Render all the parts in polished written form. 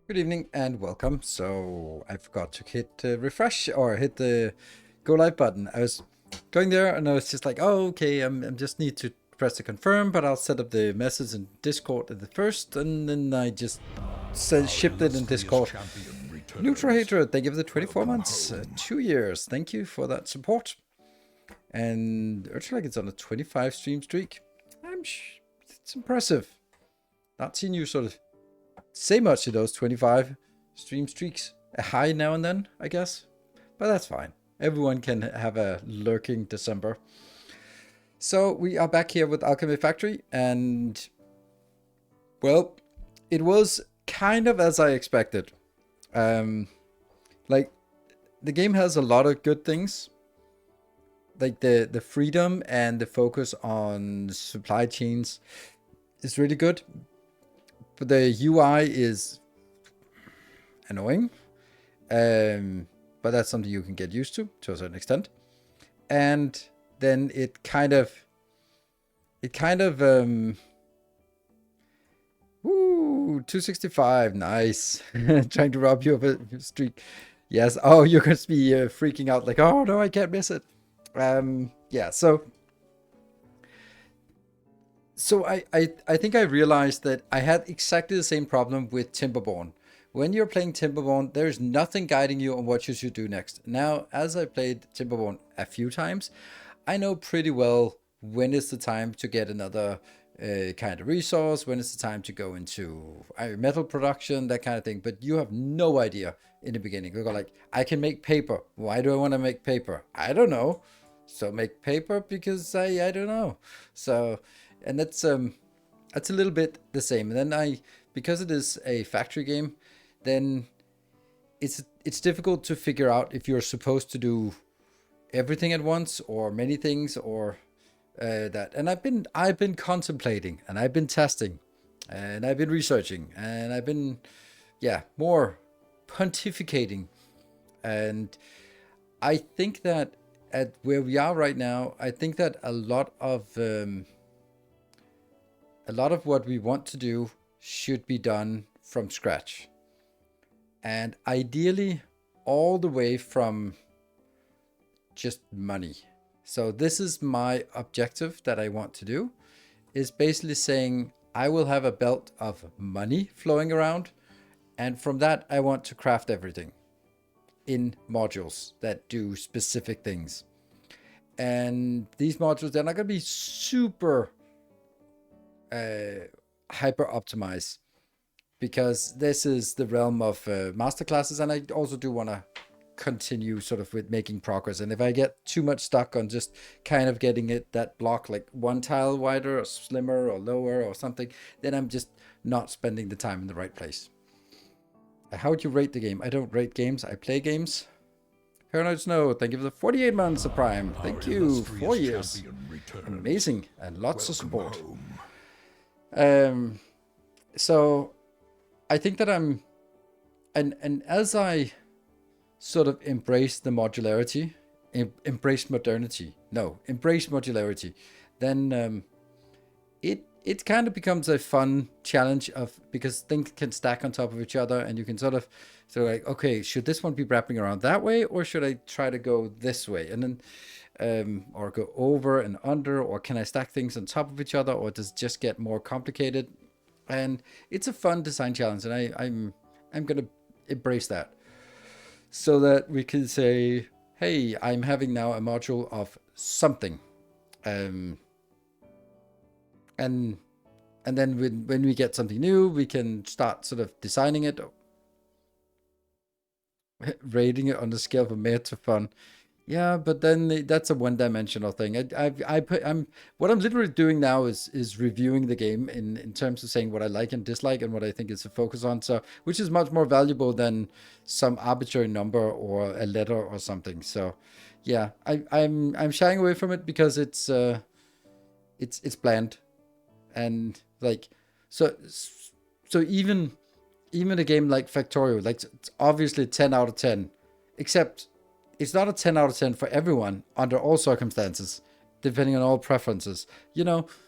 Good evening and welcome. So I forgot to hit refresh or hit the go live button. I was going there and I was just like, oh, okay, I'm just need to press the confirm, but I'll set up the message in Discord at the first, and then I just shipped it in Discord. Neutral Hatred, thank you for the 24 months, 2 years. Thank you for that support. And Urchlike is on a 25 stream streak. It's impressive. Not seen you sort of say much of those 25 stream streaks. A high now and then, I guess. But that's fine. Everyone can have a lurking December. So we are back here with Alchemy Factory, and well, it was kind of as I expected. Like, the game has a lot of good things. Like the freedom and the focus on supply chains is really good. But the UI is annoying. But that's something you can get used to a certain extent. And then it kind of woo, 265, nice. Trying to rob you of a streak. Yes. Oh, you're going to be freaking out like, oh no, I can't miss it. Yeah, so I think I realized that I had exactly the same problem with Timberborn. When you're playing Timberborn, there's nothing guiding you on what you should do next. Now, as I played Timberborn a few times, I know pretty well when is the time to get another kind of resource, when is the time to go into iron metal production, that kind of thing. But you have no idea in the beginning. You go like, I can make paper. Why do I want to make paper? I don't know. So make paper because I don't know. So, and that's a little bit the same. And then because it is a factory game, then it's difficult to figure out if you're supposed to do everything at once or many things or that. And I've been contemplating, and I've been testing, and I've been researching, and I've been more pontificating. And I think that at where we are right now, I think that a lot of what we want to do should be done from scratch, and ideally all the way from just money. So this is my objective that I want to do, is basically saying I will have a belt of money flowing around, and from that I want to craft everything in modules that do specific things. And these modules, they're not going to be super hyper optimized, because this is the realm of masterclasses, and I also do want to continue sort of with making progress. And if I get too much stuck on just kind of getting that block like one tile wider or slimmer or lower or something, then I'm just not spending the time in the right place. How would you rate the game? I don't rate games, I play games. Paranoid Snow, thank you for the 48 months of Prime. Thank you. 4 years. Amazing. And lots of support. So I think that and as I sort of embrace the modularity, embrace modularity, then it kind of becomes a fun challenge because things can stack on top of each other, and you can sort of like, okay, should this one be wrapping around that way, or should I try to go this way? And then or go over and under, or can I stack things on top of each other, or does it just get more complicated? And it's a fun design challenge, and I'm gonna embrace that, so that we can say, hey, I'm having now a module of something, and then when we get something new, we can start sort of designing it, rating it on the scale from meh to fun. Yeah, but then that's a one-dimensional thing. What I'm literally doing now is reviewing the game in terms of saying what I like and dislike and what I think is a focus on. So, which is much more valuable than some arbitrary number or a letter or something. So, yeah, I'm shying away from it because it's bland, and like so even a game like Factorio, like, it's obviously 10 out of 10, except it's not a 10 out of 10 for everyone under all circumstances, depending on all preferences,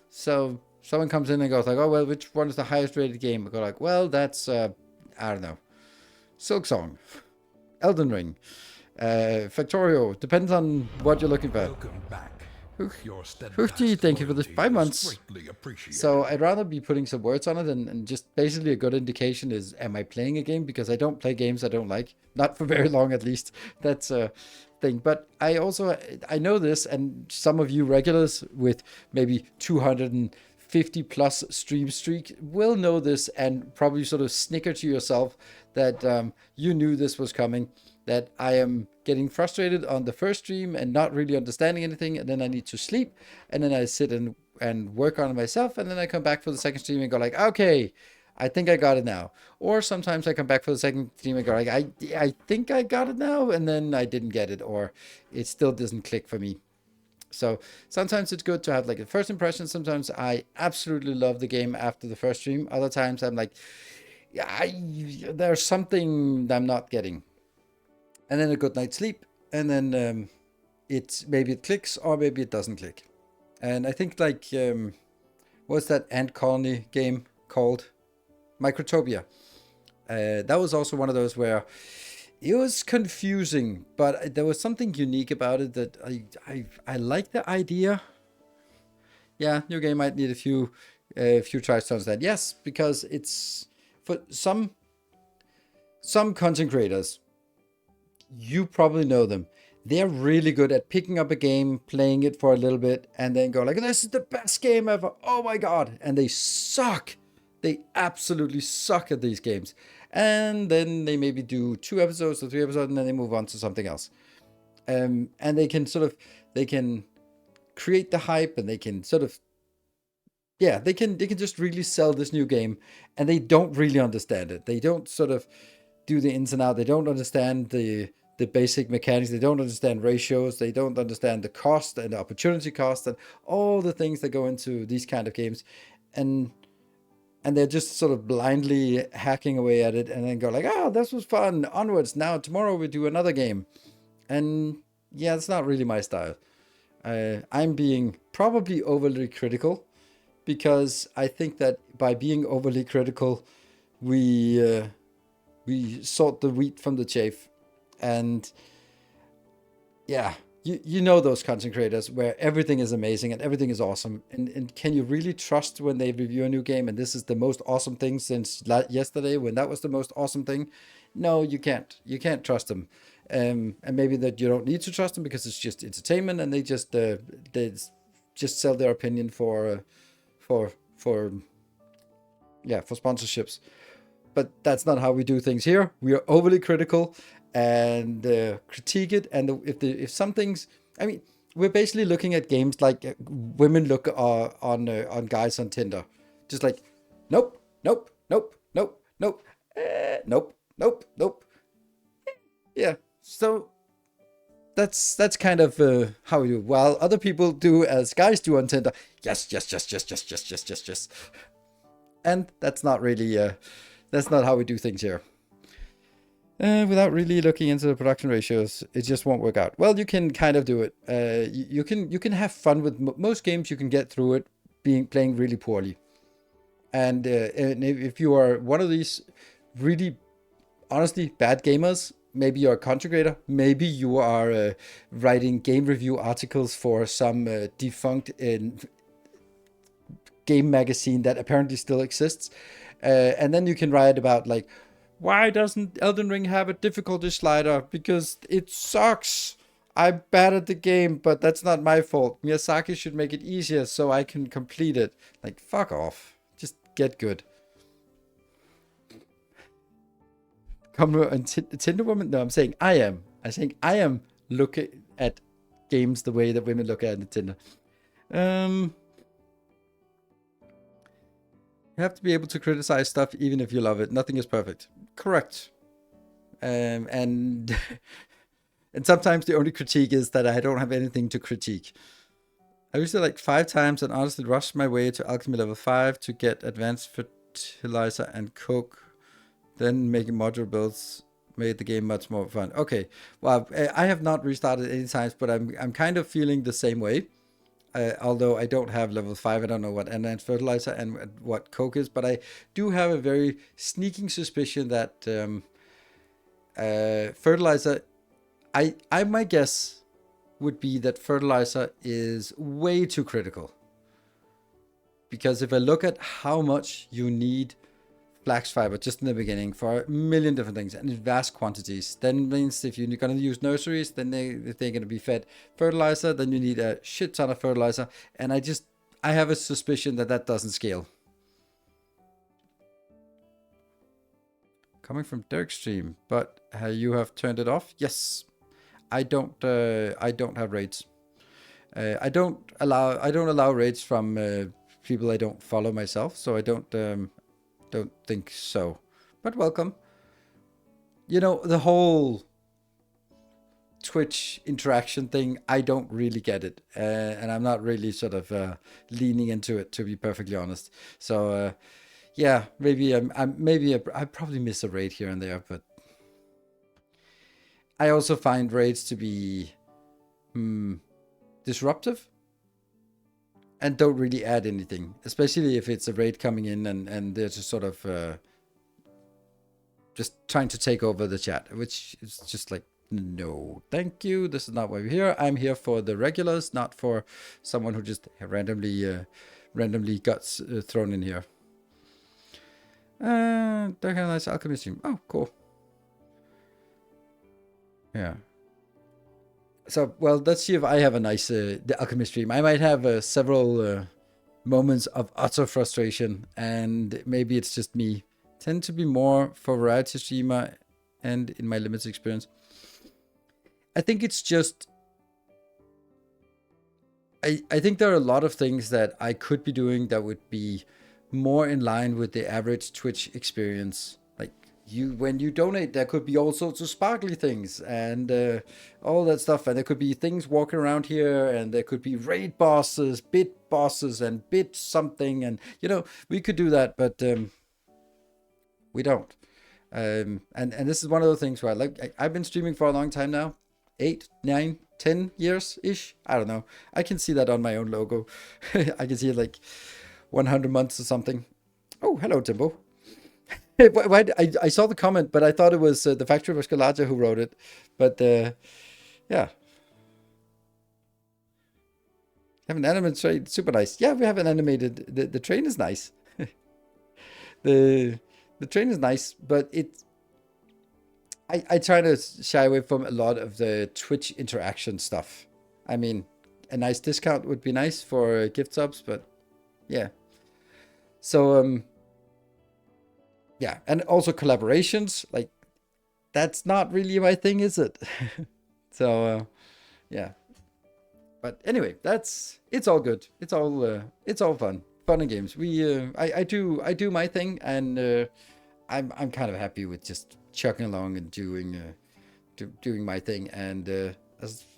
so someone comes in and goes like, oh, well, which one is the highest rated game? I go like, well, that's I don't know, Silksong, Elden Ring, Factorio. Depends on what you're looking for. Welcome back. Your Hoofty, thank you for the 5 months. Greatly appreciated. So I'd rather be putting some words on it, and just basically a good indication is, am I playing a game? Because I don't play games I don't like. Not for very long, at least. That's a thing. But I know this, and some of you regulars with maybe 250 plus stream streak will know this and probably sort of snicker to yourself that you knew this was coming. That I am getting frustrated on the first stream and not really understanding anything, and then I need to sleep, and then I sit and work on it myself, and then I come back for the second stream and go like, okay, I think I got it now. Or sometimes I come back for the second stream and go like, I think I got it now, and then I didn't get it, or it still doesn't click for me. So sometimes it's good to have like a first impression. Sometimes I absolutely love the game after the first stream. Other times I'm like, yeah, there's something I'm not getting. And then a good night's sleep, and then maybe it clicks or maybe it doesn't click. And I think like what's that ant colony game called? Microtopia. That was also one of those where it was confusing, but there was something unique about it that I like the idea. Yeah, new game might need a few tries to understand. Yes, because it's for some content creators. You probably know them. They're really good at picking up a game, playing it for a little bit, and then go like, this is the best game ever. Oh my God. And they suck. They absolutely suck at these games. And then they maybe do 2 episodes or 3 episodes, and then they move on to something else. And they can create the hype, and they can sort of, yeah, they can just really sell this new game, and they don't really understand it. They don't sort of do the ins and outs. They don't understand the basic mechanics. They don't understand ratios. They don't understand the cost and the opportunity cost and all the things that go into these kind of games. And they're just sort of blindly hacking away at it, and then go like, this was fun. Onwards. Now tomorrow we do another game. And yeah, it's not really my style. I'm being probably overly critical, because I think that by being overly critical, we sort the wheat from the chaff. And yeah, you know those content creators where everything is amazing and everything is awesome. And can you really trust when they review a new game and this is the most awesome thing since yesterday when that was the most awesome thing? No, you can't. You can't trust them. And maybe that you don't need to trust them because it's just entertainment, and they just sell their opinion for sponsorships. But that's not how we do things here. We are overly critical and critique it. And if some things, I mean, we're basically looking at games like women look on guys on Tinder, just like, nope, nope, nope, nope, nope, nope, nope, nope. Yeah. So that's kind of how we do. While other people do as guys do on Tinder, yes, yes, yes, yes, yes, yes, yes, yes, yes. And that's not really. That's not how we do things here. Without really looking into the production ratios, it just won't work out. Well, you can kind of do it. You can have fun with most games. You can get through it playing really poorly. And if you are one of these really, honestly, bad gamers, maybe you're a content creator, maybe you are writing game review articles for some defunct game magazine that apparently still exists. And then you can write about like, why doesn't Elden Ring have a difficulty slider? Because it sucks. I'm bad at the game, but that's not my fault. Miyazaki should make it easier so I can complete it. Like, fuck off. Just get good. Come on, Tinder woman? No, I'm saying I am. I am looking at games the way that women look at it in Tinder. You have to be able to criticize stuff even if you love it. Nothing is perfect. Correct. And and sometimes the only critique is that I don't have anything to critique. I used it like 5 times and honestly rushed my way to Alchemy level 5 to get advanced fertilizer and coke. Then making modular builds made the game much more fun. Okay, well, I have not restarted any times, but I'm kind of feeling the same way. Although I don't have level 5, I don't know what advanced fertilizer and what coke is, but I do have a very sneaking suspicion that Fertilizer, I my guess would be that fertilizer is way too critical. Because if I look at how much you need flax fiber just in the beginning for a million different things and in vast quantities, then means if you're going to use nurseries, then if they're going to be fed fertilizer, then you need a shit ton of fertilizer. And I have a suspicion that that doesn't scale. Coming from Derek's stream, but you have turned it off? Yes. I don't have raids. I don't allow raids from people I don't follow myself, so I don't think so. But welcome. You know, the whole Twitch interaction thing, I don't really get it, and I'm not really sort of leaning into it, to be perfectly honest. So yeah, maybe I probably miss a raid here and there, but I also find raids to be disruptive and don't really add anything, especially if it's a raid coming in and they're just sort of just trying to take over the chat, which is just like, no, thank you. This is not why we're here. I'm here for the regulars, not for someone who just randomly got thrown in here. They're kind of nice Alchemy stream. Oh, cool. Yeah. So, well, let's see if I have a nice the Alchemy stream. I might have several moments of utter frustration, and maybe it's just me. Tend to be more for variety streamer, and in my limited experience, I think it's just. I think there are a lot of things that I could be doing that would be more in line with the average Twitch experience. Like when you donate, there could be all sorts of sparkly things and all that stuff, and there could be things walking around here, and there could be raid bosses, bit bosses, and bit something, and we could do that, but we don't. And this is one of the things where I've been streaming for a long time now, 8, 9, 10 years ish. I don't know. I can see that on my own logo. I can see it like 100 months or something. Oh, hello, Timbo. I saw the comment, but I thought it was the Factory of Escalaja who wrote it. But yeah. Have an animated train, super nice. Yeah, we have an animated. The train is nice. the train is nice, but I try to shy away from a lot of the Twitch interaction stuff. I mean, a nice discount would be nice for gift subs, but yeah. So yeah, and also collaborations, like that's not really my thing, is it? So yeah. But anyway, it's all good. It's all fun and games. I do my thing, and I'm kind of happy with just chugging along and doing my thing, and it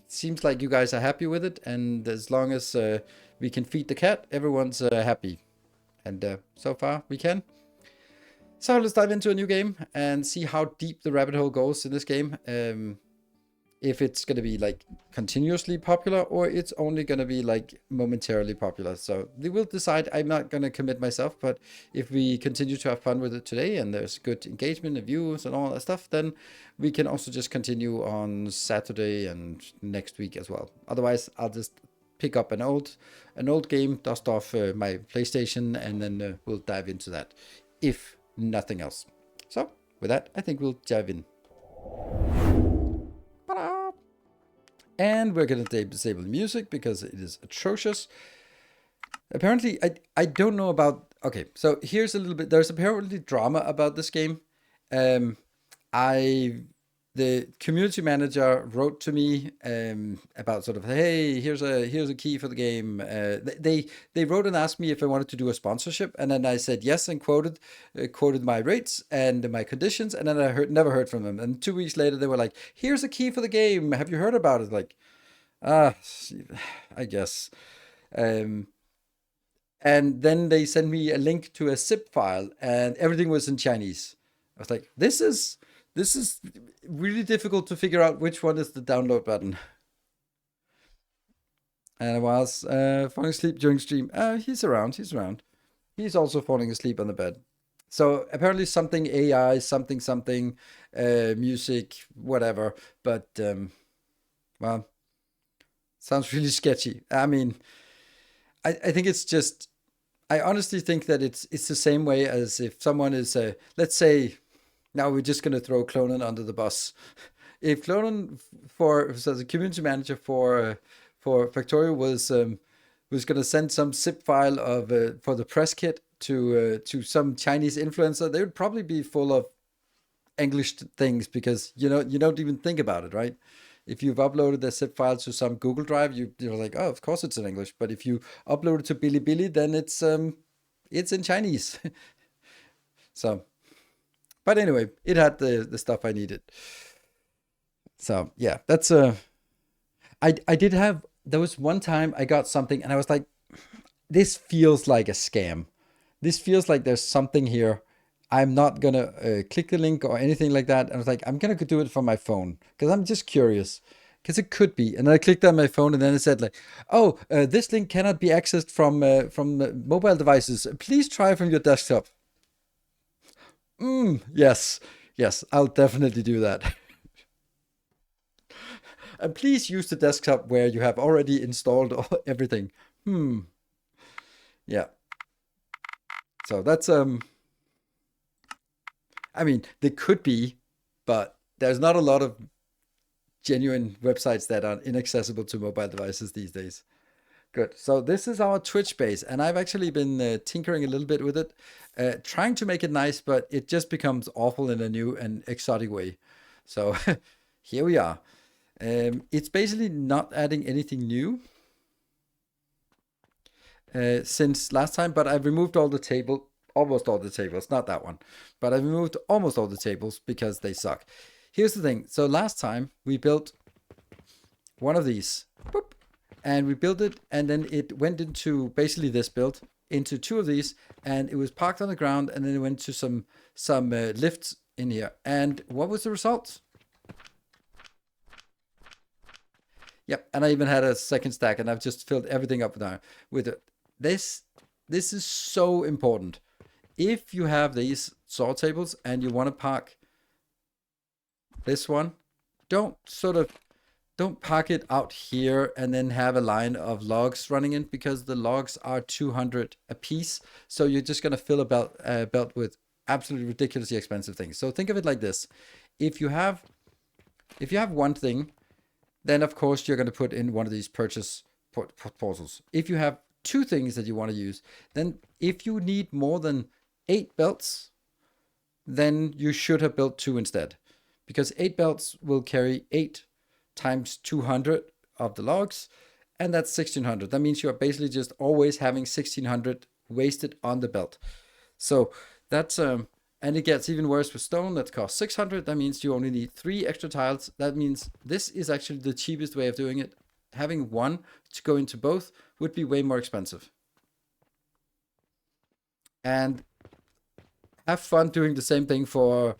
seems like you guys are happy with it, and as long as we can feed the cat, everyone's happy, and so far we can. So let's dive into a new game and see how deep the rabbit hole goes in this game. If it's going to be like continuously popular, or it's only going to be like momentarily popular. So we will decide. I'm not going to commit myself, but if we continue to have fun with it today and there's good engagement and views and all that stuff, then we can also just continue on Saturday and next week as well. Otherwise, I'll just pick up an old game, dust off my PlayStation, and then we'll dive into that, if nothing else. So with that, I think we'll dive in. And we're going to disable the music because it is atrocious. Apparently, I don't know about... Okay, so here's a little bit... There's apparently drama about this game. The community manager wrote to me about sort of, hey, here's a key for the game. They wrote and asked me if I wanted to do a sponsorship, and then I said yes and quoted my rates and my conditions, and then I never heard from them. And 2 weeks later, they were like, here's a key for the game. Have you heard about it? Like, I guess. And then they sent me a link to a zip file, and everything was in Chinese. I was like, this is really difficult to figure out which one is the download button. And I was falling asleep during stream. He's around. He's also falling asleep on the bed. So apparently something AI, something, music, whatever. But well, sounds really sketchy. I mean, I think it's just. I honestly think that it's the same way as if someone is, let's say, now we're just gonna throw Clonan under the bus. If Clonan for so the community manager for Factorio was gonna send some zip file of for the press kit to some Chinese influencer, they would probably be full of English things because you don't even think about it, right? If you've uploaded a zip file to some Google Drive, you're like, oh, of course it's in English. But if you upload it to Bilibili, then it's in Chinese. So, but anyway, it had the stuff I needed. So yeah, that's I did have there was one time I got something and I was like, this feels like a scam. This feels like there's something here. I'm not gonna click the link or anything like that. And I was like, I'm gonna go do it from my phone because I'm just curious. Because it could be, and I clicked on my phone, and then it said like, "Oh, this link cannot be accessed from mobile devices. Please try from your desktop." Yes, yes, I'll definitely do that. And please use the desktop where you have already installed everything. Yeah. So that's I mean, they could be, but there's not a lot of genuine websites that are inaccessible to mobile devices these days. Good. So this is our Twitch base, and I've actually been tinkering a little bit with it, trying to make it nice, but it just becomes awful in a new and exotic way. So here we are. It's basically not adding anything new since last time, but I've removed almost all the tables, not that one, but I've removed almost all the tables because they suck. Here's the thing. So last time we built one of these, boop, and we built it, and then it went into basically this build into two of these, and it was parked on the ground, and then it went to some lifts in here. And what was the result? Yep, and I even had a second stack, and I've just filled everything up now with it. This is so important. If you have these saw tables and you want to park this one, don't park it out here and then have a line of logs running in because the logs are 200 a piece. So you're just gonna fill a belt with absolutely ridiculously expensive things. So think of it like this: if you have one thing, then of course you're gonna put in one of these purchase proposals. If you have two things that you want to use, then if you need more than 8 belts, then you should have built 2 instead, because 8 belts will carry 8 times 200 of the logs, and that's 1600. That means you're basically just always having 1600 wasted on the belt. So that's and it gets even worse with stone that costs 600. That means you only need 3 extra tiles. That means this is actually the cheapest way of doing it. Having one to go into both would be way more expensive. And have fun doing the same thing for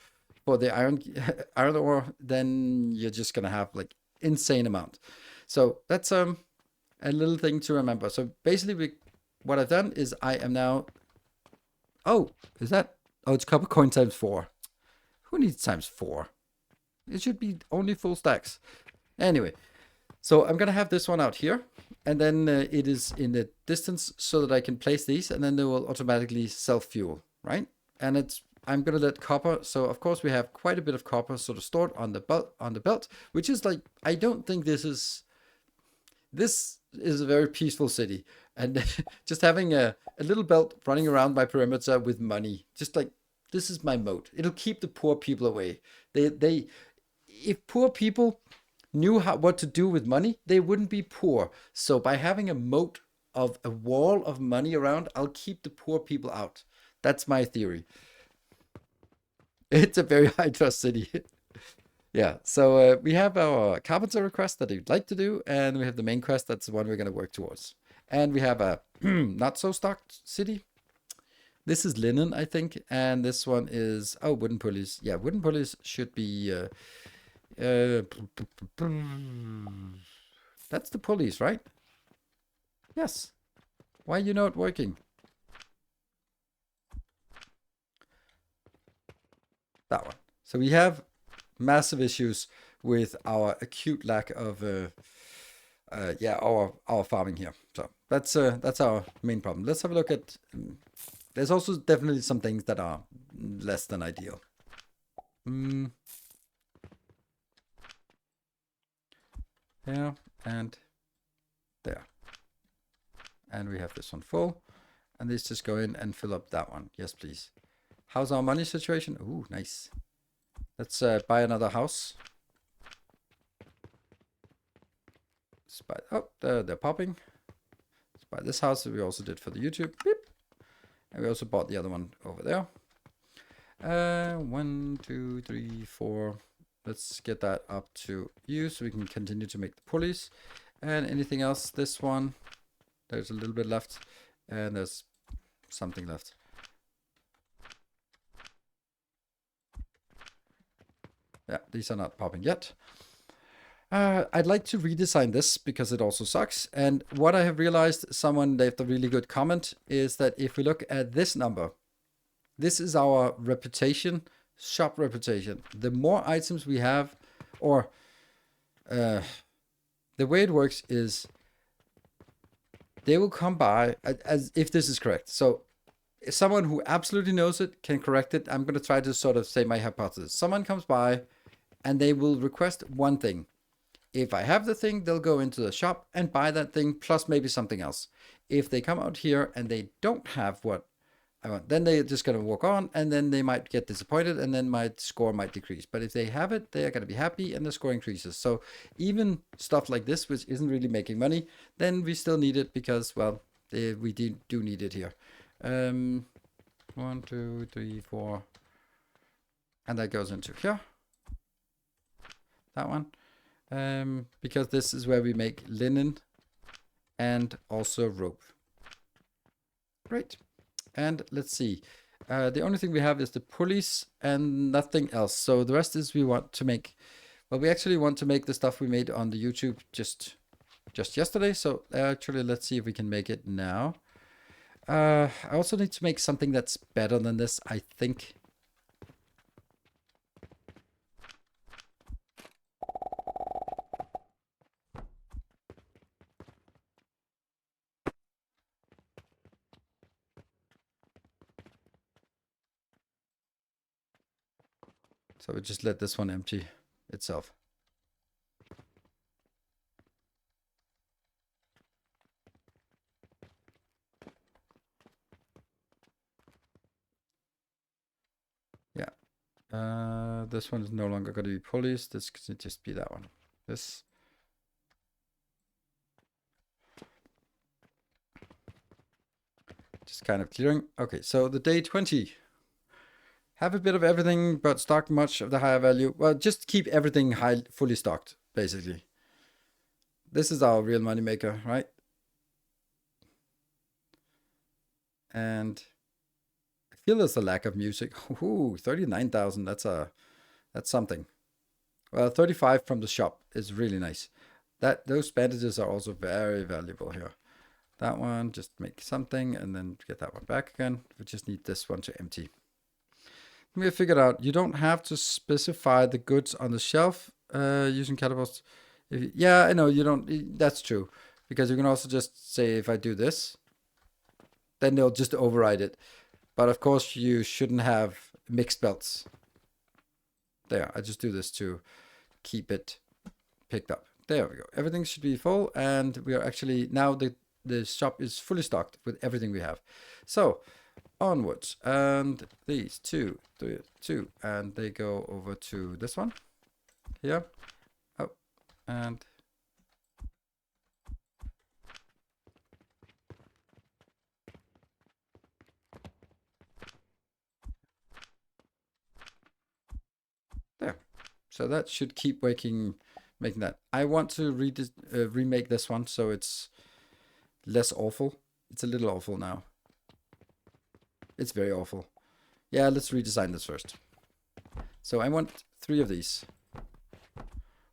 the iron ore, then you're just gonna have like insane amount. So that's a little thing to remember. So basically what I've done is I am now, oh, is that, oh, it's copper coin times 4. Who needs times 4? It should be only full stacks. Anyway, so I'm gonna have this one out here, and then it is in the distance so that I can place these, and then they will automatically self-fuel, right? And I'm gonna let copper. So of course we have quite a bit of copper sort of stored on the belt, which is like, I don't think this is a very peaceful city, and just having a little belt running around my perimeter with money, just like, this is my moat. It'll keep the poor people away. They if poor people knew what to do with money, they wouldn't be poor. So by having a moat of a wall of money around, I'll keep the poor people out. That's my theory. It's a very high trust city. Yeah, so we have our carpenter request that you'd like to do, and we have the main quest. That's the one we're going to work towards. And we have a not so stocked city. This is linen, I think, and this one is, oh, wooden pulleys. Yeah, wooden pulleys should be that's the pulleys, right? Yes. Why are you not working? So we have massive issues with our acute lack of our farming here. So that's our main problem. Let's have a look at. There's also definitely some things that are less than ideal. There and there, and we have this one full, and let's just go in and fill up that one. Yes, please. How's our money situation? Ooh, nice. Let's buy another house. Let's buy. Oh, they're popping. Let's buy this house that we also did for the YouTube. Beep. And we also bought the other one over there. 1, 2, 3, 4. Let's get that up to you so we can continue to make the pulleys. And anything else? This one. There's a little bit left. And there's something left. Yeah, these are not popping yet. I'd like to redesign this because it also sucks. And what I have realized, someone left a really good comment, is that if we look at this number, this is our reputation, shop reputation. The more items we have, or the way it works is they will come by, as if this is correct. So if someone who absolutely knows it can correct it. I'm going to try to sort of say my hypothesis. Someone comes by and they will request one thing. If I have the thing, they'll go into the shop and buy that thing plus maybe something else. If they come out here and they don't have what I want, then they're just going to walk on, and then they might get disappointed, and then my score might decrease. But if they have it, they are going to be happy, and the score increases. So even stuff like this, which isn't really making money, then we still need it because, well, we do need it here. 1, 2, 3, 4, and that goes into here. That one. Because this is where we make linen and also rope. Great. And let's see. The only thing we have is the pulleys and nothing else. So the rest is we want to make. Well, we actually want to make the stuff we made on the YouTube just yesterday. So actually, let's see if we can make it now. I also need to make something that's better than this, I think. So we just let this one empty itself. Yeah. This one is no longer going to be pulleys. This can just be that one. This. Just kind of clearing. Okay, so the day 20. Have a bit of everything, but stock much of the higher value. Well, just keep everything fully stocked, basically. This is our real money maker, right? And I feel there's a lack of music. Ooh, 39,000. That's something. Well, 35 from the shop is really nice. Those bandages are also very valuable here. That one, just make something and then get that one back again. We just need this one to empty. We have figured out you don't have to specify the goods on the shelf using catapults. Yeah, I know you don't. That's true, because you can also just say if I do this, then they'll just override it. But of course, you shouldn't have mixed belts. There, I just do this to keep it picked up. There we go. Everything should be full, and we are actually now the shop is fully stocked with everything we have. So. Onwards, and these 2, and they go over to this one here. Oh, and there. So that should keep making that. I want to remake this one so it's less awful. It's a little awful now. It's very awful. Yeah, let's redesign this first. So I want 3 of these.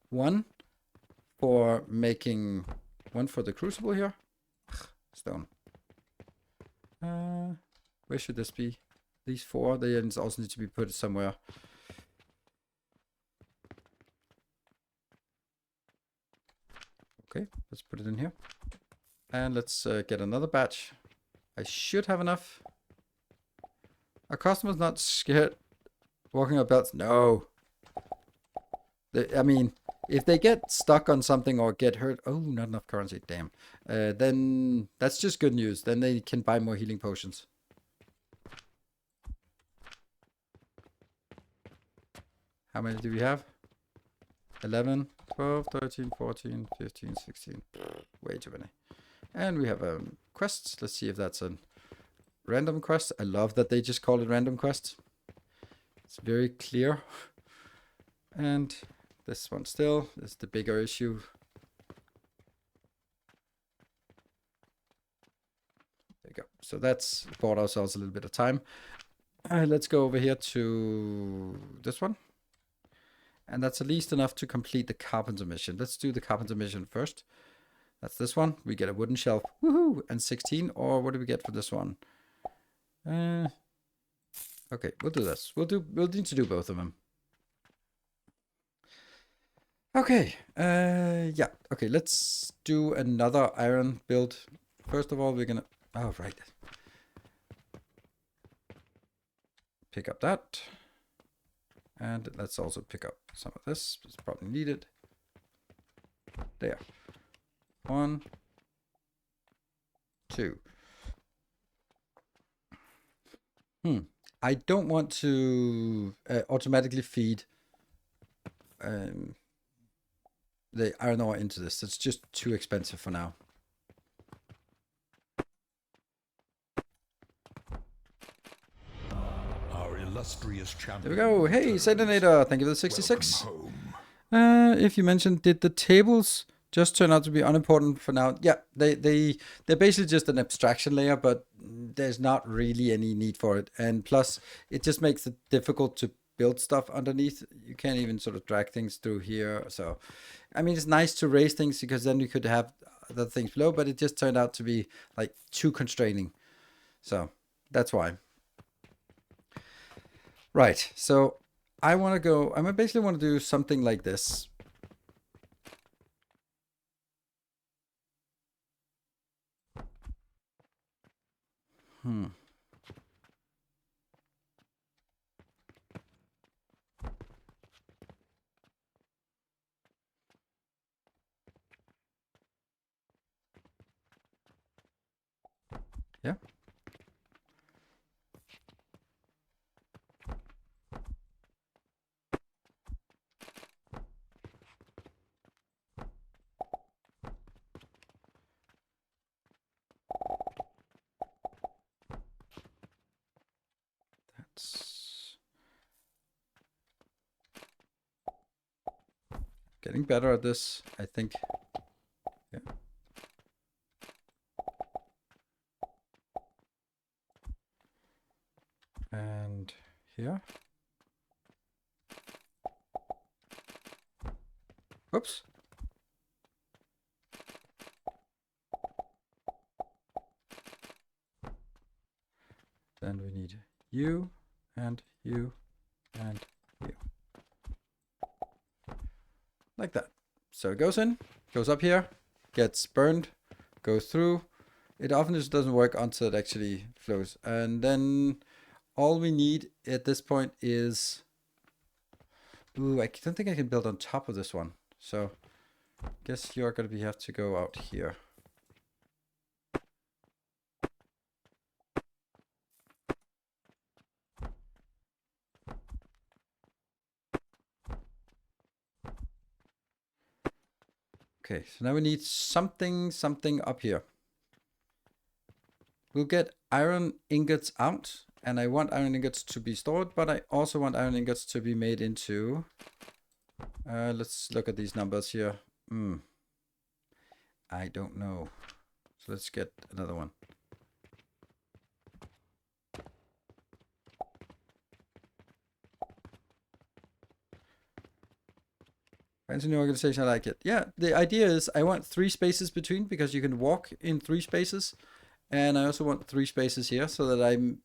One for making, one for the crucible here. Stone. Where should this be? These 4, they also need to be put somewhere. Okay, let's put it in here. And let's get another batch. I should have enough. Our customer's not scared walking up belts. No. I mean, if they get stuck on something or get hurt, oh, not enough currency, damn. Then that's just good news. Then they can buy more healing potions. How many do we have? 11, 12, 13, 14, 15, 16. Way too many. And we have quests. Let's see if that's a random quest. I love that they just call it random quest. It's very clear. And this one still is the bigger issue. There you go. So that's bought ourselves a little bit of time. Let's go over here to this one. And that's at least enough to complete the carpenter mission. Let's do the carpenter mission first. That's this one. We get a wooden shelf. Woohoo! And 16. Or what do we get for this one? Okay, we'll do this. We'll need to do both of them. Okay. Yeah. Okay, let's do another iron build. First of all, we're gonna... Oh, right. Pick up that. And let's also pick up some of this. It's probably needed. There. 1, 2. I don't want to automatically feed the iron ore into this. It's just too expensive for now. Our illustrious champion. There we go. Hey, Sedinator, thank you for the 66. If you mentioned, did the tables just turn out to be unimportant for now? Yeah, they're basically just an abstraction layer, but there's not really any need for it. And plus, it just makes it difficult to build stuff underneath. You can't even sort of drag things through here. So, I mean, it's nice to raise things because then you could have the things below, but it just turned out to be like too constraining. So that's why. Right. So I want to go, I basically want to do something like this. Yeah. That's getting better at this, I think. Yeah. And here. Oops. Then we need you and you and you. Like that. So it goes in, goes up here, gets burned, goes through. It often just doesn't work until it actually flows. And then all we need at this point is... Ooh, I don't think I can build on top of this one. So I guess you're going to have to go out here. Okay, so now we need something up here. We'll get iron ingots out, and I want iron ingots to be stored, but I also want iron ingots to be made into... let's look at these numbers here. I don't know. So let's get another one. Fancy new organization, I like it. Yeah, the idea is I want 3 spaces between because you can walk in 3 spaces. And I also want 3 spaces here so that I'm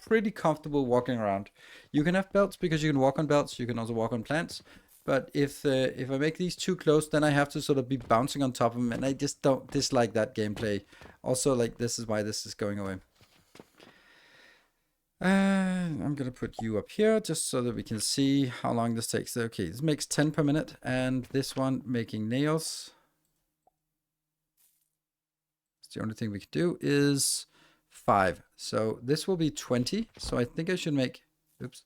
pretty comfortable walking around. You can have belts because you can walk on belts. You can also walk on plants. But if I make these too close, then I have to sort of be bouncing on top of them, and I just don't dislike that gameplay. Also, like, this is why this is going away. I'm gonna put you up here just so that we can see how long this takes. Okay, this makes 10 per minute, and this one making nails. The only thing we could do is 5. So this will be 20. So I think I should make, oops.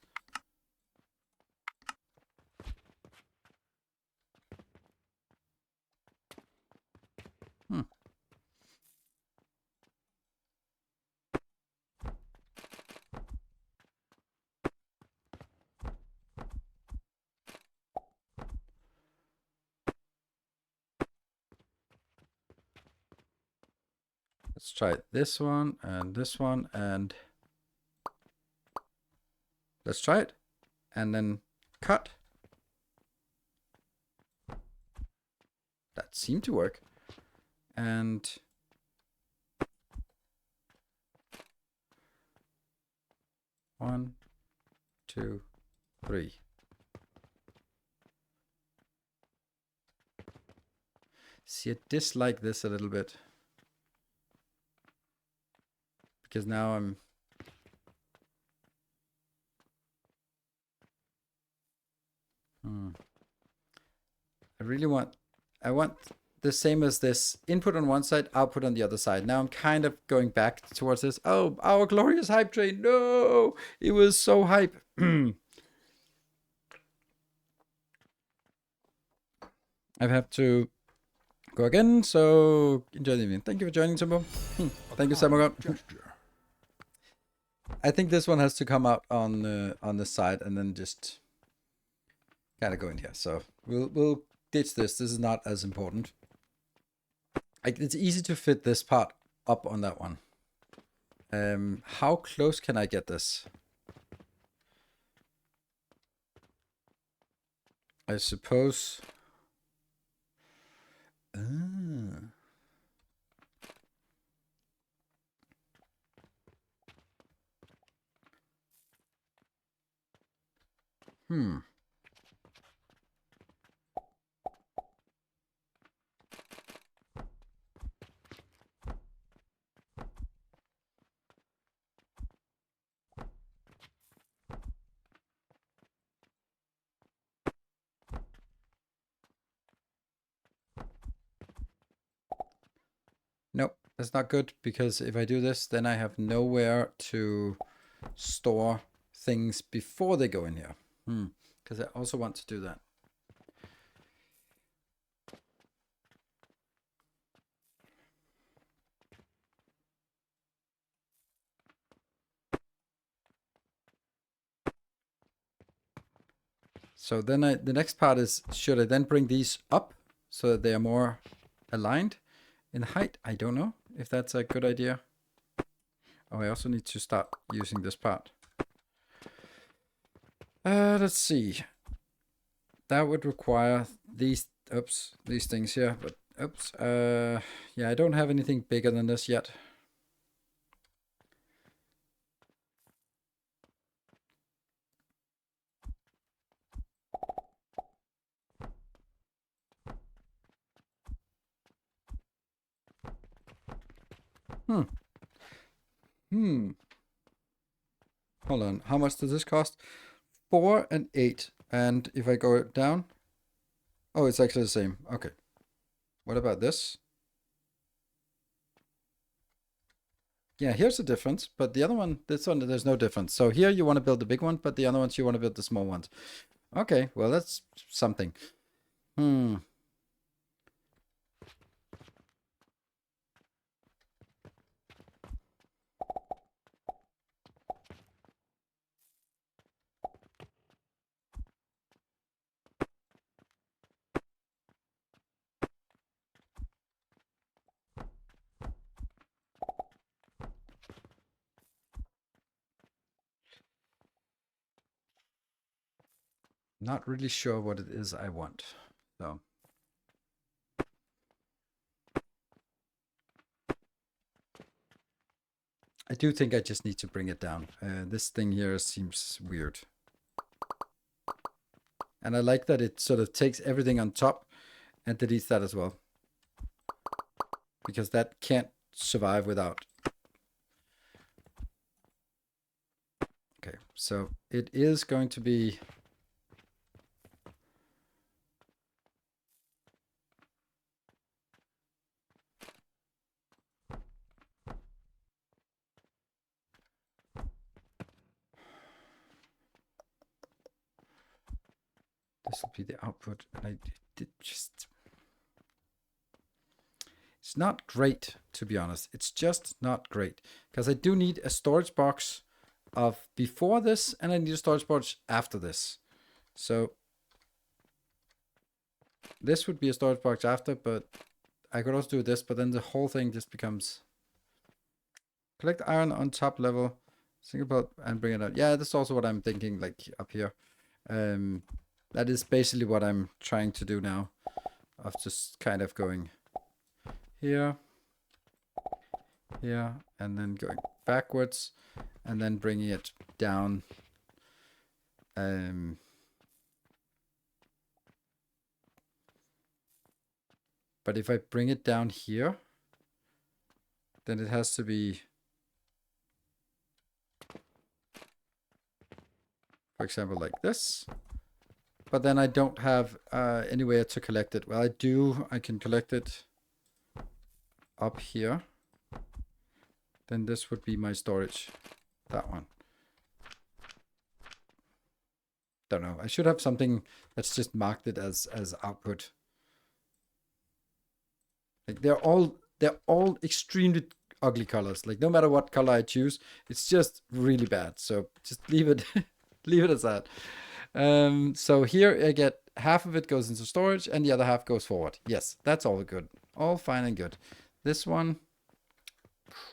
Let's try this one, and let's try it. And then cut. That seemed to work. And one, 2, 3. See, I dislike this a little bit. Because now I'm... I want the same as this. Input on one side, output on the other side. Now I'm kind of going back towards this. Oh, our glorious hype train. No, it was so hype. I have to go again, so enjoy the evening. Thank you for joining, Timbo. Thank you, Samurai. I think this one has to come out on the side and then just kind of go in here. So we'll ditch this. This is not as important. It's easy to fit this part up on that one. How close can I get this? I suppose... Nope, that's not good, because if I do this, then I have nowhere to store things before they go in here. Because I also want to do that. So then the next part is, should I then bring these up so that they are more aligned in height? I don't know if that's a good idea. Oh, I also need to start using this part. Let's see. That would require these things here, but yeah, I don't have anything bigger than this yet. Hold on. How much does this cost? 4 and 8. And if I go down, oh, it's actually the same. Okay. What about this? Yeah, here's the difference. But the other one, this one, there's no difference. So here you want to build the big one, but the other ones you want to build the small ones. Okay, well, that's something. Not really sure what it is I want, so. I do think I just need to bring it down. This thing here seems weird. And I like that it sort of takes everything on top and deletes that as well. Because that can't survive without. Okay, so it is going to be... This will be the output. And I did just... It's not great, to be honest. It's just not great. Because I do need a storage box of before this, and I need a storage box after this. So this would be a storage box after, but I could also do this, but then the whole thing just becomes... Collect iron on top level, think about and bring it out. Yeah, that's also what I'm thinking, like up here. That is basically what I'm trying to do now, of just kind of going here, here, and then going backwards, and then bringing it down. But if I bring it down here, then it has to be, for example, like this. But then I don't have anywhere to collect it. Well, I do. I can collect it up here. Then this would be my storage. That one. Don't know. I should have something that's just marked it as output. Like they're all extremely ugly colors. Like no matter what color I choose, it's just really bad. So just leave it leave it as that. So here I get half of it goes into storage and the other half goes forward. Yes, that's all good. All fine and good. This one,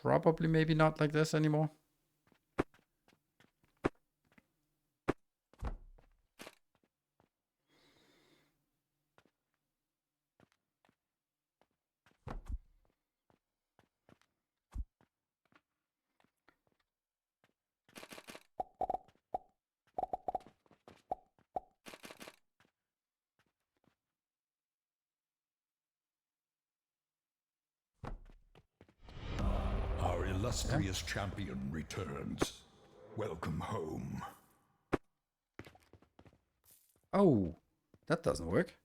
probably maybe not like this anymore. Our illustrious champion returns. Welcome home. Oh, that doesn't work.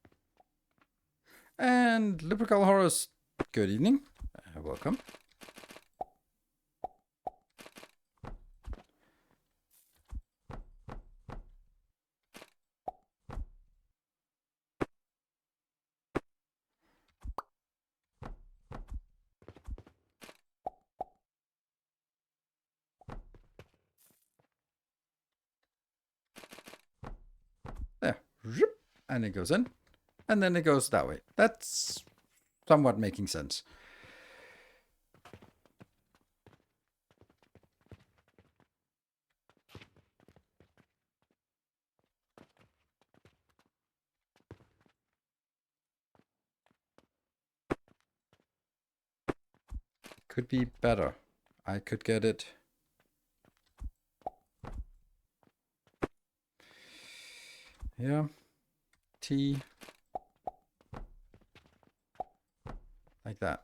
And Lyrical Horrors, good evening. Welcome. There. And it goes in. And then it goes that way. That's somewhat making sense. Could be better. I could get it. Yeah. T. Like that.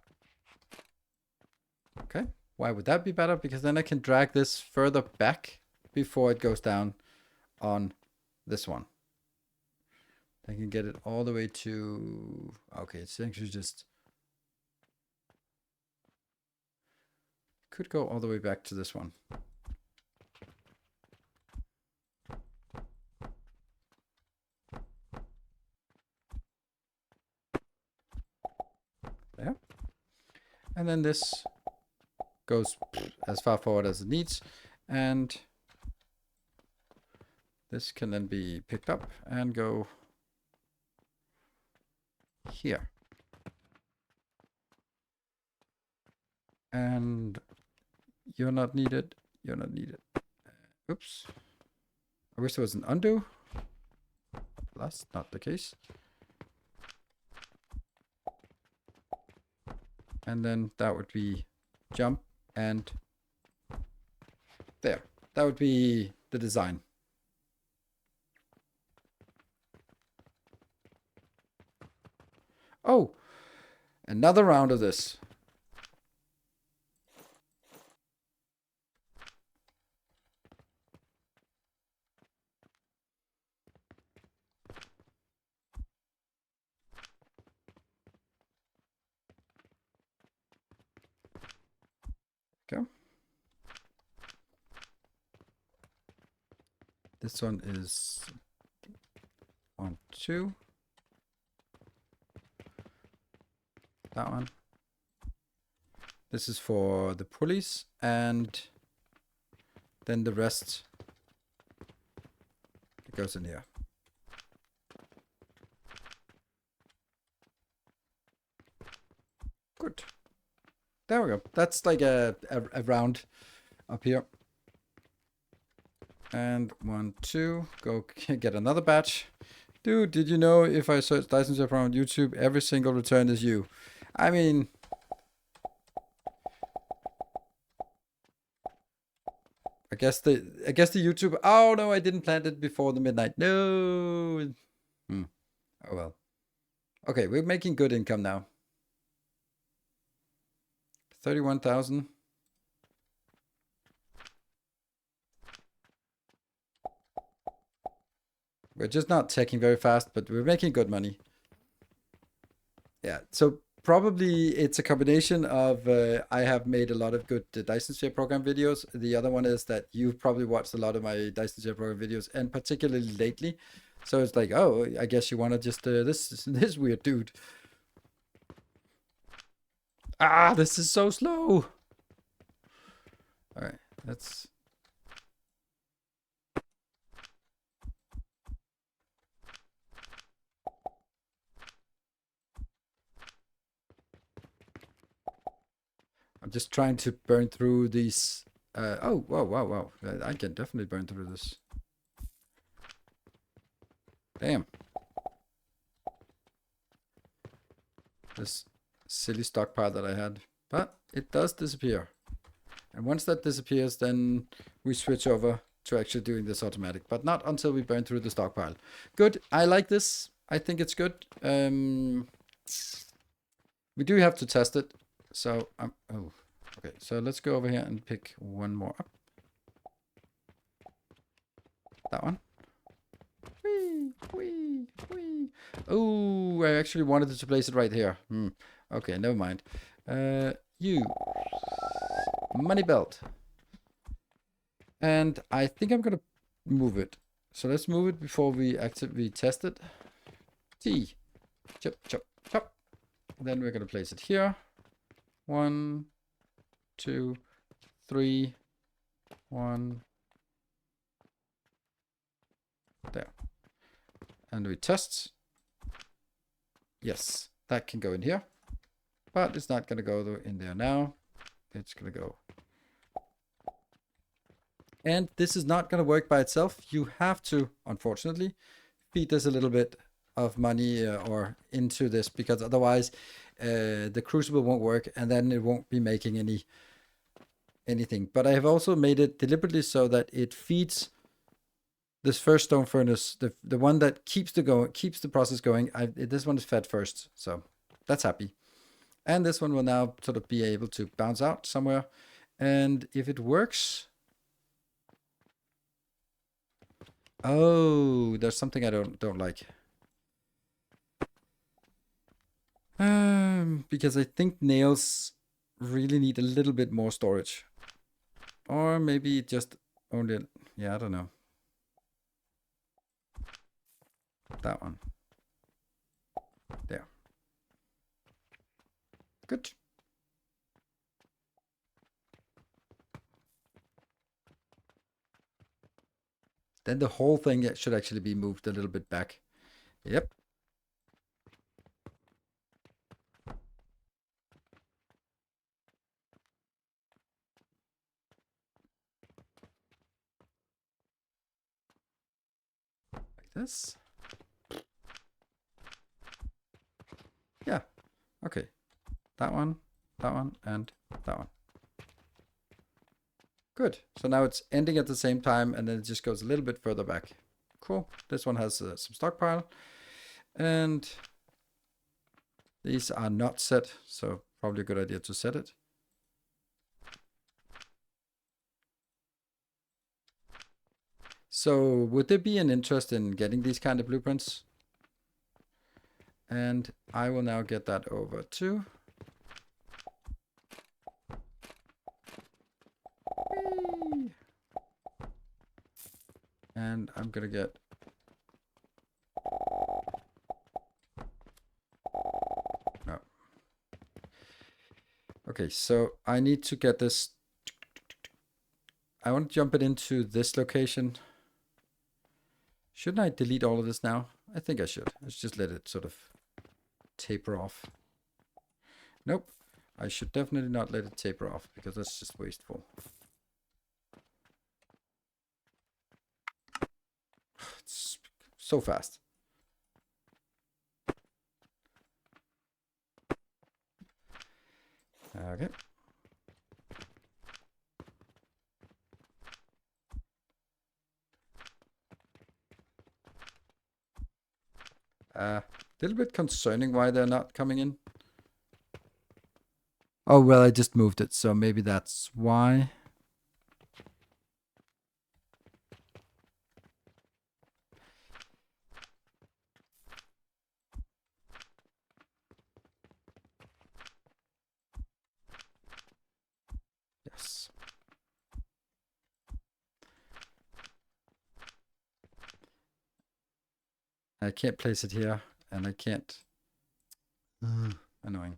Okay. Why would that be better? Because then I can drag this further back before it goes down on this one. I can get it all the way to... Okay, it's actually just... Could go all the way back to this one. There. And then this goes as far forward as it needs. And this can then be picked up and go here. And you're not needed. You're not needed. Oops. I wish there was an undo. That's not the case. And then that would be jump and there. That would be the design. Oh, another round of this. Go. This one is 1, 2. That one. This is for the pulleys, and then the rest it goes in here. Good. There we go. That's like a round up here. And 1, 2. Go get another batch. Dude, did you know if I search Dyson Chef on YouTube, every single return is you? I mean, I guess the YouTube. Oh no, I didn't plant it before the midnight. No. Oh well. Okay, we're making good income now. 31,000. We're just not taking very fast, but we're making good money. Yeah, so probably it's a combination of I have made a lot of good Dyson Sphere program videos. The other one is that you've probably watched a lot of my Dyson Sphere program videos, and particularly lately. So it's like, oh, I guess you want to just this weird dude. Ah, this is so slow. All right, let's. I'm just trying to burn through these. Oh, wow. I can definitely burn through this. Damn. This silly stockpile that I had. But it does disappear. And once that disappears, then we switch over to actually doing this automatic. But not until we burn through the stockpile. Good. I like this. I think it's good. We do have to test it. So, oh, okay. So let's go over here and pick one more up. That one. Whee. Oh, I actually wanted to place it right here. Okay, never mind. You. Money belt. And I think I'm going to move it. So let's move it before we actively test it. T. Chop. Then we're going to place it here. 1, 2, 3. 1. There. And we test. Yes, that can go in here. But it's not going to go in there now. It's going to go. And this is not going to work by itself. You have to, unfortunately, feed this a little bit of money or into this, because otherwise the crucible won't work, and then it won't be making anything. But I have also made it deliberately so that it feeds this first stone furnace, the one that keeps the process going. This one is fed first, so that's happy. And this one will now sort of be able to bounce out somewhere. And if it works, oh, there's something I don't like. Because I think nails really need a little bit more storage. Or maybe just only, yeah, I don't know. That one. There. Good. Then the whole thing should actually be moved a little bit back. Yep. Like this. Yeah. Okay. That one, and that one. Good. So now it's ending at the same time, and then it just goes a little bit further back. Cool. This one has some stockpile. And These are not set, so probably a good idea to set it. So would there be an interest in getting these kind of blueprints? And I will now get that over too. Whee! And I'm gonna get no. Okay, so I need to get this. I want to jump it into this location. Shouldn't I delete all of this now? I think I should. Let's just let it sort of taper off. Nope. I should definitely not let it taper off because that's just wasteful. It's so fast. Okay. A little bit concerning why they're not coming in. Oh, well, I just moved it, so maybe that's why. Yes. I can't place it here, and I can't. Annoying.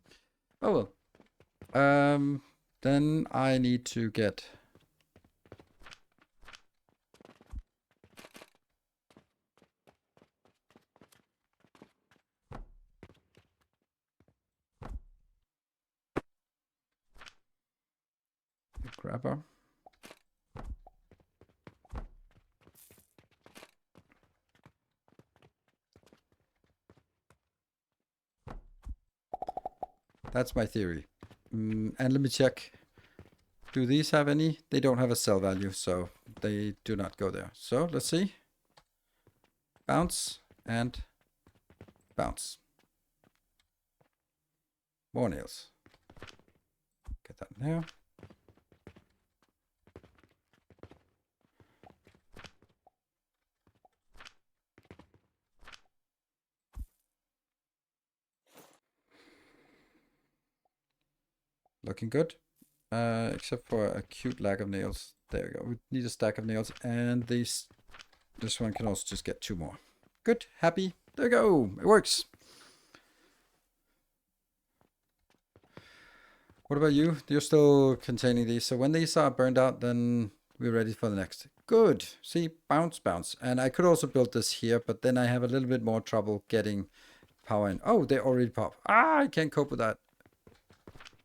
Oh well. Then I need to get a grabber. That's my theory. And let me check. Do these have any? They don't have a sell value, so they do not go there. So let's see. Bounce and bounce. More nails. Get that in there. Looking good. Except for a cute lack of nails. There we go. We need a stack of nails. And this one can also just get 2 more. Good. Happy. There we go. It works. What about you? You're still containing these. So when these are burned out, then we're ready for the next. Good. See, bounce, bounce. And I could also build this here, but then I have a little bit more trouble getting power in. Oh, they already pop. Ah, I can't cope with that.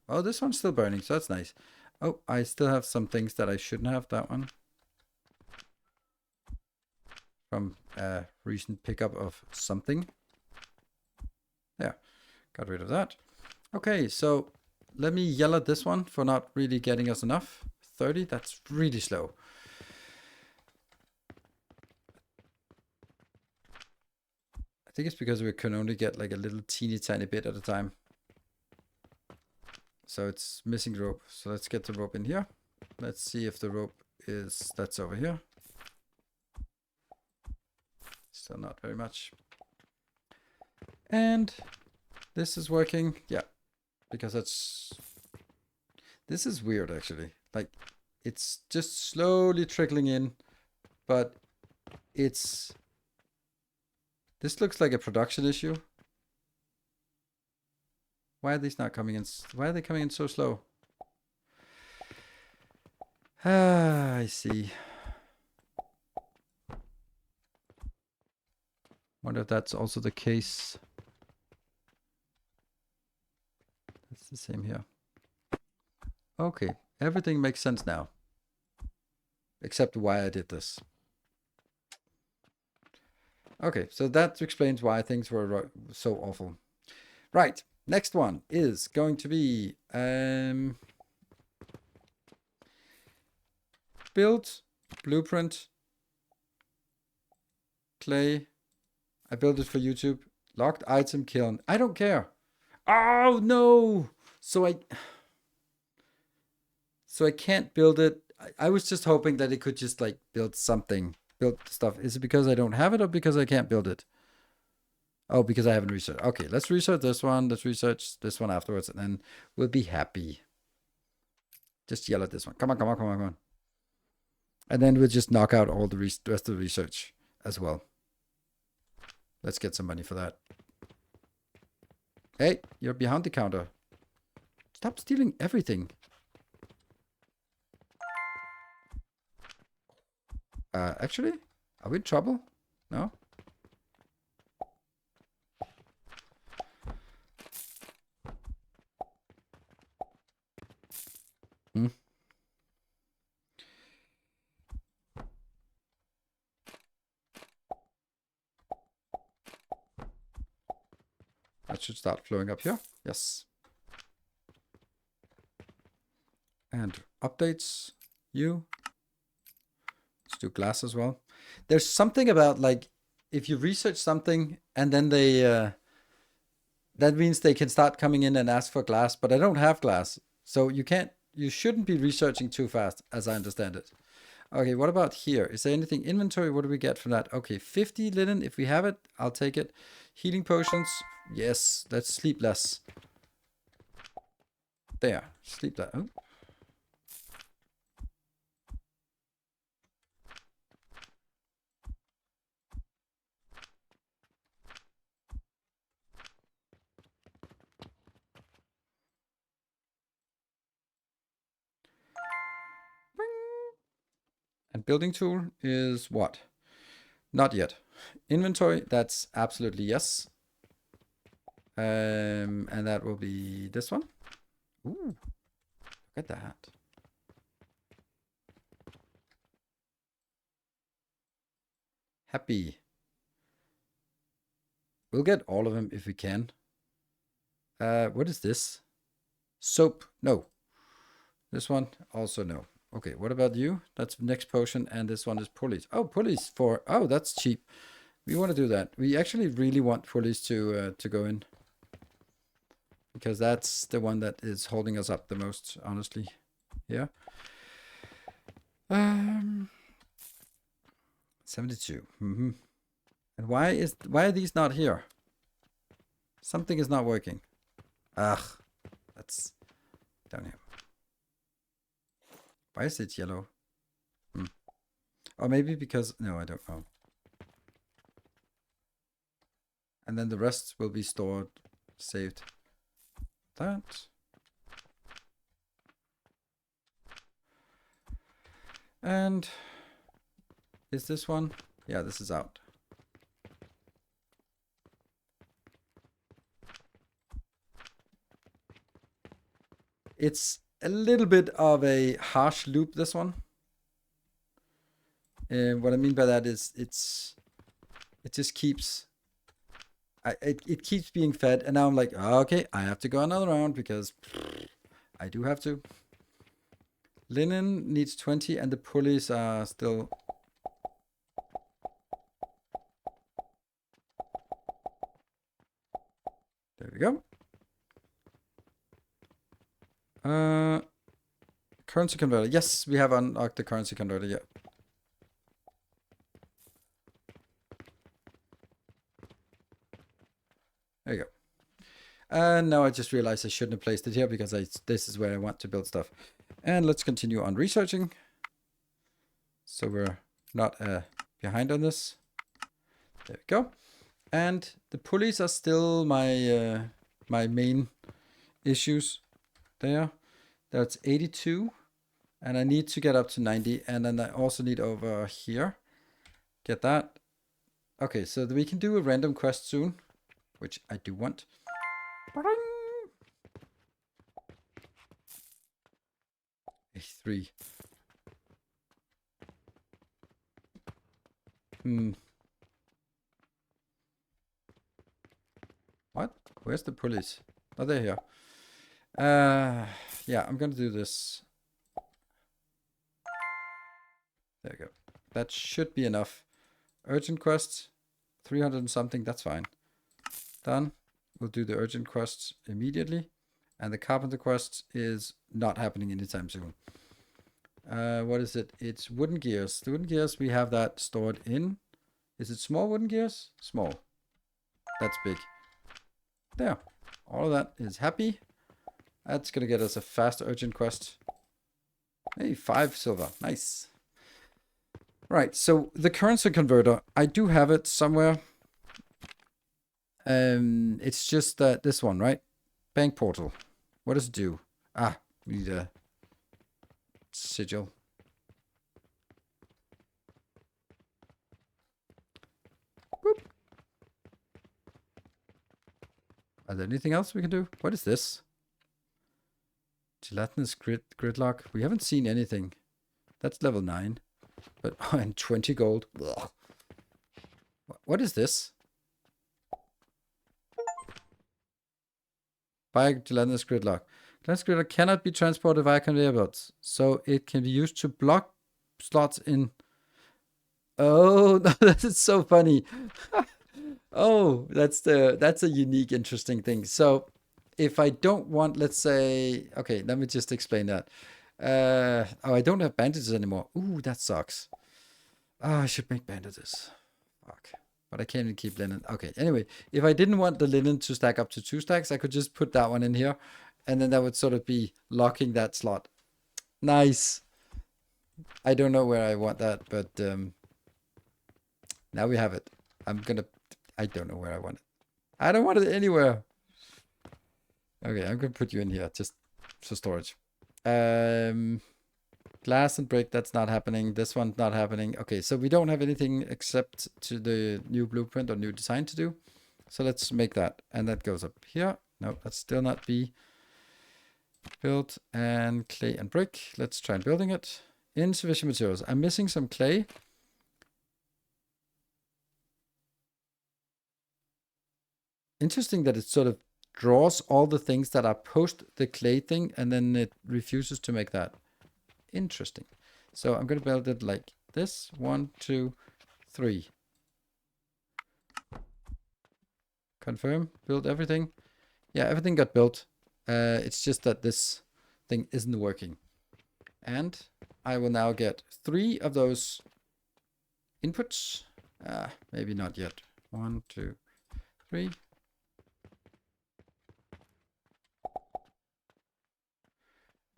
Oh, this one's still burning, so that's nice. Oh, I still have some things that I shouldn't have. That one. From a recent pickup of something. There. Got rid of that. Okay, so let me yell at this one for not really getting us enough. 30, that's really slow. I think it's because we can only get like a little teeny tiny bit at a time. So it's missing rope. So let's get the rope in here. Let's see if the rope is, that's over here. Still not very much. And this is working. Yeah, because this is weird actually. Like it's just slowly trickling in, but this looks like a production issue. Why are these not coming in? Why are they coming in so slow? Ah, I see. Wonder if that's also the case. It's the same here. Okay, everything makes sense now. Except why I did this. Okay, so that explains why things were so awful. Right, next one is going to be build, blueprint, clay. I built it for YouTube. Locked item kiln. I don't care. Oh no! So I can't build it. I was just hoping that it could just like build something, build stuff. Is it because I don't have it or because I can't build it? Oh, because I haven't researched. Okay, let's research this one. Let's research this one afterwards, and then we'll be happy. Just yell at this one. Come on, come on, come on, come on. And then we'll just knock out all the rest of the research as well. Let's get some money for that. Hey, you're behind the counter. Stop stealing everything. Actually, are we in trouble? No? Hmm. That should start flowing up here. Yes. And updates. You. Let's do glass as well. There's something about like if you research something and then they that means they can start coming in and ask for glass, but I don't have glass. So you shouldn't be researching too fast, as I understand it. Okay, what about here? Is there anything inventory? What do we get from that? Okay, 50 linen. If we have it, I'll take it. Healing potions. Yes, let's sleep less. There, sleep less. Oh. And building tool is what? Not yet. Inventory, that's absolutely yes. And that will be this one. Ooh, look at that. Happy. We'll get all of them if we can. What is this? Soap. No. This one also no. Okay, what about you? That's next potion, and this one is pulleys. Oh, pulleys for... Oh, that's cheap. We want to do that. We actually really want pulleys to go in. Because that's the one that is holding us up the most, honestly. Yeah. 72. Mm-hmm. And why are these not here? Something is not working. Ugh. That's down here. Why is it yellow? Or maybe because... No, I don't know. And then the rest will be stored, saved. That. And is this one? Yeah, this is out. It's a little bit of a harsh loop, this one. What I mean by that is it just keeps... It keeps being fed, and now I'm like, oh, okay, I have to go another round because I do have to. Linen needs 20, and the pulleys are still... There we go. Currency converter. Yes, we have unlocked the currency converter, yeah. There you go. And now I just realized I shouldn't have placed it here because this is where I want to build stuff. And let's continue on researching. So we're not behind on this. There we go. And the pulleys are still my my main issues. There. That's 82. And I need to get up to 90. And then I also need over here. Get that. Okay, so we can do a random quest soon. Which I do want. A3. What? Where's the pulleys? Oh, they're here. Yeah, I'm gonna do this. There you go. That should be enough. Urgent quests. 300 and something. That's fine. Done. will do the urgent quests immediately. And the carpenter quest is not happening anytime soon. What is it? It's wooden gears. The wooden gears, we have that stored in. Is it small wooden gears? Small. That's big. There. All of that is happy. That's going to get us a fast urgent quest. Hey, 5 silver. Nice. Right, so the currency converter, I do have it somewhere. It's just that this one, right? Bank portal. What does it do? Ah, we need a sigil. Boop. Are there anything else we can do? What is this? Gelatinous gridlock. We haven't seen anything. That's level 9. But and 20 gold. Ugh. What is this? Via gelatinous gridlock. Gelatinous gridlock cannot be transported via conveyor belts, so it can be used to block slots in. Oh, that is so funny. Oh, that's a unique, interesting thing. So, if I don't want, let's say, okay, let me just explain that. Oh, I don't have bandages anymore. Ooh, that sucks. Oh, I should make bandages. Fuck. But I can't even keep linen. Okay, anyway, if I didn't want the linen to stack up to 2 stacks, I could just put that one in here. And then that would sort of be locking that slot. Nice. I don't know where I want that, but now we have it. I don't know where I want it. I don't want it anywhere. Okay, I'm going to put you in here just for storage. Glass and brick, that's not happening. This one's not happening. Okay, so we don't have anything except to the new blueprint or new design to do. So let's make that. And that goes up here. No, that's still not B. Build and clay and brick. Let's try and building it. Insufficient materials. I'm missing some clay. Interesting that it sort of draws all the things that are post the clay thing and then it refuses to make that. Interesting. So I'm going to build it like this. 1, 2, 3. Confirm. Build everything. Yeah, everything got built. It's just that this thing isn't working. And I will now get 3 of those inputs. Maybe not yet. 1, 2, 3.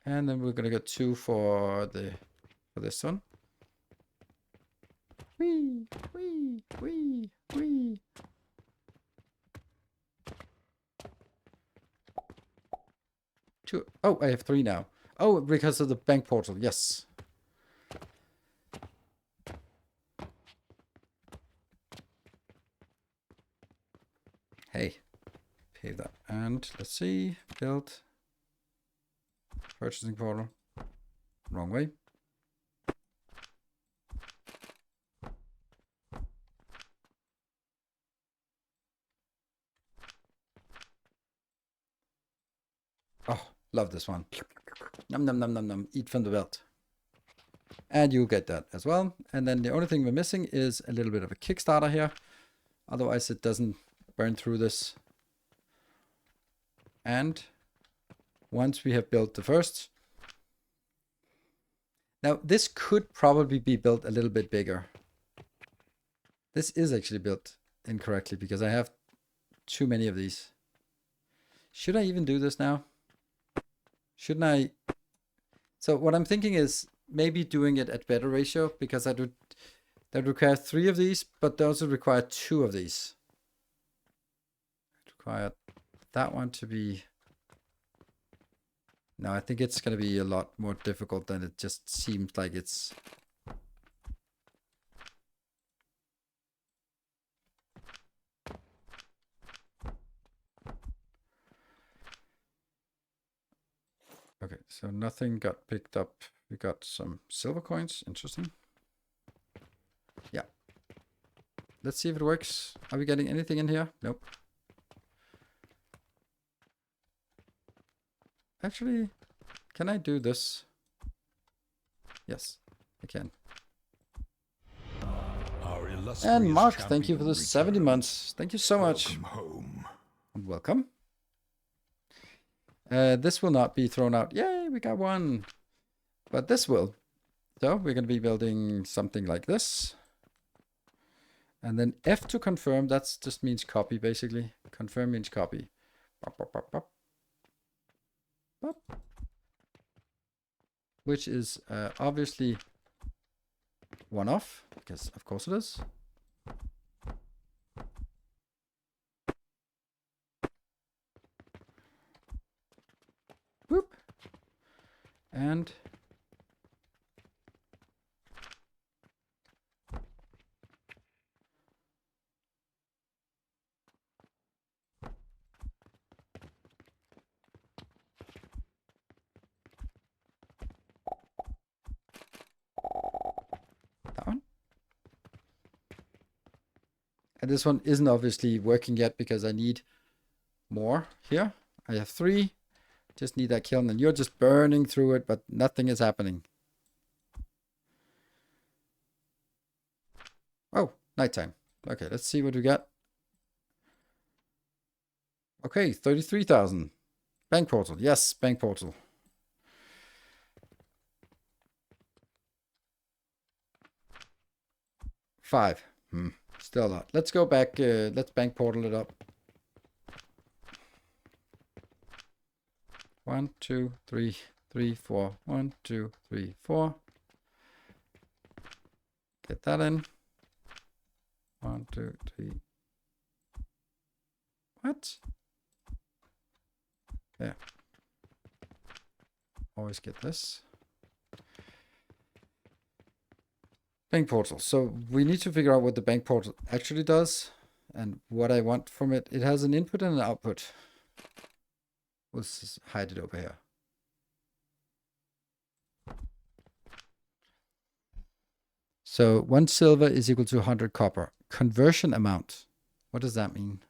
And then we're gonna get 2 for this one. Wee, wee, wee, wee. Two. Oh, I have 3 now. Oh, because of the bank portal. Yes. Hey, pay that. And let's see. Build. Purchasing portal. Wrong way. Oh, love this one. Num num num num num. Eat from the belt. And you get that as well. And then the only thing we're missing is a little bit of a Kickstarter here. Otherwise it doesn't burn through this. And once we have built the first. Now this could probably be built a little bit bigger. This is actually built incorrectly because I have too many of these. Should I even do this now? Shouldn't I? So what I'm thinking is maybe doing it at better ratio because that would require 3 of these, but they also require 2 of these. It required that one to be. No, I think it's going to be a lot more difficult than it just seems like it's. Okay, so nothing got picked up. We got some silver coins. Interesting. Yeah. Let's see if it works. Are we getting anything in here? Nope. Actually, can I do this? Yes, I can. Our And Mark, thank you for champion the 70 returns. months. Thank you so much. Welcome home. Welcome. This will not be thrown out. Yay, we got one. But this will. So we're going to be building something like this. And then F to confirm, that just means copy, basically. Confirm means copy. Bop, bop, bop, bop. Bop. Which is obviously one off, because of course it is. Boop. And that one. And this one isn't obviously working yet because I need more here. I have 3. Just need that kiln, and you're just burning through it, but nothing is happening. Oh, nighttime. Okay, let's see what we got. Okay, 33,000. Bank portal. Yes, bank portal. Five. Still a lot. Let's go back. Let's bank portal it up. 1, 2, 3, 3, 4. 1, 2, 3, 4. Get that in. 1, 2, 3. What? Yeah. Always get this. Bank portal. So we need to figure out what the bank portal actually does and what I want from it. It has an input and an output. Let's just hide it over here. So 1 silver is equal to 100 copper. Conversion amount. What does that mean?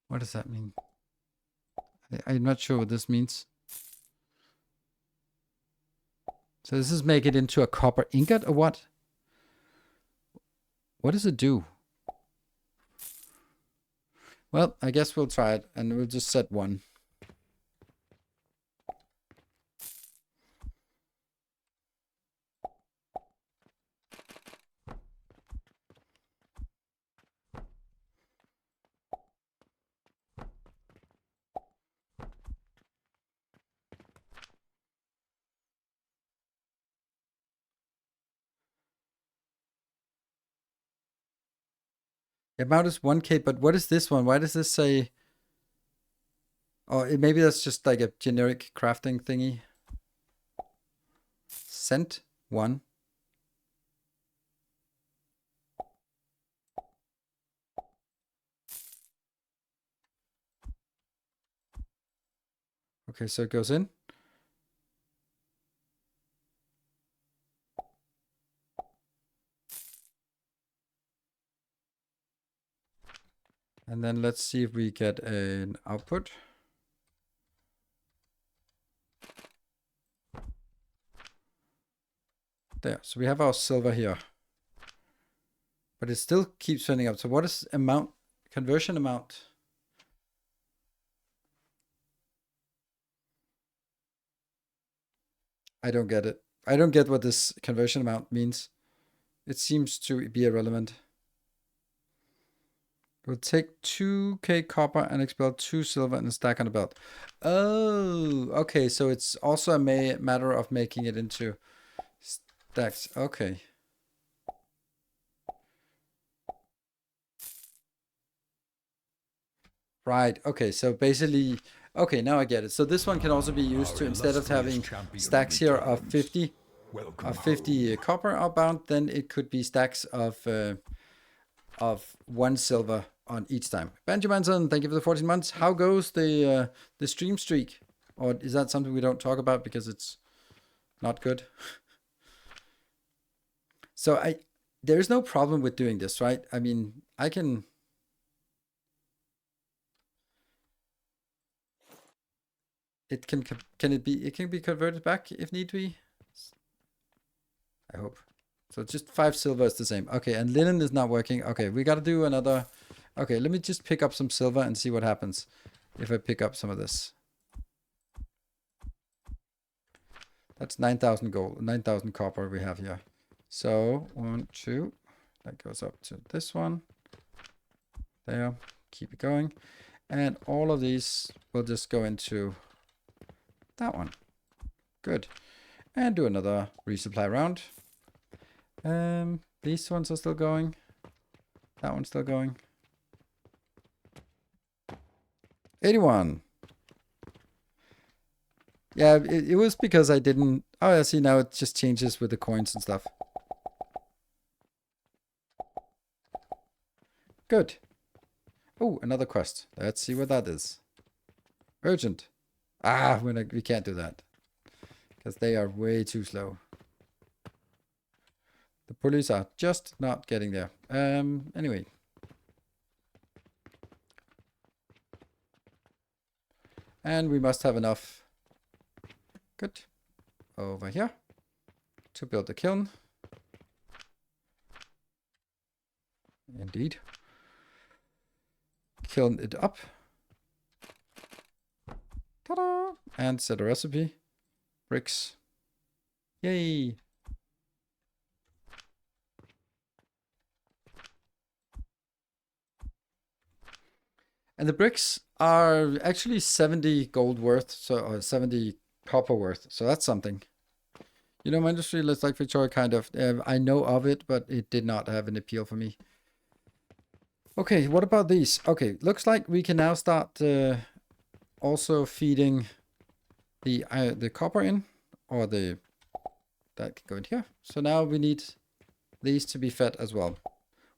What does that mean? I'm not sure what this means. So does this make it into a copper ingot or what? What does it do? Well, I guess we'll try it and we'll just set 1. The amount is 1K, but what is this one? Why does this say... Oh, maybe that's just like a generic crafting thingy. Sent 1. Okay, so it goes in. And then let's see if we get an output. There, so we have our silver here. But it still keeps filling up. So what is amount, conversion amount? I don't get it. I don't get what this conversion amount means. It seems to be irrelevant. We'll take 2K copper and expel 2 silver and stack on the belt. Oh, okay. So it's also a matter of making it into stacks. Okay. Right. Okay. So basically, okay, now I get it. So this one can also be used to, instead of having stacks here of 50 copper outbound, then it could be stacks of 1 silver on each time. Benjaminson, thank you for the 14 months. How goes the stream streak? Or is that something we don't talk about because it's not good? So there's no problem with doing this, right? I mean, I can... it can it can be converted back if need be? I hope. So just 5 silver is the same. Okay, and linen is not working. Okay, we gotta do another. Okay, let me just pick up some silver and see what happens if I pick up some of this. That's 9,000 gold, 9,000 copper we have here. So 1, 2, that goes up to this one. There, keep it going. And all of these will just go into that one. Good. And do another resupply round. These ones are still going. That one's still going. 81. Yeah, it was because I didn't... Oh, I see, now it just changes with the coins and stuff. Good. Oh, another quest. Let's see what that is. Urgent. Ah, we can't do that. Because they are way too slow. The police are just not getting there. Anyway. And we must have enough. Good. Over here. To build the kiln. Indeed. Kiln it up. Ta-da! And set a recipe. Bricks. Yay! And the bricks are actually 70 gold worth, so or 70 copper worth. So that's something. You know, my industry looks like Victoria kind of. I know of it, but it did not have an appeal for me. Okay, what about these? Okay, looks like we can now start also feeding the copper in, or that can go in here. So now we need these to be fed as well.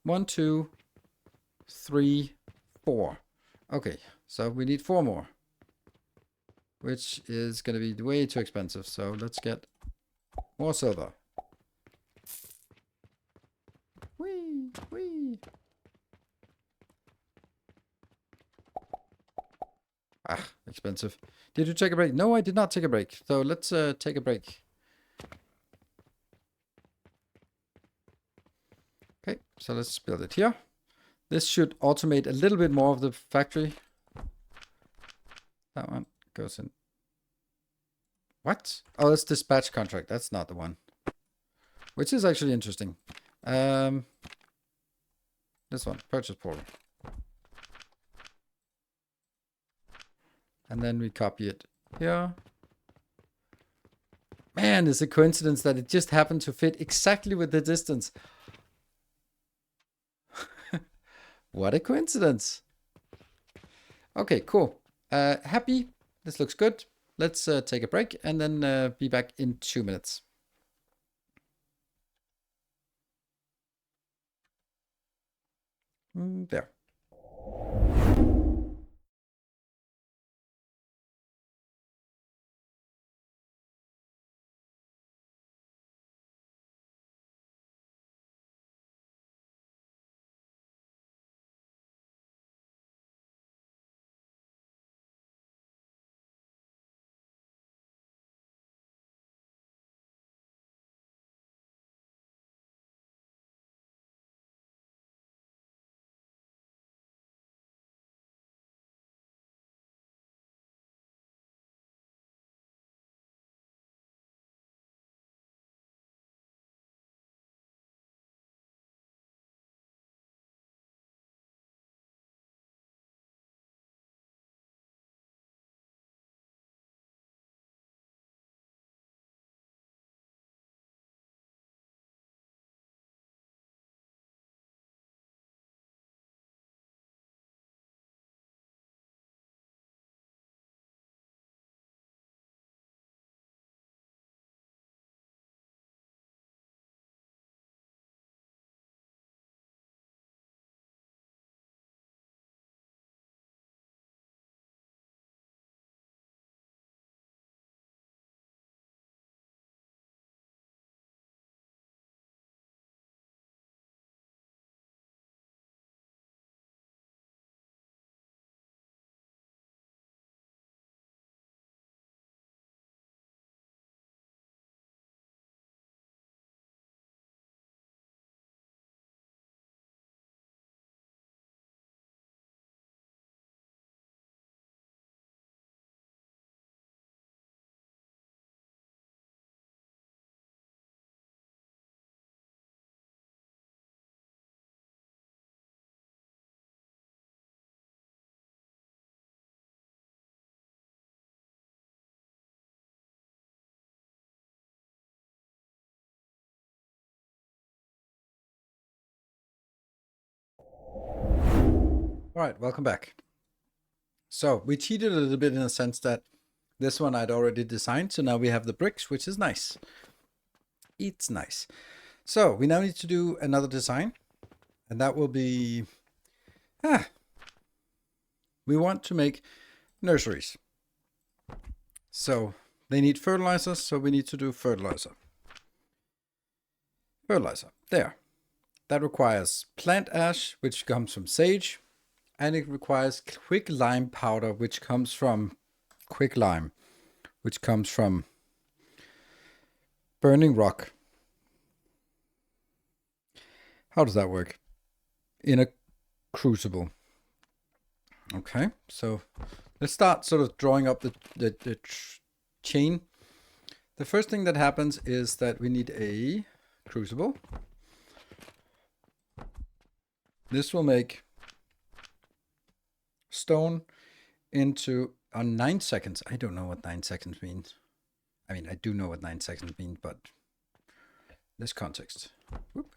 1, 2, 3, 4. Okay, so we need 4 more, which is going to be way too expensive. So let's get more silver. Whee, whee. Ah, expensive. Did you take a break? No, I did not take a break. So let's take a break. Okay, so let's build it here. This should automate a little bit more of the factory. That one goes in. What? Oh, that's dispatch contract. That's not the one. Which is actually interesting. This one, purchase portal. And then we copy it here. Man, it's a coincidence that it just happened to fit exactly with the distance. What a coincidence. Okay, cool. Happy. This looks good. Let's take a break and then be back in 2 minutes. There. All right, welcome back. So we cheated a little bit in the sense that this one I'd already designed. So now we have the bricks, which is nice. It's nice. So we now need to do another design. And that will be... we want to make nurseries. So they need fertilizer. So we need to do fertilizer. Fertilizer. There. That requires plant ash, which comes from sage. And it requires quicklime powder, which comes from quicklime, which comes from burning rock. How does that work? In a crucible. Okay, so let's start sort of drawing up the chain. The first thing that happens is that we need a crucible. This will make stone into 9 seconds. I don't know what 9 seconds means. I mean, I do know what 9 seconds means, but this context. Whoop.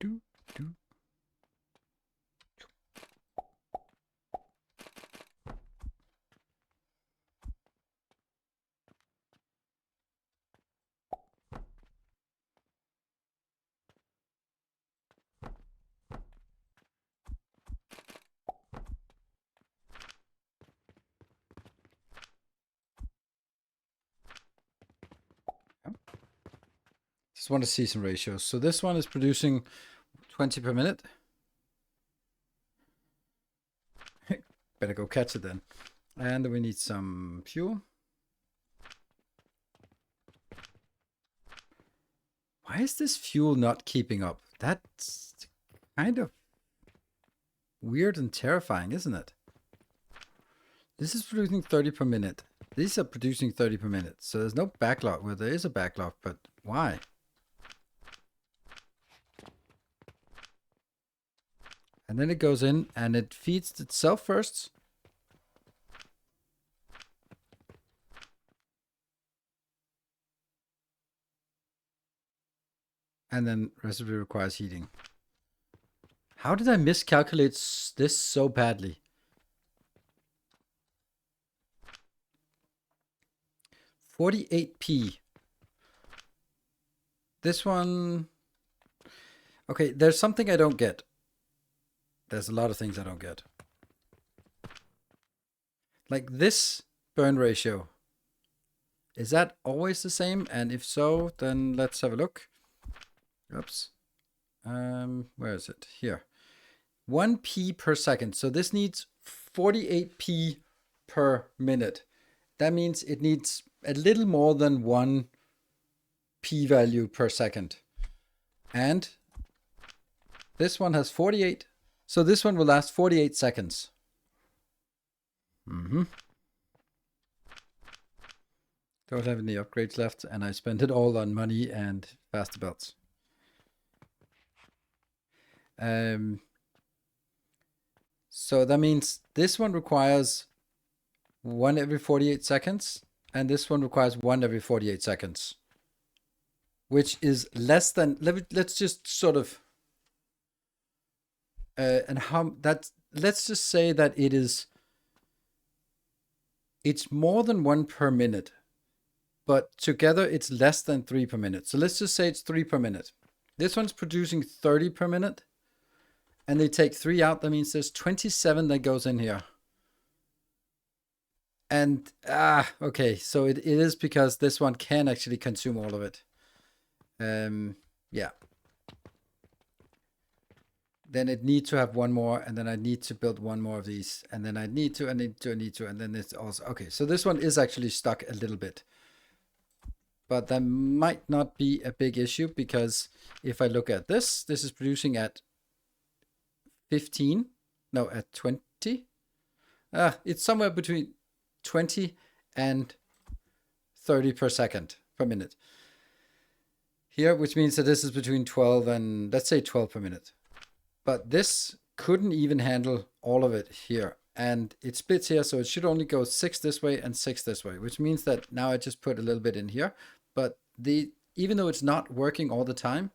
Do. Just want to see some ratios. So this one is producing 20 per minute. Better go catch it then. And we need some fuel. Why is this fuel not keeping up? That's kind of weird and terrifying, isn't it? This is producing 30 per minute. These are producing 30 per minute. So there's no backlog. Well, there is a backlog, but why? And then it goes in and it feeds itself first. And then recipe requires heating. How did I miscalculate this so badly? $48p. This one... Okay, there's something I don't get. There's a lot of things I don't get. Like this burn ratio. Is that always the same? And if so, then let's have a look. Oops. Where is it? Here. 1p per second. So this needs 48p per minute. That means it needs a little more than 1 p value per second. And this one has 48. So this one will last 48 seconds. Don't have any upgrades left, and I spent it all on money and faster belts. So that means this one requires 1 every 48 seconds, and this one requires 1 every 48 seconds, which is less than, let's just sort of, and how that, let's just say that it's more than 1 per minute, but together it's less than 3 per minute. So let's just say it's 3 per minute. This one's producing 30 per minute, and they take 3 out. That means there's 27 that goes in here. And, okay, so it is because this one can actually consume all of it. Yeah. Then it needs to have 1 more, and then I need to build 1 more of these, and then I need to, and then it's also, okay, so this one is actually stuck a little bit. But that might not be a big issue, because if I look at this is producing at 15, no, at 20. It's somewhere between 20 and 30 per second per minute. Here, which means that this is between 12 and, let's say 12 per minute. But this couldn't even handle all of it here. And it splits here, so it should only go 6 this way and 6 this way, which means that now I just put a little bit in here. But even though it's not working all the time,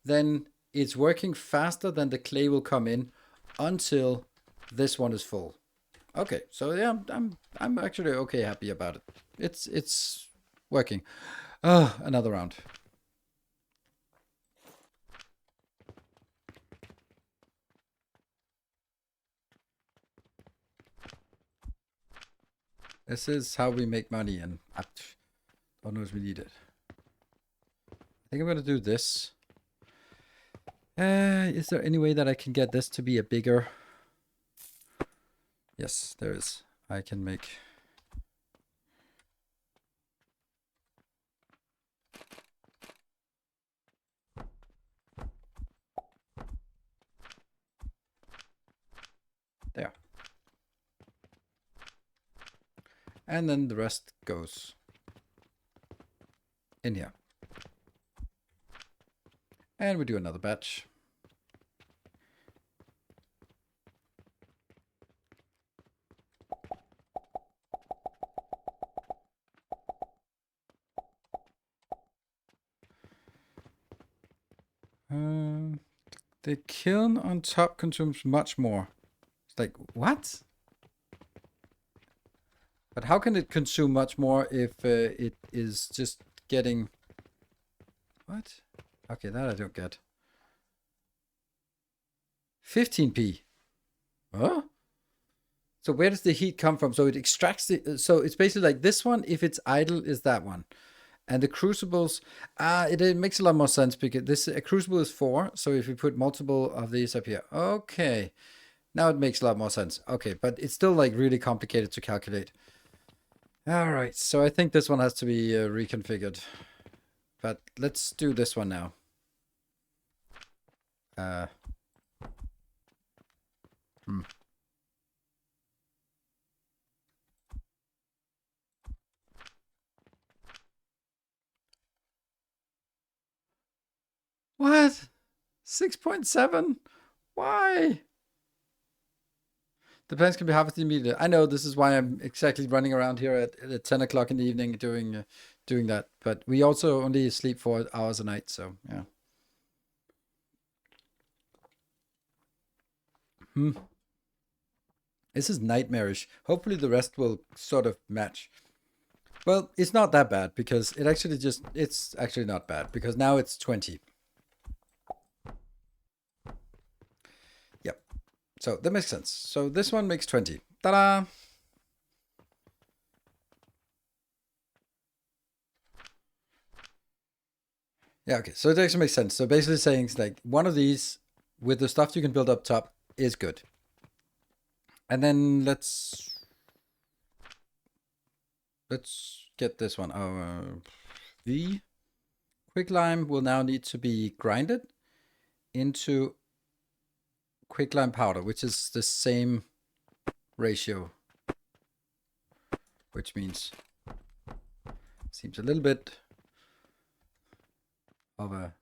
then it's working faster than the clay will come in until this one is full. Okay, so yeah, I'm actually okay happy about it. It's working. Oh, another round. This is how we make money, and God knows we need it. I think I'm gonna do this. Is there any way that I can get this to be a bigger? Yes, there is. I can make... There. And then the rest goes in here. And we do another batch. The kiln on top consumes much more. It's like, what? But how can it consume much more if it is just getting... What? Okay, that I don't get. 15p. Huh? So where does the heat come from? So it extracts the... So it's basically like this one, if it's idle, is that one. And the crucibles, it makes a lot more sense because a crucible is 4. So if we put multiple of these up here. Okay. Now it makes a lot more sense. Okay, but it's still like really complicated to calculate. All right, so I think this one has to be reconfigured. But let's do this one now. What? 6.7? Why? The plants can be harvested immediately. I know, this is why I'm exactly running around here at 10 o'clock in the evening doing that. But we also only sleep 4 hours a night, so yeah. This is nightmarish. Hopefully the rest will sort of match. Well, it's not that bad because it's actually not bad because now it's 20. Yep. So that makes sense. So this one makes 20. Ta-da! Yeah, okay. So it actually makes sense. So basically saying like one of these with the stuff you can build up top is good. And then let's get this one. The quicklime will now need to be grinded into quicklime powder, which is the same ratio, which means seems a little bit of a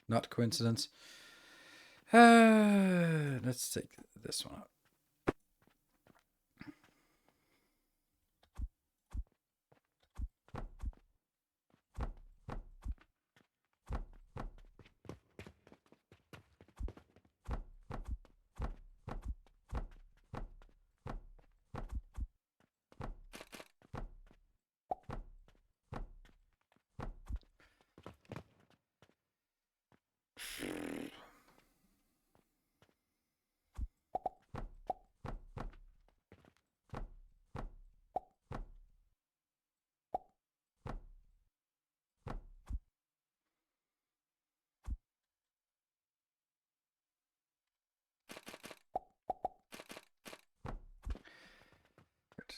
not coincidence. Let's take this one out.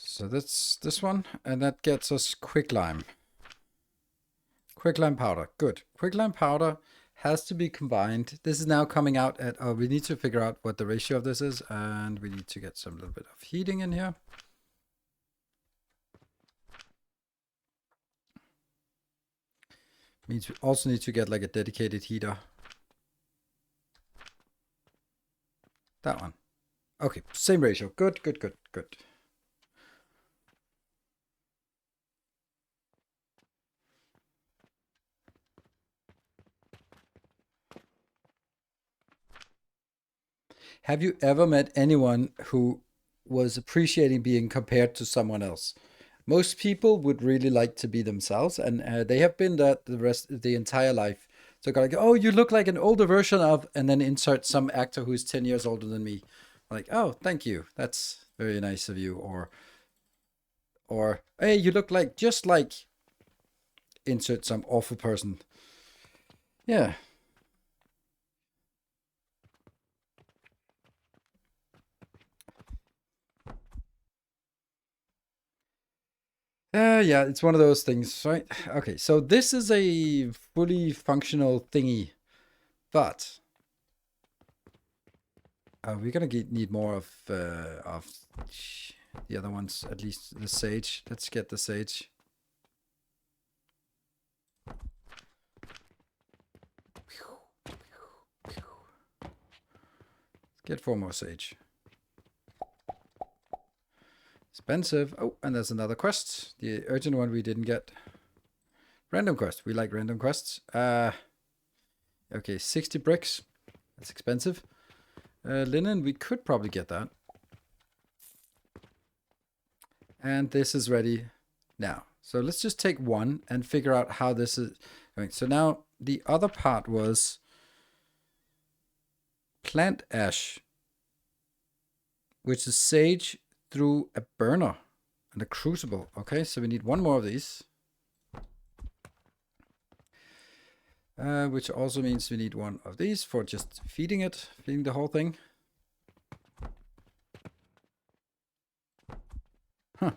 So that's this one, and that gets us quicklime. Quicklime powder, good. Quicklime powder has to be combined. This is now coming out at, we need to figure out what the ratio of this is, and we need to get some little bit of heating in here. Means we also need to get like a dedicated heater. That one. Okay, same ratio. Good. Have you ever met anyone who was appreciating being compared to someone else? Most people would really like to be themselves, and they have been that the entire life. So like, oh, you look like an older version of, and then insert some actor who's 10 years older than me. Like, oh, thank you. That's very nice of you. Or hey, you look like just like insert some awful person. Yeah. Yeah, it's one of those things, right? Okay, so this is a fully functional thingy, but we're gonna need more of the other ones, at least the sage. Let's get the sage. Get 4 more sage. Expensive. Oh, and there's another quest. The urgent one we didn't get. Random quest. We like random quests. Okay, 60 bricks. That's expensive. Linen, we could probably get that. And this is ready now. So let's just take one and figure out how this is going. So now the other part was plant ash, which is sage through a burner and a crucible. Okay, so we need one more of these. Which also means we need one of these for just feeding the whole thing. Huh.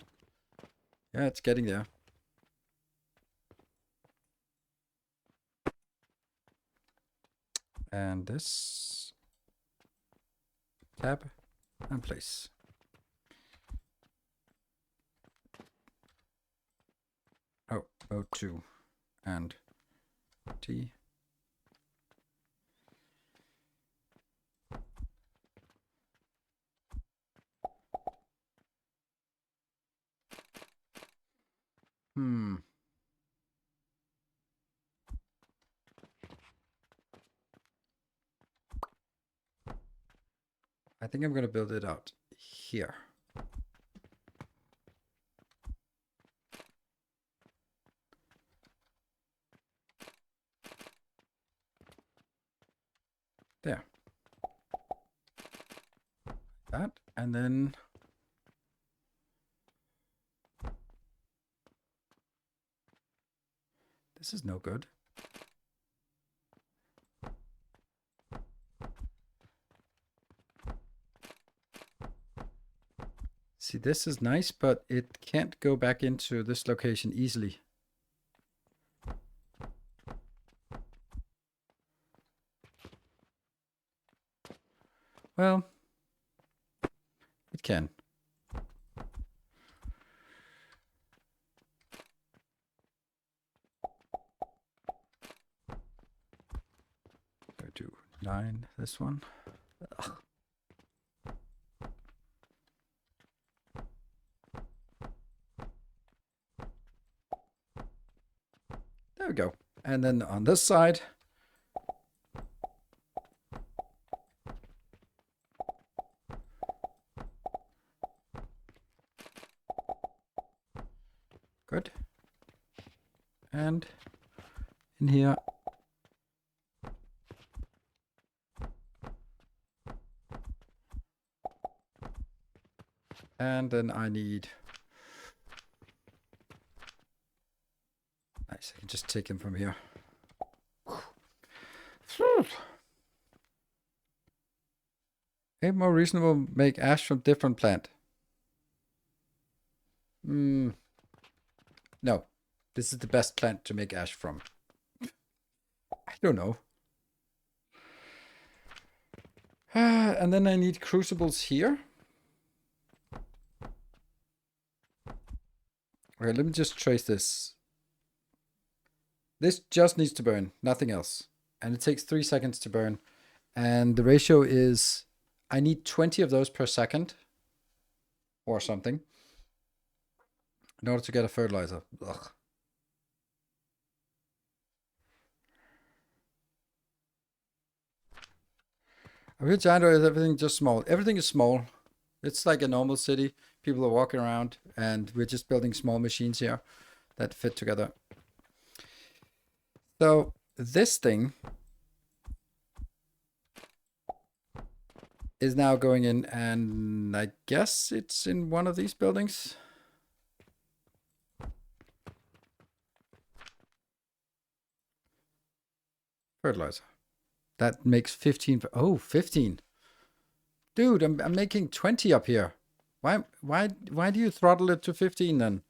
Yeah, it's getting there. And this. Tab and place. Oh, O2 and T. I think I'm going to build it out here. There. That, and then this is no good. See, this is nice, but it can't go back into this location easily. Well, it can. Go to 9, this one. Ugh. There we go. And then on this side, good. And in here, and then I need, nice, I can just take them from here. Okay, more reasonable, make ash from different plant. No, this is the best plant to make ash from. I don't know. And then I need crucibles here. Okay, let me just trace this. This just needs to burn, nothing else. And it takes 3 seconds to burn. And the ratio is I need 20 of those per second or something in order to get a fertilizer. Ugh. Are we a giant or is everything just small? Everything is small. It's like a normal city. People are walking around and we're just building small machines here that fit together. So this thing is now going in, and I guess it's in one of these buildings. Fertilizer. That makes 15. Oh, 15. Dude, I'm making 20 up here. Why do you throttle it to 15 then?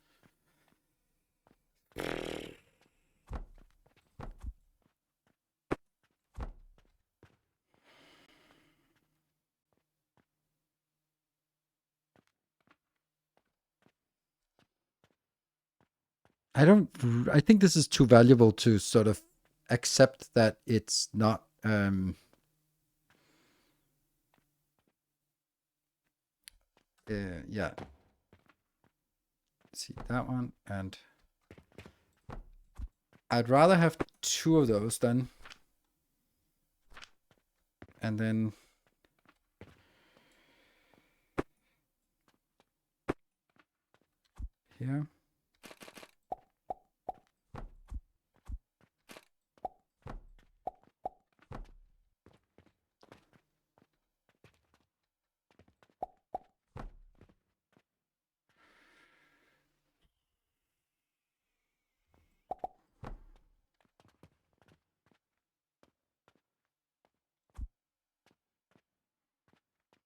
I think this is too valuable to sort of accept that it's not yeah. See that one, and I'd rather have 2 of those then. And then here.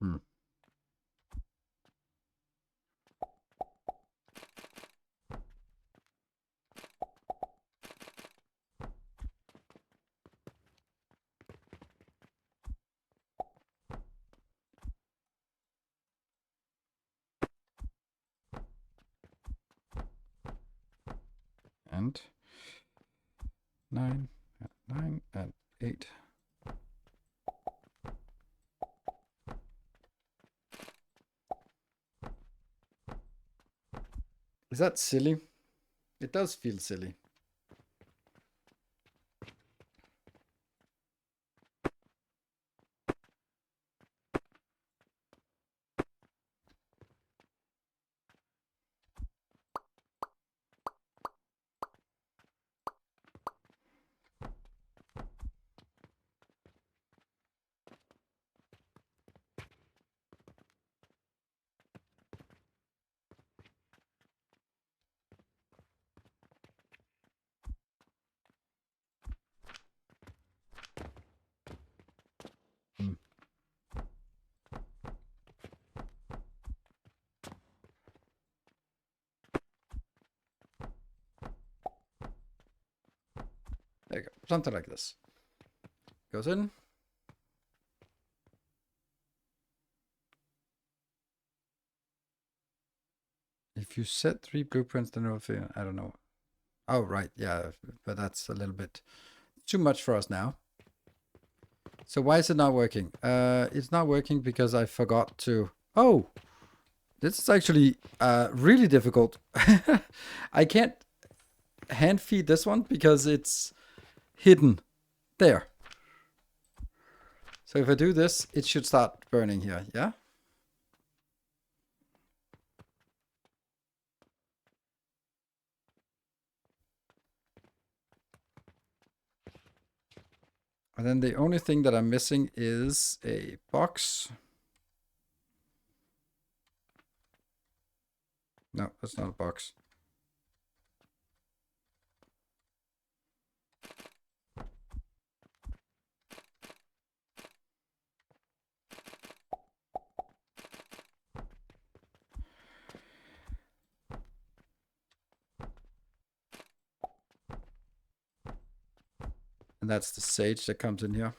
Hmm. And 9, and 9, and 8. Is that silly? It does feel silly. Hmm. There you go. Something like this. Goes in. If you set 3 blueprints, then it'll feel, I don't know. Oh, right. Yeah, but that's a little bit too much for us now. So why is it not working? It's not working because I forgot to... Oh! This is actually really difficult. I can't hand feed this one because it's hidden there. So if I do this, it should start burning here, yeah? And then the only thing that I'm missing is a box. No, that's not a box. And that's the sage that comes in here.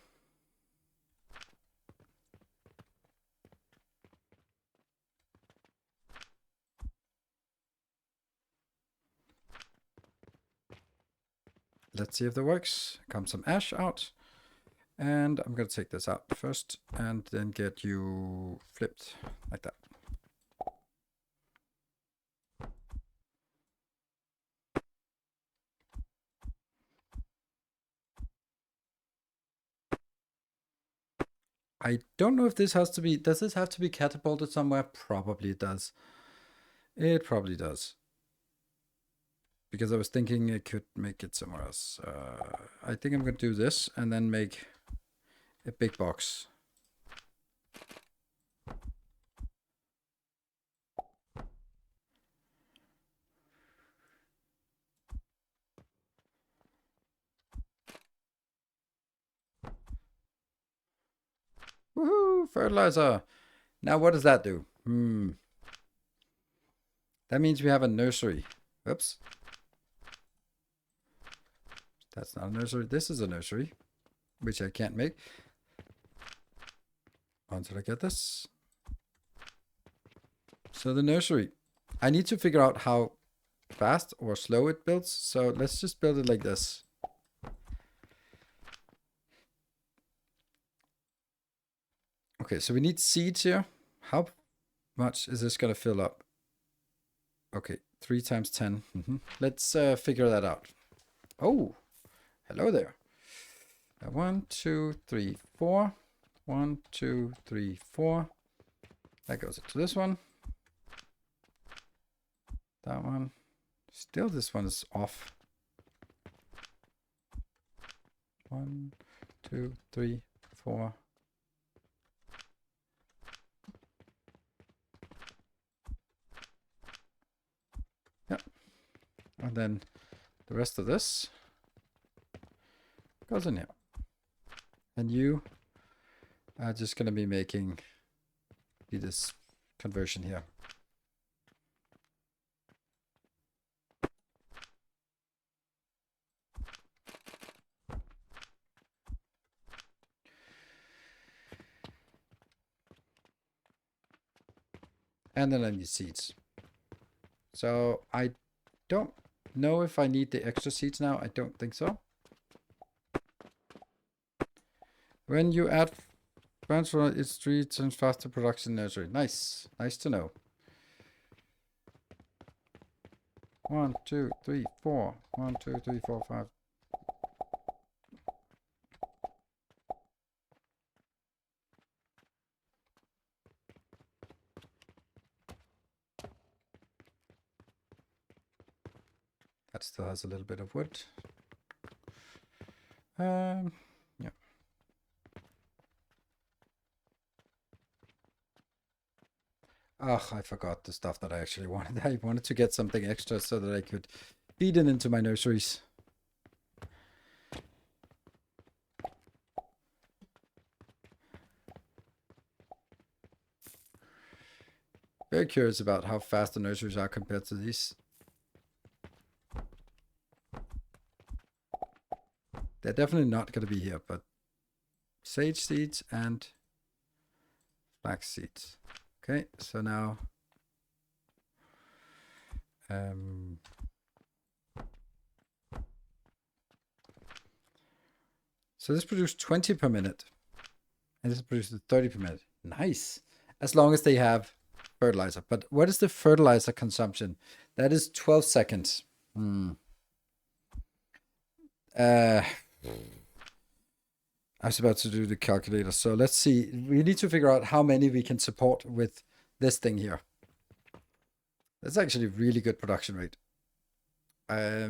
Let's see if that works. Comes some ash out. And I'm going to take this out first and then get you flipped like that. I don't know if this has to be, does this have to be catapulted somewhere? Probably it does. It probably does. Because I was thinking I could make it somewhere else. I think I'm going to do this and then make a big box. Woohoo! Fertilizer! Now what does that do? That means we have a nursery. Oops. That's not a nursery. This is a nursery, which I can't make. Until I get this. So the nursery. I need to figure out how fast or slow it builds. So let's just build it like this. Okay, so we need seeds here. How much is this going to fill up? Okay, 3 times 10. Let's figure that out. Oh, hello there. 1, 2, 3, 4. 1, 2, 3, 4. That goes into this one. That one. Still, this one is off. 1, 2, 3, 4. Yep. And then the rest of this goes in here. And you are just going to be making this conversion here. And then I need seeds. So I don't know if I need the extra seeds now. I don't think so. When you add transfer, it's 3 times faster production nursery. Nice. Nice to know. 1, 2, 3, 4. 1, 2, 3, 4, 5. That still has a little bit of wood. Yeah. Ugh, I forgot the stuff that I actually wanted. I wanted to get something extra so that I could feed it into my nurseries. Very curious about how fast the nurseries are compared to these. They're definitely not going to be here, but sage seeds and flax seeds. Okay, so now so this produced 20 per minute, and this produces 30 per minute. Nice, as long as they have fertilizer. But what is the fertilizer consumption? That is 12 seconds. I was about to do the calculator, so let's see. We need to figure out how many we can support with this thing here. That's actually a really good production rate. I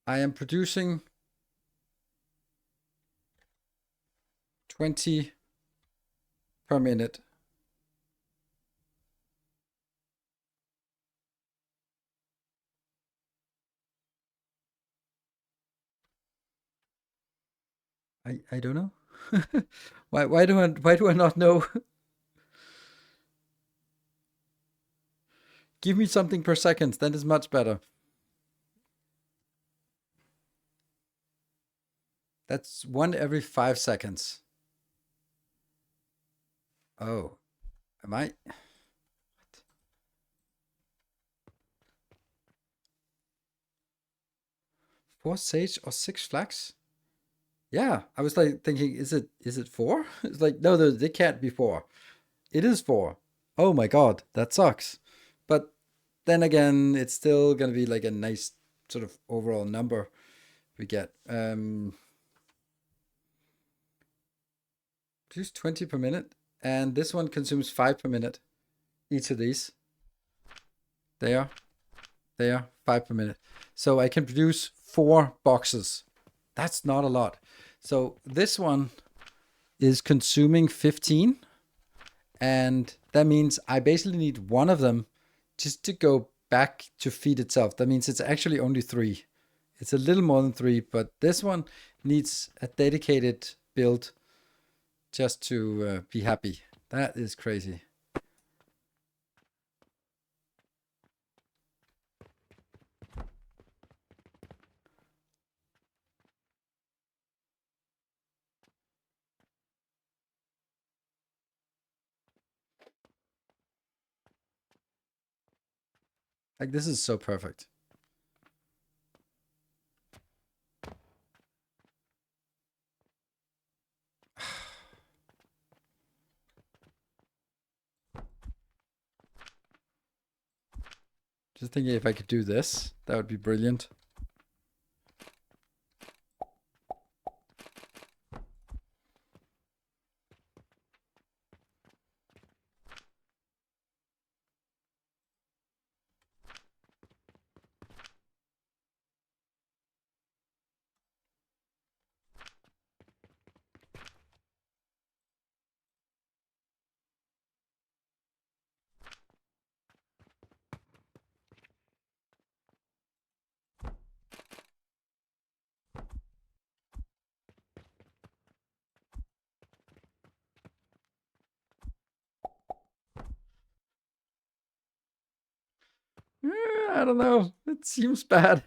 am producing 20 per minute. I don't know. why do I not know? Give me something per second. That is much better. That's 1 every 5 seconds. Oh, am I? 4 sage or 6 flax? Yeah, I was like thinking, is it 4? It's like, no, they can't be 4. It is 4. Oh my god, that sucks. But then again, it's still gonna be like a nice sort of overall number we get. Produce 20 per minute, and this one consumes 5 per minute. Each of these. There, 5 per minute. So I can produce 4 boxes. That's not a lot. So this one is consuming 15, and that means I basically need one of them just to go back to feed itself. That means it's actually only 3. It's a little more than 3, but this one needs a dedicated build just to be happy. That is crazy. Like, this is so perfect. Just thinking if I could do this, that would be brilliant. I don't know. It seems bad.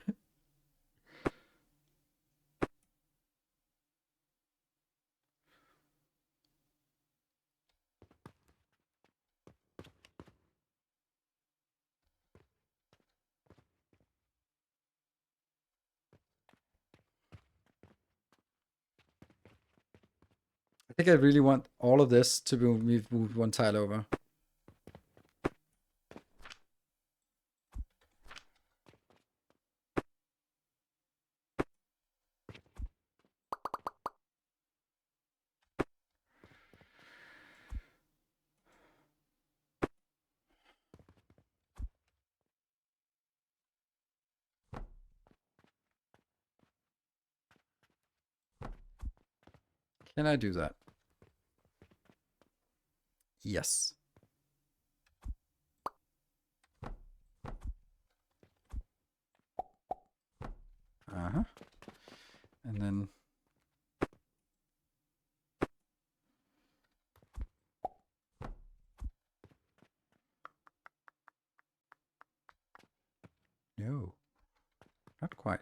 I think I really want all of this to be moved one tile over. Can I do that? Yes. Uh-huh. And then... No. Not quite.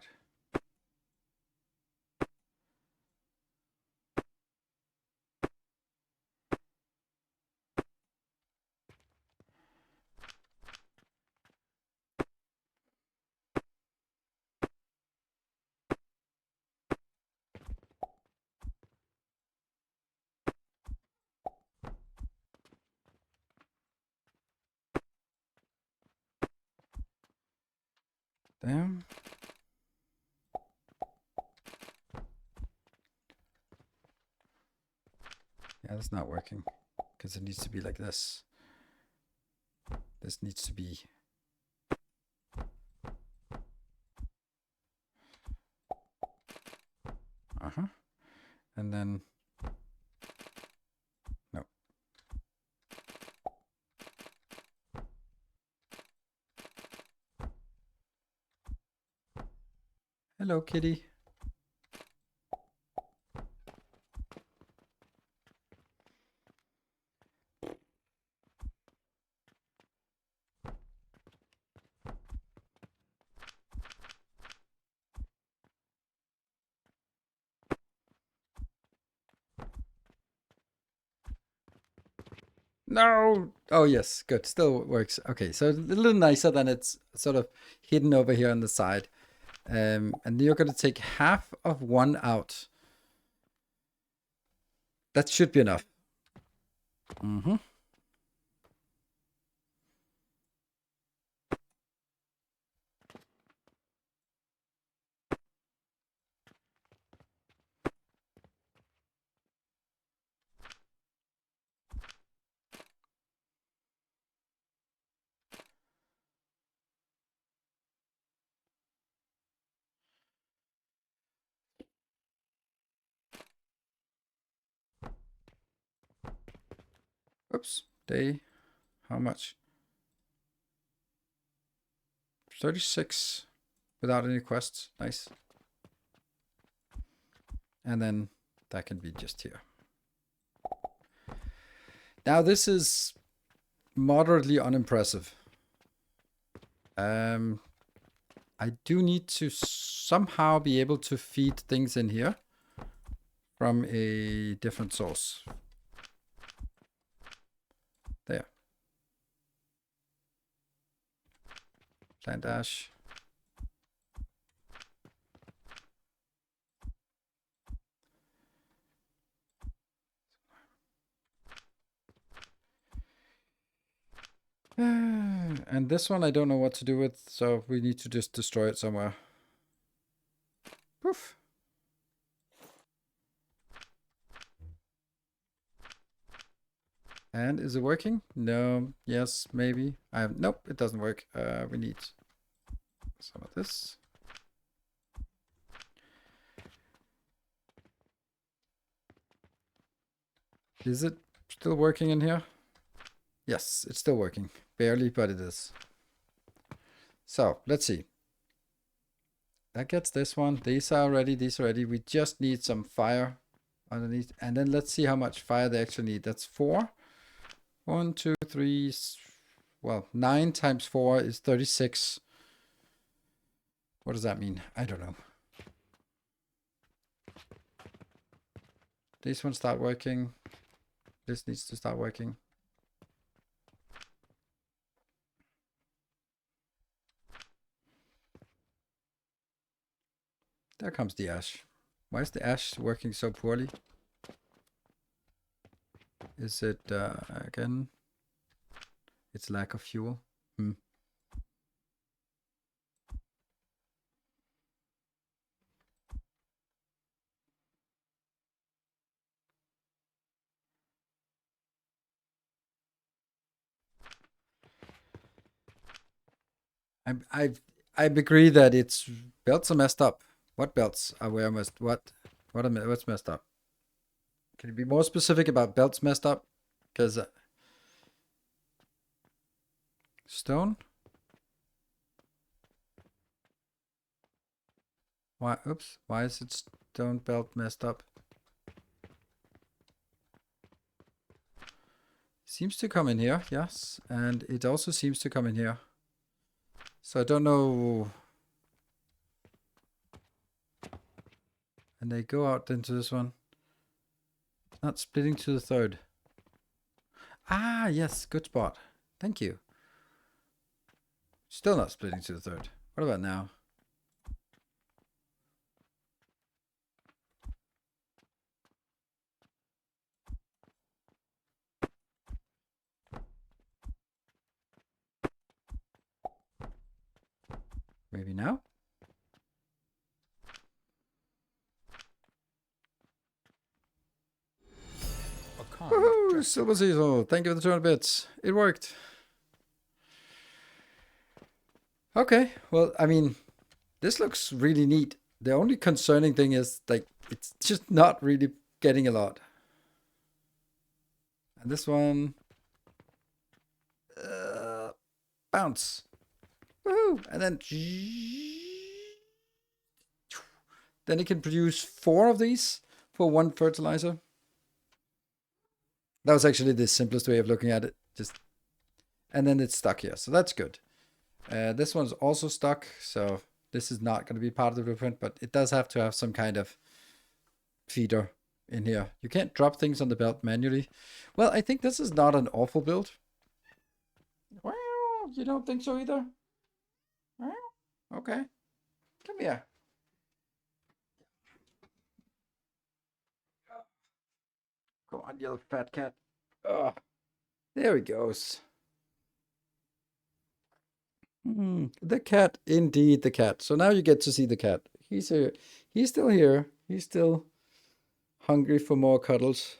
Damn. Yeah, that's not working. Because it needs to be like this. This needs to be... Uh-huh. And then... No. Hello, kitty. No! Oh, yes. Good. Still works. Okay, so a little nicer than it's sort of hidden over here on the side. And you're going to take half of one out. That should be enough. Mm-hmm. Oops. How much? 36 without any quests. Nice. And then that can be just here. Now this is moderately unimpressive. I do need to somehow be able to feed things in here from a different source. There. Plant ash. And this one I don't know what to do with, so we need to just destroy it somewhere. Poof. And is it working? No. Yes, maybe. Nope, it doesn't work. We need some of this. Is it still working in here? Yes, it's still working. Barely, but it is. So, let's see. That gets this one. These are ready. These are ready. We just need some fire underneath. And then let's see how much fire they actually need. That's 4. 1, 2, 3. Well, 9 times 4 is 36. What does that mean? I don't know. This one start working. This needs to start working. There comes the ash. Why is the ash working so poorly? Is it, again, it's lack of fuel? I agree that it's belts are messed up. What belts are where messed? What's messed up? Can you be more specific about belts messed up? Because stone. Why? Oops. Why is it stone belt messed up? Seems to come in here, yes, and it also seems to come in here. So I don't know. And they go out into this one. Not splitting to the third. Ah, yes, good spot. Thank you. Still not splitting to the third. What about now? Maybe now? Woohoo! Silver Cecil, thank you for the 200 bits. It worked. Okay, well, I mean, this looks really neat. The only concerning thing is, like, it's just not really getting a lot. And this one... bounce. Woohoo! And then... Then it can produce 4 of these for 1 fertilizer. That was actually the simplest way of looking at it. And then it's stuck here, so that's good. This one's also stuck, so this is not going to be part of the blueprint, but it does have to have some kind of feeder in here. You can't drop things on the belt manually. Well, I think this is not an awful build. Well, you don't think so either? Well, okay. Come here. Come on, you little fat cat. Oh, there he goes. The cat, indeed, the cat. So now you get to see the cat. He's here. He's still here. He's still hungry for more cuddles.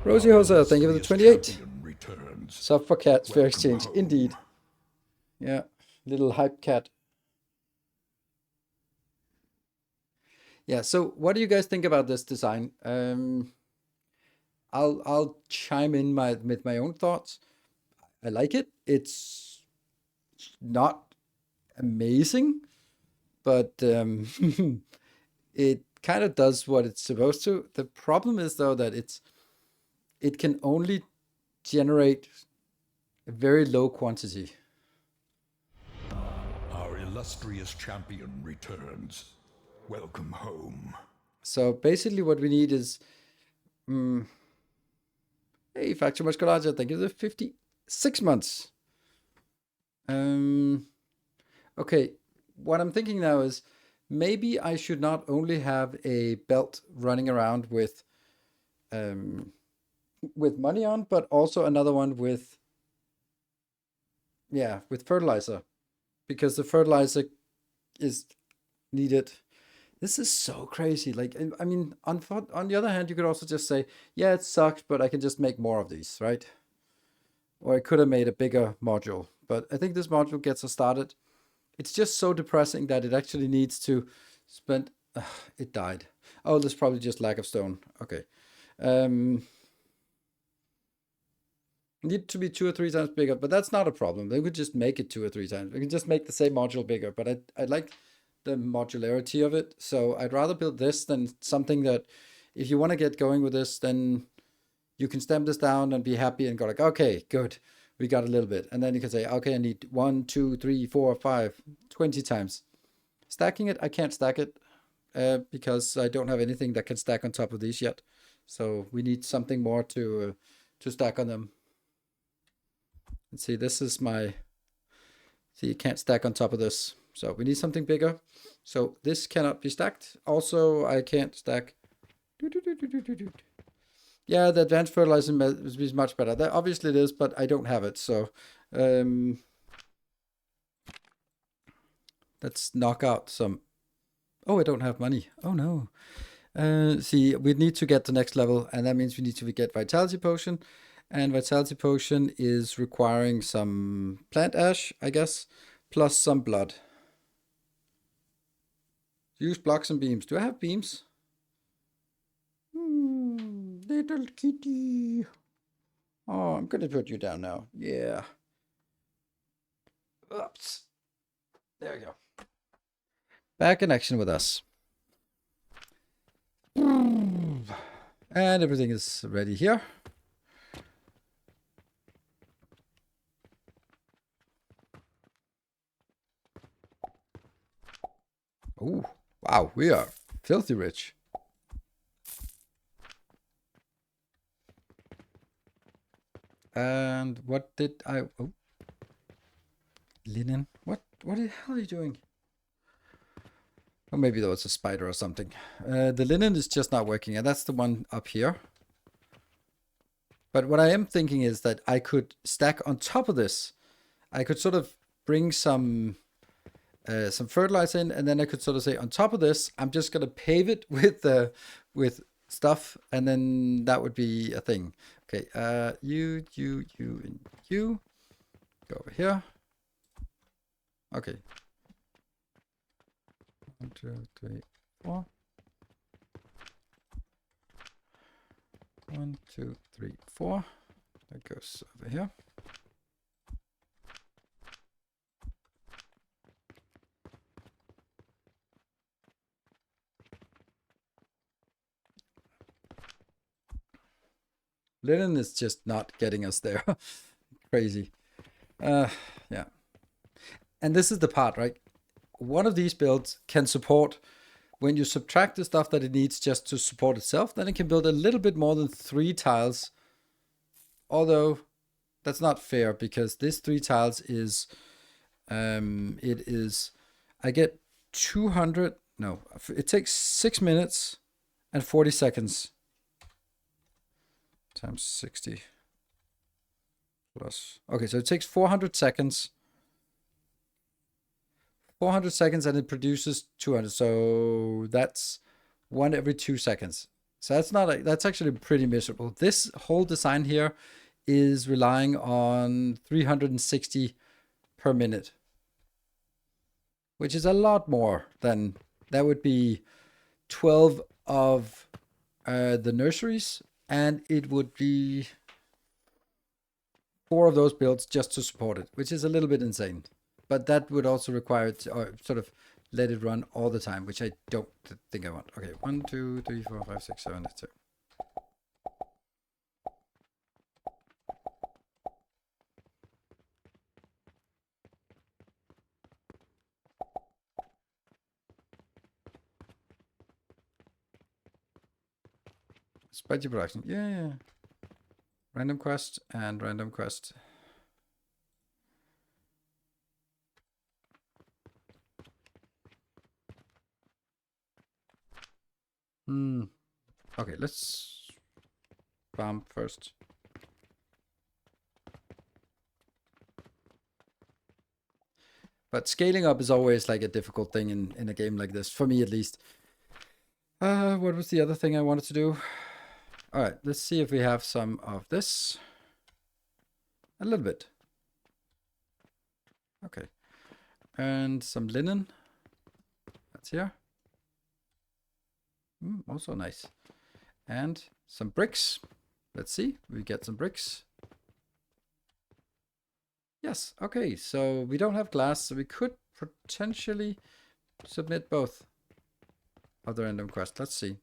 Rosie Hosa, thank you for the 28. Sub for cats, fair exchange. Indeed. Yeah, little hype cat. Yeah, so what do you guys think about this design? I'll chime in with my own thoughts. I like it. It's not amazing, but it kind of does what it's supposed to. The problem is though that it can only generate a very low quantity. Our illustrious champion returns. Welcome home. So basically what we need is hey, Factor Musculature, thank you for 56 months. Okay, what I'm thinking now is maybe I should not only have a belt running around with money on, but also another one with fertilizer, because the fertilizer is needed. This is so crazy. Like, I mean, on the other hand, you could also just say, yeah, it sucks, but I can just make more of these, right? Or I could have made a bigger module, but I think this module gets us started. It's just so depressing that it actually needs to spend. It died. Oh, there's probably just lack of stone. Okay. Need to be 2 or 3 times bigger, but that's not a problem. They could just make it 2 or 3 times. We can just make the same module bigger, but I like the modularity of it. So I'd rather build this than something that, if you want to get going with this, then you can stamp this down and be happy and go like, okay, good, we got a little bit. And then you can say, okay, I need 1, 2, 3, 4, 5, 20 times. Stacking it, I can't stack it because I don't have anything that can stack on top of these yet. So we need something more to stack on them. And see, this is my, see, you can't stack on top of this. So we need something bigger. So this cannot be stacked. Also, I can't stack. Yeah, the advanced fertilizer is much better. That, obviously it is, but I don't have it. So let's knock out some. Oh, I don't have money. Oh no. See, we need to get the next level, and that means we need to get Vitality Potion. And Vitality Potion is requiring some plant ash, I guess, plus some blood. Use blocks and beams. Do I have beams? Little kitty. Oh, I'm gonna put you down now. Yeah. Oops. There we go. Back in action with us. And everything is ready here. Oh, wow, we are filthy rich. And what did I... Oh. Linen? What the hell are you doing? Or maybe there was a spider or something. The linen is just not working, and that's the one up here. But what I am thinking is that I could stack on top of this. I could sort of bring some fertilizer in, and then I could sort of say on top of this, I'm just gonna pave it with stuff, and then that would be a thing. Okay, you, and you go over here. Okay. 1, 2, 3, 4. 1, 2, 3, 4. That goes over here. Linen is just not getting us there. Crazy. Yeah. And this is the part, right? One of these builds can support, when you subtract the stuff that it needs just to support itself, then it can build a little bit more than 3 tiles. Although that's not fair, because this 3 tiles is It is, I get 200, no, it takes 6 minutes and 40 seconds times 60 plus. Okay, so it takes 400 seconds. 400 seconds and it produces 200. So that's 1 every 2 seconds. So that's actually pretty miserable. This whole design here is relying on 360 per minute, which is a lot more than that would be 12 of the nurseries, and it would be 4 of those builds just to support it, which is a little bit insane. But that would also require it to, or sort of let it run all the time, which I don't think I want. Okay, 1, 2, 3, 4, 5, 6, 7, that's it. Spicy production, yeah. Random quest and random quest. Okay, let's farm first. But scaling up is always like a difficult thing in a game like this, for me at least. What was the other thing I wanted to do? All right, let's see if we have some of this. A little bit. Okay. And some linen. That's here. Also nice. And some bricks. Let's see. We get some bricks. Yes. Okay. So we don't have glass, so we could potentially submit both of the random quest. Let's see.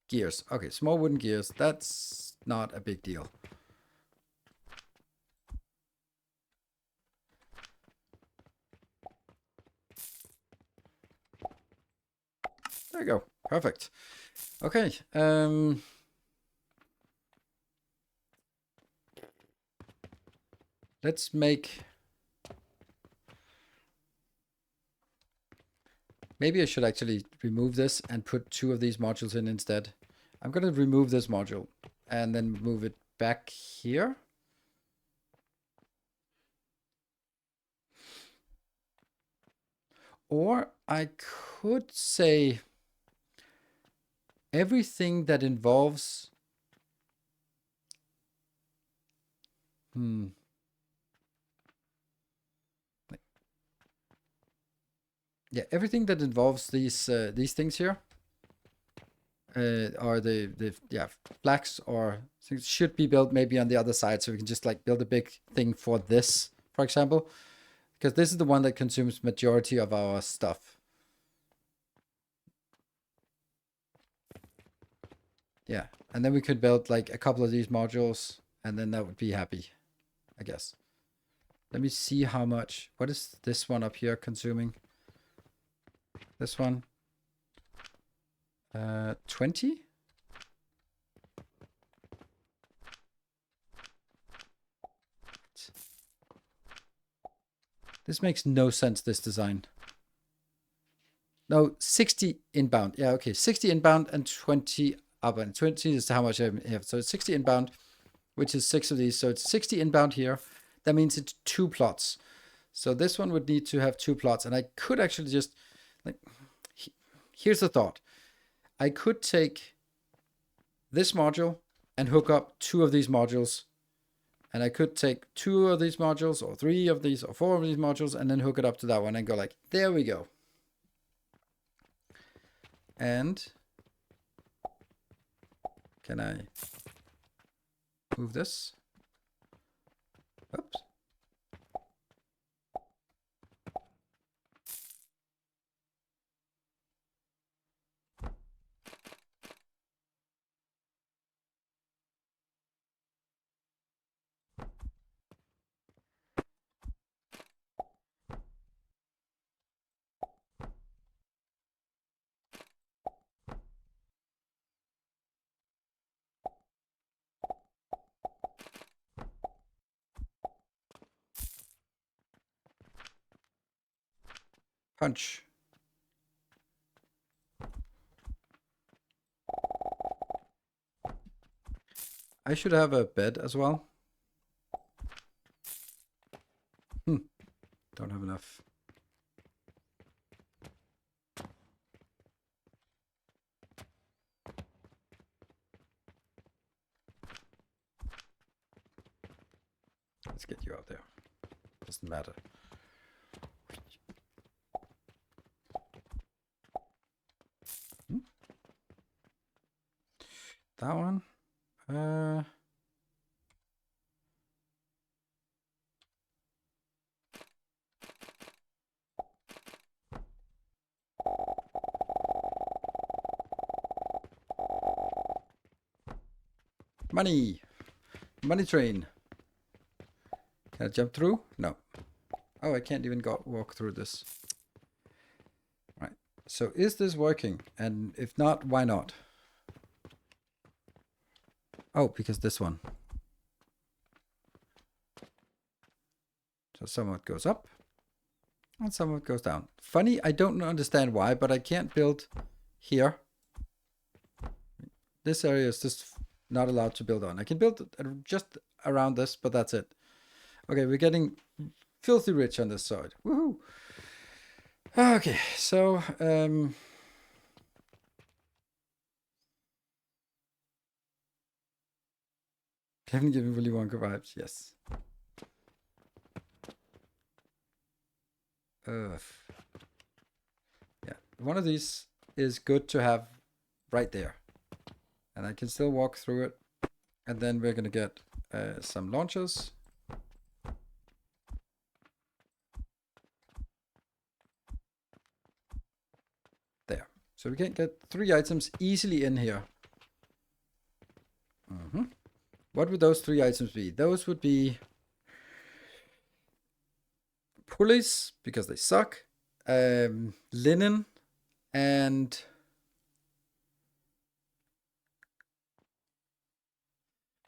Gears. Okay, small wooden gears. That's not a big deal. There you go. Perfect. Okay. Let's make... Maybe I should actually remove this and put 2 of these modules in instead. I'm going to remove this module and then move it back here. Or I could say everything that involves... Yeah, everything that involves these things here, or the flags or things should be built maybe on the other side, so we can just like build a big thing for this, for example, because this is the one that consumes majority of our stuff. Yeah, and then we could build like a couple of these modules, and then that would be happy, I guess. Let me see how much. What is this one up here consuming? This one. 20? This makes no sense, this design. No, 60 inbound. Yeah, okay. 60 inbound and 20 outbound. 20 is how much I have. So it's 60 inbound, which is 6 of these. So it's 60 inbound here. That means it's 2 plots. So this one would need to have 2 plots. And I could actually just, like, here's the thought. I could take this module and hook up 2 of these modules. And I could take 2 of these modules, or 3 of these, or 4 of these modules, and then hook it up to that one and go like, there we go. And can I move this? Oops. Punch. I should have a bed as well. Don't have enough. Let's get you out there. Doesn't matter. That one. Money. Money train. Can I jump through? No. Oh, I can't even walk through this. Right. So is this working? And if not, why not? Oh, because this one. So some of it goes up. And some of it goes down. Funny, I don't understand why, but I can't build here. This area is just not allowed to build on. I can build just around this, but that's it. Okay, we're getting filthy rich on this side. Woohoo! Okay, so Kevin giving Willy Wonka vibes, yes. Yeah, one of these is good to have right there. And I can still walk through it. And then we're gonna get some launchers. There. So we can get 3 items easily in here. What would those 3 items be? Those would be pulleys, because they suck, linen, and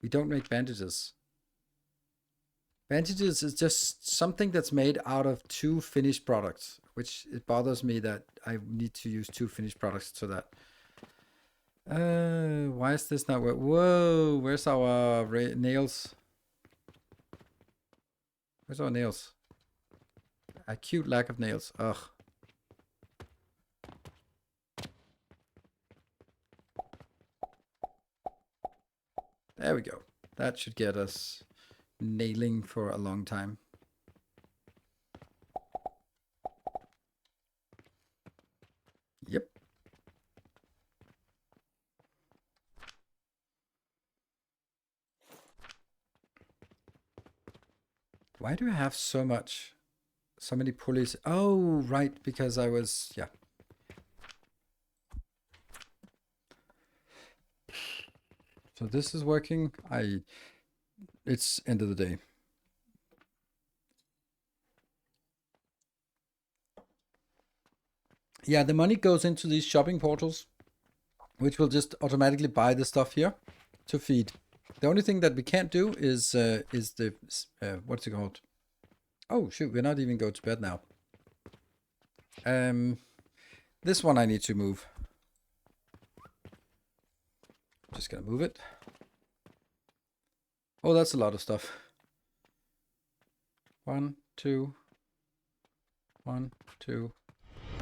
we don't make bandages. Bandages is just something that's made out of 2 finished products, which it bothers me that I need to use 2 finished products to that. Why is this not work? Whoa, where's our nails? Where's our nails? Acute lack of nails. Ugh. There we go. That should get us nailing for a long time. Yep. Why do I have so many pulleys? Oh, right, because I was, yeah. So this is working. It's end of the day. Yeah, the money goes into these shopping portals, which will just automatically buy the stuff here to feed. The only thing that we can't do is the, what's it called? Oh, shoot, we're not even going to bed now. This one I need to move. Just gonna move it. Oh, that's a lot of stuff. 1, 2, 1, 2,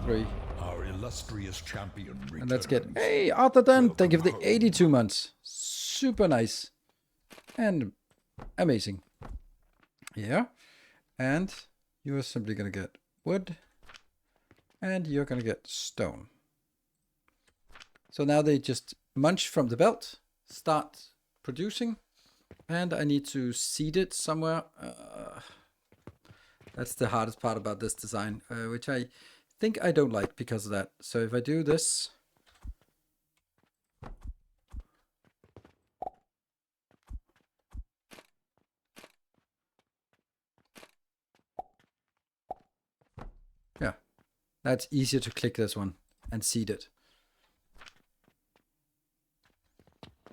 3. Our illustrious champion returns. And let's get, hey, Arthur Dunn, thank you for the 82 months. Super nice. And amazing. Yeah. And you are simply going to get wood. And you're going to get stone. So now they just munch from the belt, start producing. And I need to seed it somewhere. That's the hardest part about this design, which I think I don't like because of that. So if I do this, yeah, that's easier to click this one and seed it.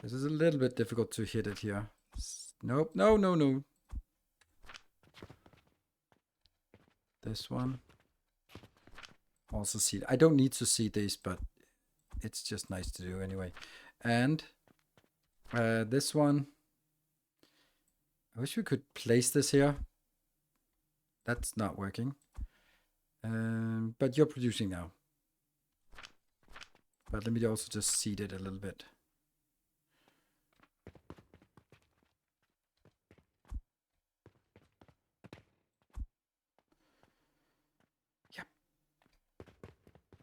This is a little bit difficult to hit it here. Nope, no, no, no. This one. also seed. I don't need to seed these, but it's just nice to do anyway. And this one, I wish we could place this here. That's not working. But you're producing now. But let me also just seed it a little bit. Yep.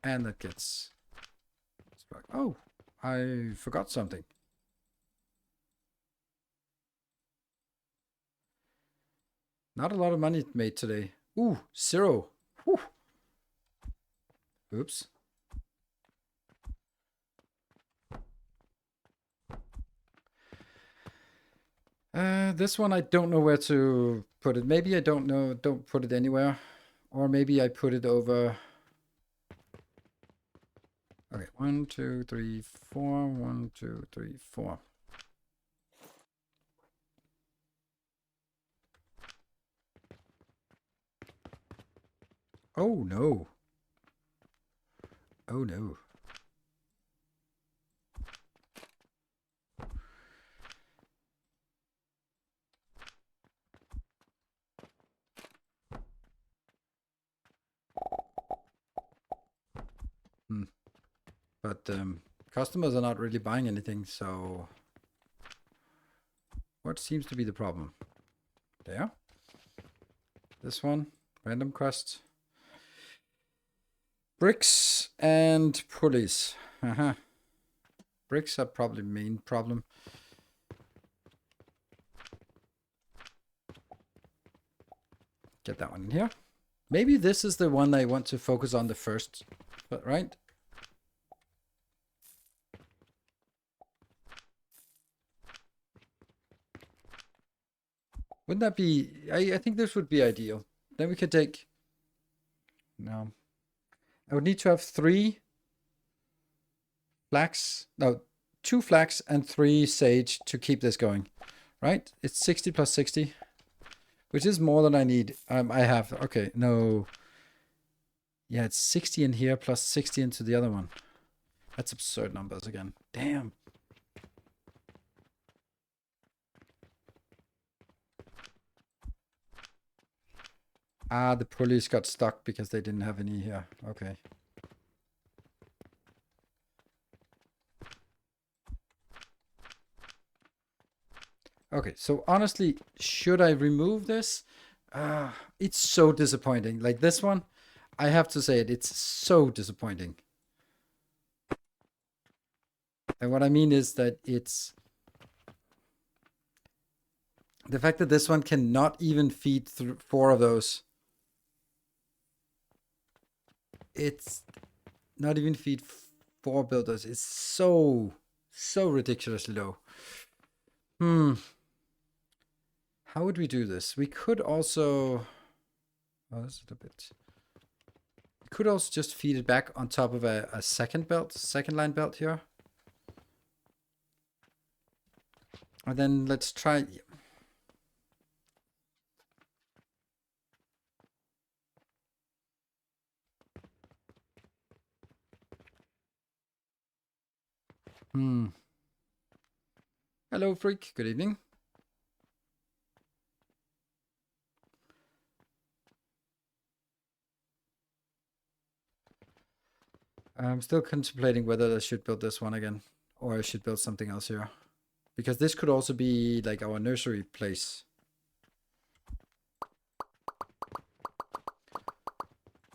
And that gets... Oh, I forgot something. Not a lot of money made today. Ooh, 0. Whew. Oops. This one I don't know where to put it. Maybe I don't put it anywhere. Or maybe I put it over... Okay, 1, 2, 3, 4. 1, 2, 3, 4. Oh no. Oh no. But customers are not really buying anything, so what seems to be the problem? There. This one, random quest. Bricks and pulleys. Bricks are probably main problem. Get that one in here. Maybe this is the one I want to focus on the first, but right? Wouldn't that be... I think this would be ideal. Then we could take... No. I would need to have 3 flax. No, 2 flax and 3 sage to keep this going. Right? It's 60 plus 60. Which is more than I need. I have... Okay, no. Yeah, it's 60 in here plus 60 into the other one. That's absurd numbers again. Damn. Ah, the pulleys got stuck because they didn't have any here. Okay. Okay, so honestly, should I remove this? It's so disappointing. Like this one, I have to say it, it's so disappointing. And what I mean is that it's... The fact that this one cannot even feed 4 of those. It's not even feed 4 builders. It's so ridiculously low. How would we do this? We could also... Oh, this is a bit... We could also just feed it back on top of a second line belt here. And then let's try... Hello, Freak. Good evening. I'm still contemplating whether I should build this one again, or I should build something else here. Because this could also be like our nursery place.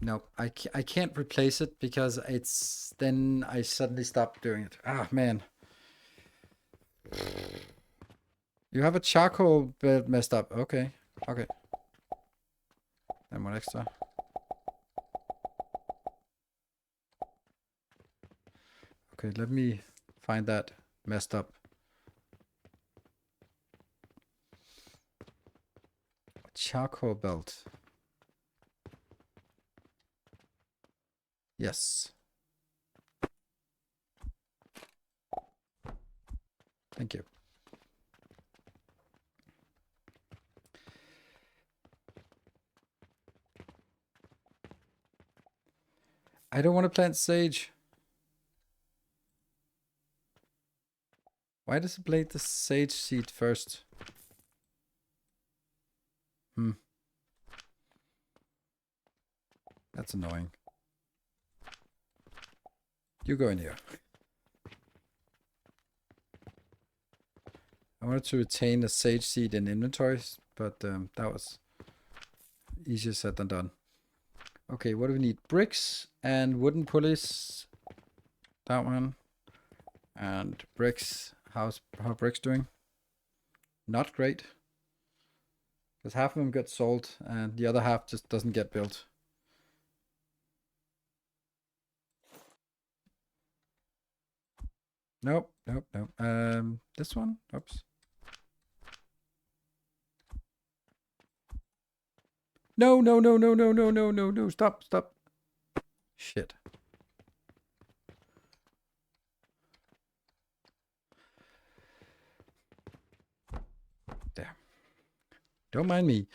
No, I can't replace it because it's... Then I suddenly stop doing it. Ah, man. You have a charcoal bed messed up. Okay. Okay. And one extra. Okay, let me find that messed up. Charcoal belt. Yes. Thank you. I don't want to plant sage. Why does it plant the sage seed first? That's annoying. You go in here. I wanted to retain a sage seed in inventories, but that was easier said than done. Okay, what do we need? Bricks and wooden pulleys. That one. And bricks. How bricks doing? Not great. Because half of them get sold and the other half just doesn't get built. Nope. This one? Oops. No. Stop. Shit. There. Don't mind me.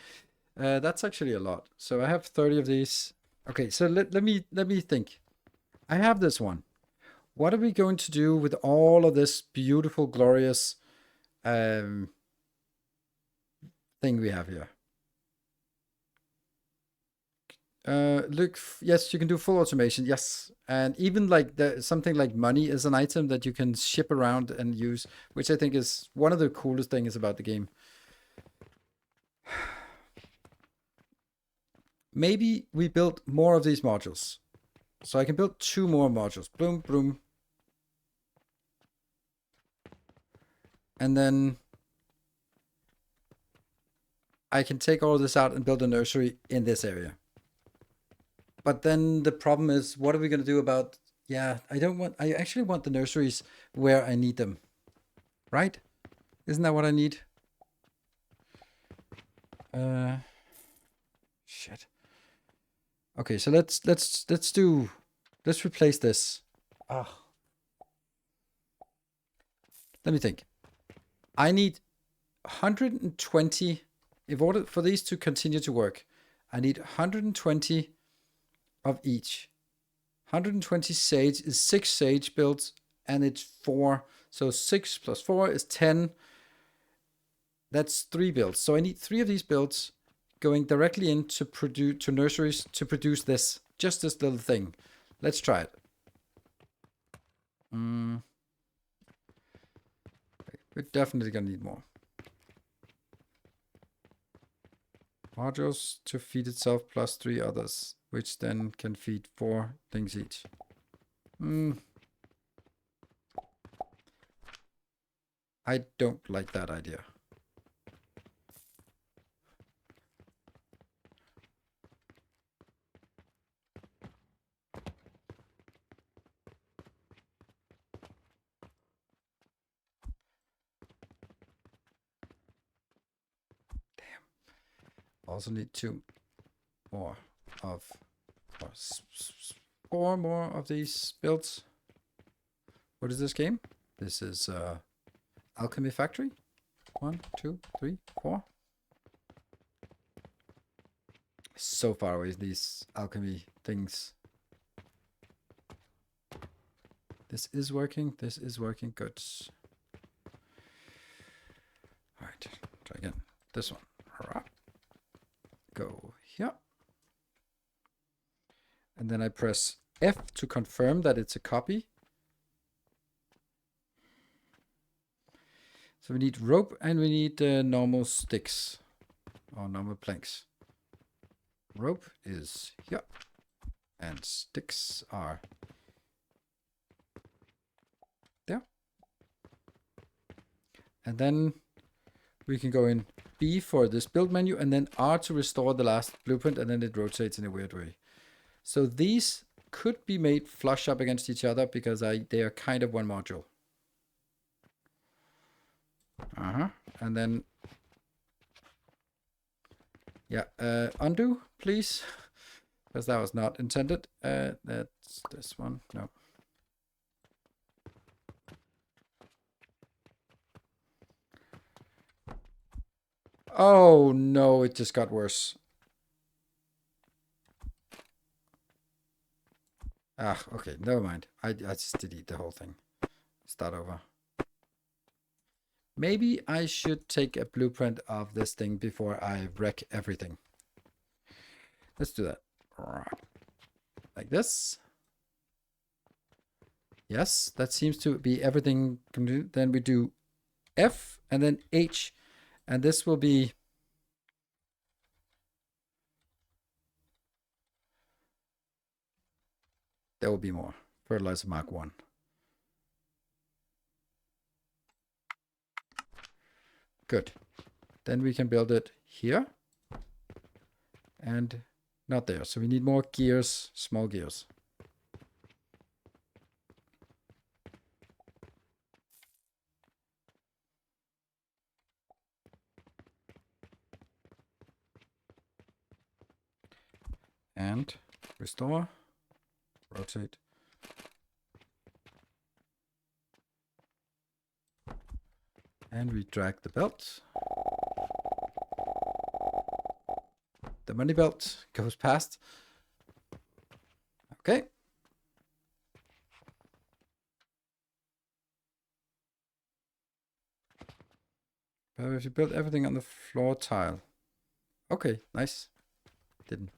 That's actually a lot. So I have 30 of these. Okay, so let me think. I have this one. What are we going to do with all of this beautiful, glorious thing we have here? Look, yes, you can do full automation, yes. And even like something like money is an item that you can ship around and use, which I think is one of the coolest things about the game. Maybe we build more of these modules. So I can build 2 more modules. Boom, boom. And then I can take all of this out and build a nursery in this area. But then the problem is, what are we going to do about... Yeah, I actually want the nurseries where I need them. Right? Isn't that what I need? Shit. Okay, so let's replace this. Let me think. I need 120 in order for these to continue to work. I need 120 of each. 120 sage is 6 sage builds and it's 4. So 6 plus 4 is 10. That's 3 builds. So I need 3 of these builds going directly into nurseries to produce this. Just this little thing. Let's try it. We're definitely gonna need more. Modules to feed itself plus 3 others, which then can feed 4 things each. I don't like that idea. Also need 2 more of, or 4 more of these builds. What is this game? This is Alchemy Factory. 1, 2, 3, 4. So far away, these alchemy things. This is working. This is working good. All right, try again. This one. Hurrah. Go here. And then I press F to confirm that it's a copy. So we need rope and we need normal sticks or normal planks. Rope is here and sticks are there. And then we can go in B for this build menu and then R to restore the last blueprint, and then it rotates in a weird way. So these could be made flush up against each other because they are kind of one module. And then, yeah, undo, please, because that was not intended. That's this one. No. Oh no, it just got worse. Ah, okay, never mind. I just delete the whole thing. Start over. Maybe I should take a blueprint of this thing before I wreck everything. Let's do that. Like this. Yes, that seems to be everything. Then we do F and then H. And this will be... There will be more. Fertilizer Mark 1. Good. Then we can build it here. And not there. So we need more gears, small gears. And restore, rotate. And we drag the belt. The money belt goes past. Okay. But if you build everything on the floor tile. Okay, nice. Didn't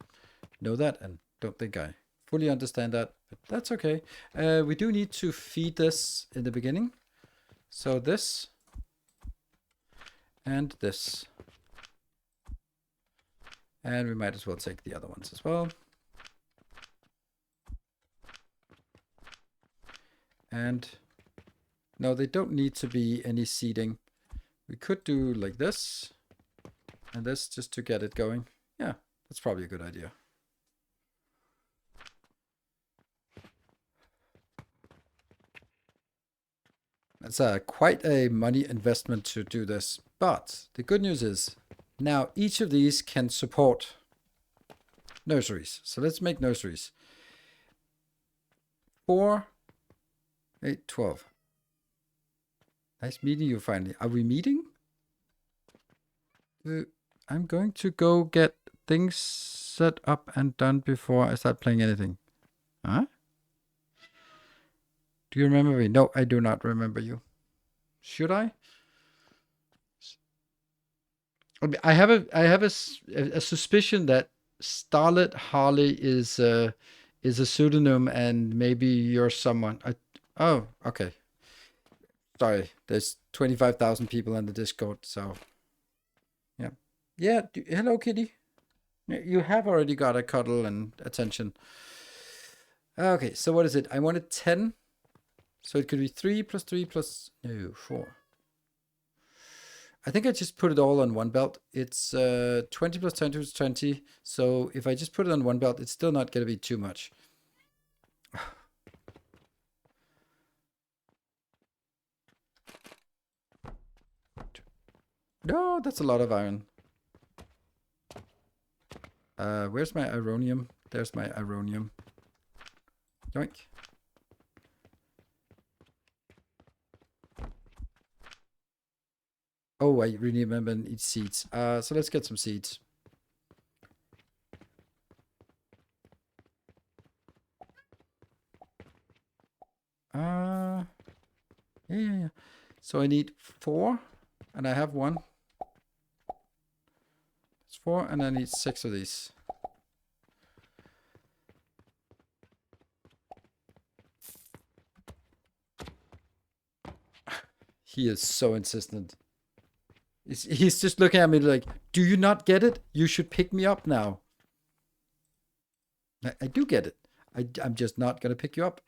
know that and don't think I fully understand that, but that's okay. We do need to feed this in the beginning. So this and this. And we might as well take the other ones as well. And no, they don't need to be any seeding. We could do like this and this just to get it going. Yeah, that's probably a good idea. It's quite a money investment to do this, but the good news is now each of these can support nurseries. So let's make nurseries. 4, 8, 12. Nice meeting you finally. Are we meeting? I'm going to go get things set up and done before I start playing anything. Huh? Do you remember me? No, I do not remember you. Should I? I have a suspicion that Starlet Harley is a pseudonym and maybe you're someone. Oh, okay. Sorry, there's 25,000 people on the Discord, so yeah. Yeah, hello, kitty. You have already got a cuddle and attention. Okay, so what is it? I wanted 10. So it could be 3 plus 3 plus... No, 4. I think I just put it all on one belt. It's 20 plus 20 is 20. So if I just put it on one belt, it's still not going to be too much. No, that's a lot of iron. Where's my ironium? There's my ironium. Yoink. Oh, I really remember and eat seeds. So let's get some seeds. Yeah. So I need 4, and I have 1. It's 4, and I need 6 of these. He is so insistent. He's just looking at me like, do you not get it? You should pick me up now. I do get it. I'm just not going to pick you up.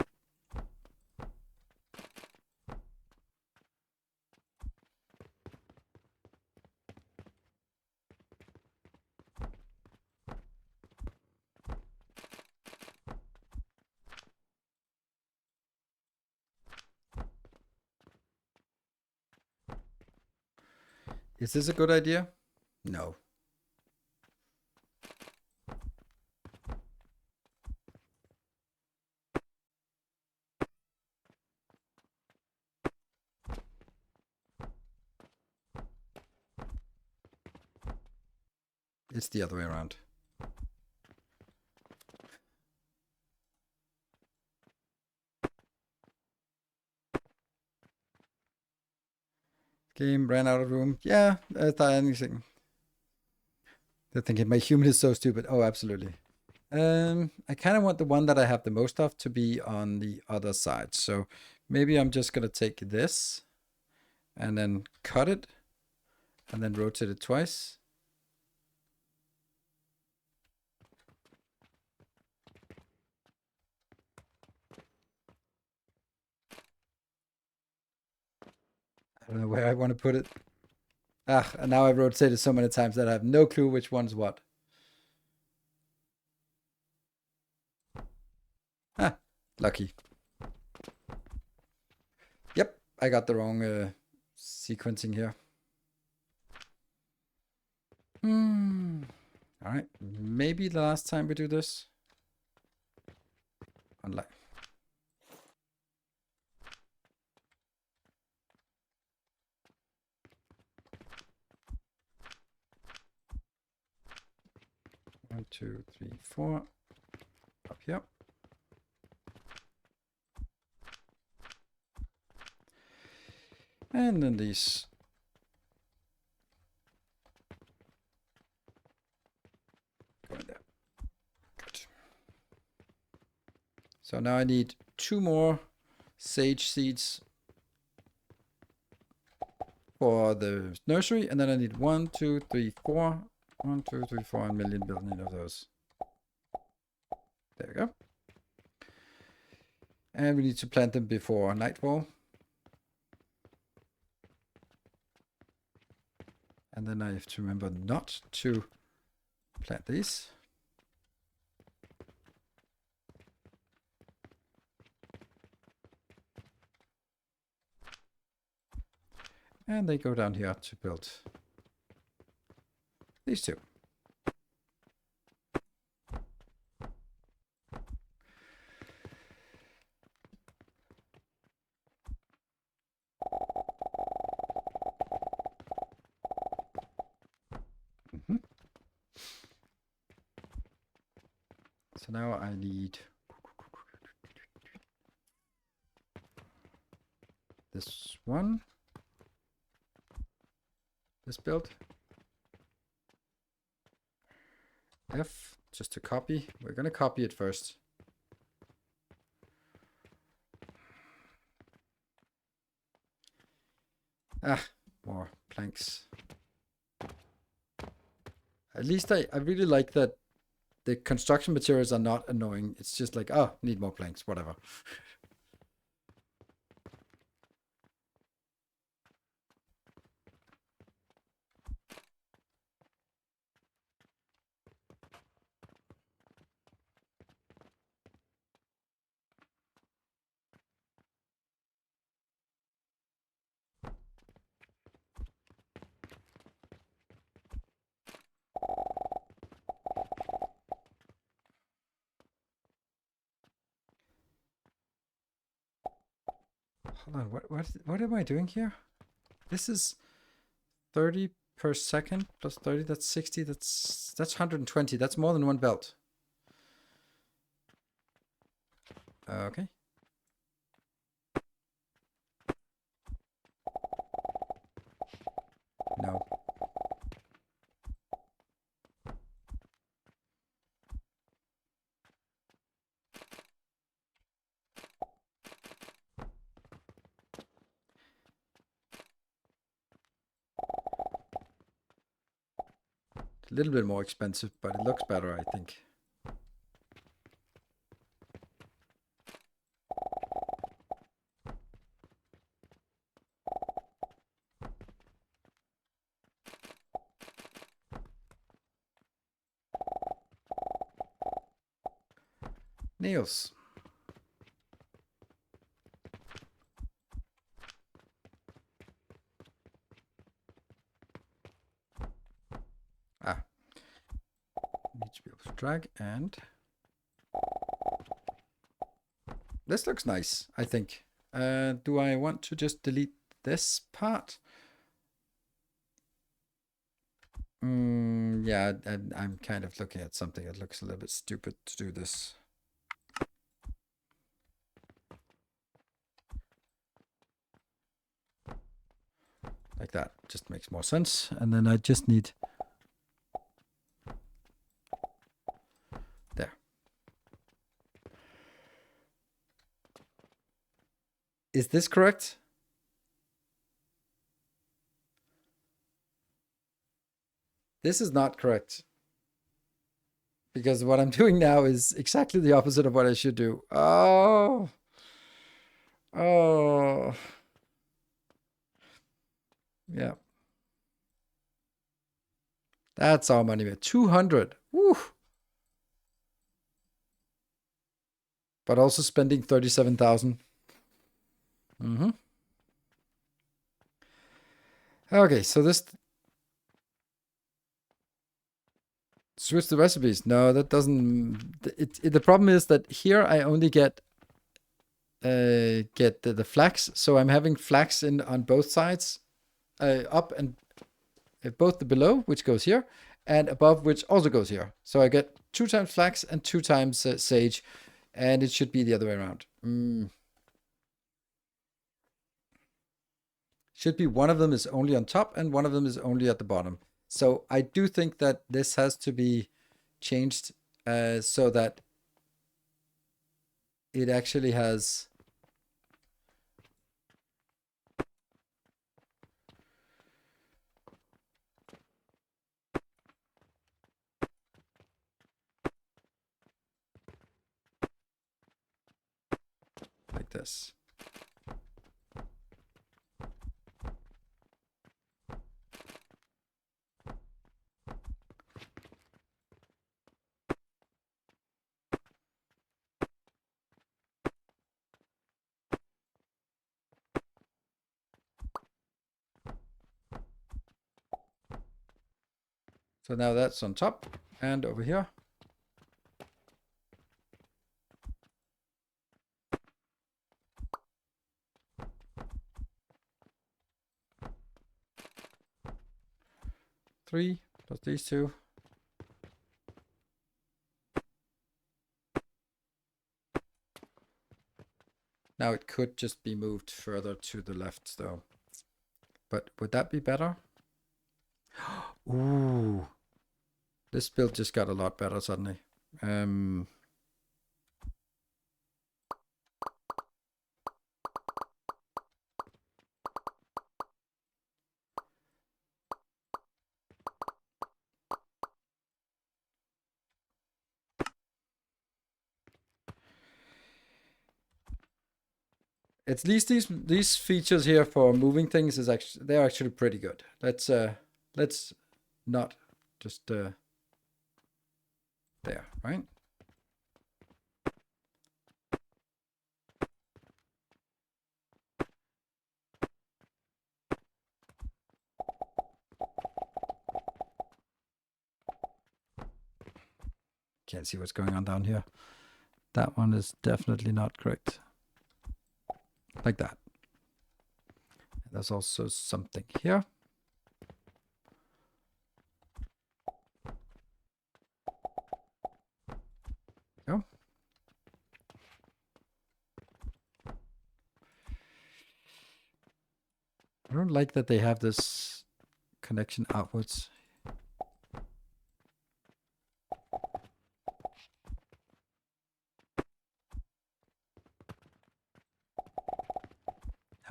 Is this a good idea? No. It's the other way around. Game ran out of room. Yeah, anything. They're thinking my human is so stupid. Oh, absolutely. I kind of want the one that I have the most of to be on the other side. So maybe I'm just gonna take this and then cut it and then rotate it twice. I don't know where I want to put it. Ah, and now I've rotated so many times that I have no clue which one's what. Ah, lucky. Yep, I got the wrong sequencing here. All right, maybe the last time we do this. Unlike. One, two, three, four. Up here. And then these. Go in there. Good. So now I need 2 more sage seeds for the nursery, and then I need 1, 2, 3, 4. 1, 2, 3, 4, 1 million billion of those. There we go. And we need to plant them before nightfall. And then I have to remember not to plant these. And they go down here to build these 2. So now I need this one, this build, F, just to copy. We're going to copy it first. Ah, more planks. At least I really like that the construction materials are not annoying. It's just like, oh, need more planks, whatever. Hold on, what am I doing here? This is 30 per second plus 30, that's 60, that's 120. That's more than one belt. Okay. No. It's a little bit more expensive, but it looks better, I think. Nails. Ah. Need to be able to drag, and this looks nice, I think. Do I want to just delete this part? Yeah, I'm kind of looking at something that looks a little bit stupid to do this. Like that. Just makes more sense. And then I just need... There. Is this correct? This is not correct. Because what I'm doing now is exactly the opposite of what I should do. Oh. Oh. Yeah. That's our money. 200. Woo. But also spending 37,000. Mm-hmm. Okay, so this... Switch the recipes. No, that doesn't... the problem is that here I only get the flax. So I'm having flax in on both sides. Up and both the below, which goes here, and above, which also goes here. So I get 2 times flax and 2 times sage. And it should be the other way around. Should be one of them is only on top and one of them is only at the bottom. So I do think that this has to be changed so that it actually has... like this. So now that's on top and over here. Three plus these two. Now it could just be moved further to the left though. But would that be better? Ooh. This build just got a lot better suddenly. At least these features here for moving things is actually they're actually pretty good. Let's not just there, right? Can't see what's going on down here. That one is definitely not correct. Like that. There's also something here. Go. I don't like that they have this connection outwards.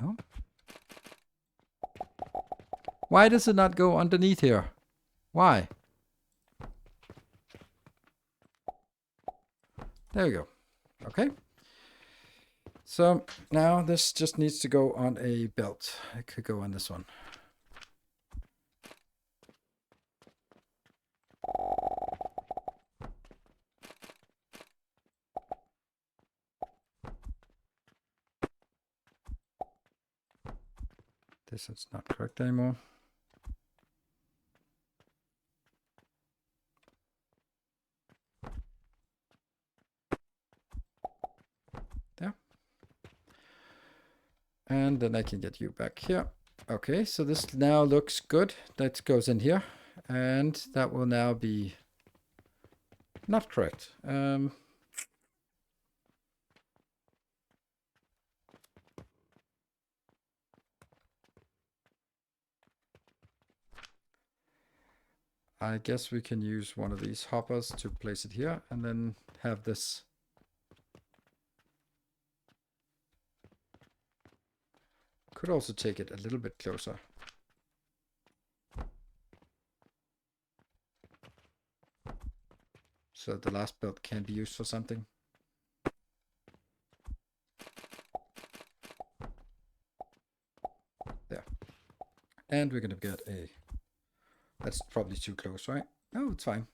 No. Why does it not go underneath here? Why? There we go. Okay. So now this just needs to go on a belt. It could go on this one. This is not correct anymore. There. And then I can get you back here. Okay, so this now looks good. That goes in here. And that will now be not correct. I guess we can use one of these hoppers to place it here and then have this. Could also take it a little bit closer. So the last belt can be used for something. There. And we're gonna get a... That's probably too close, right? No, it's fine.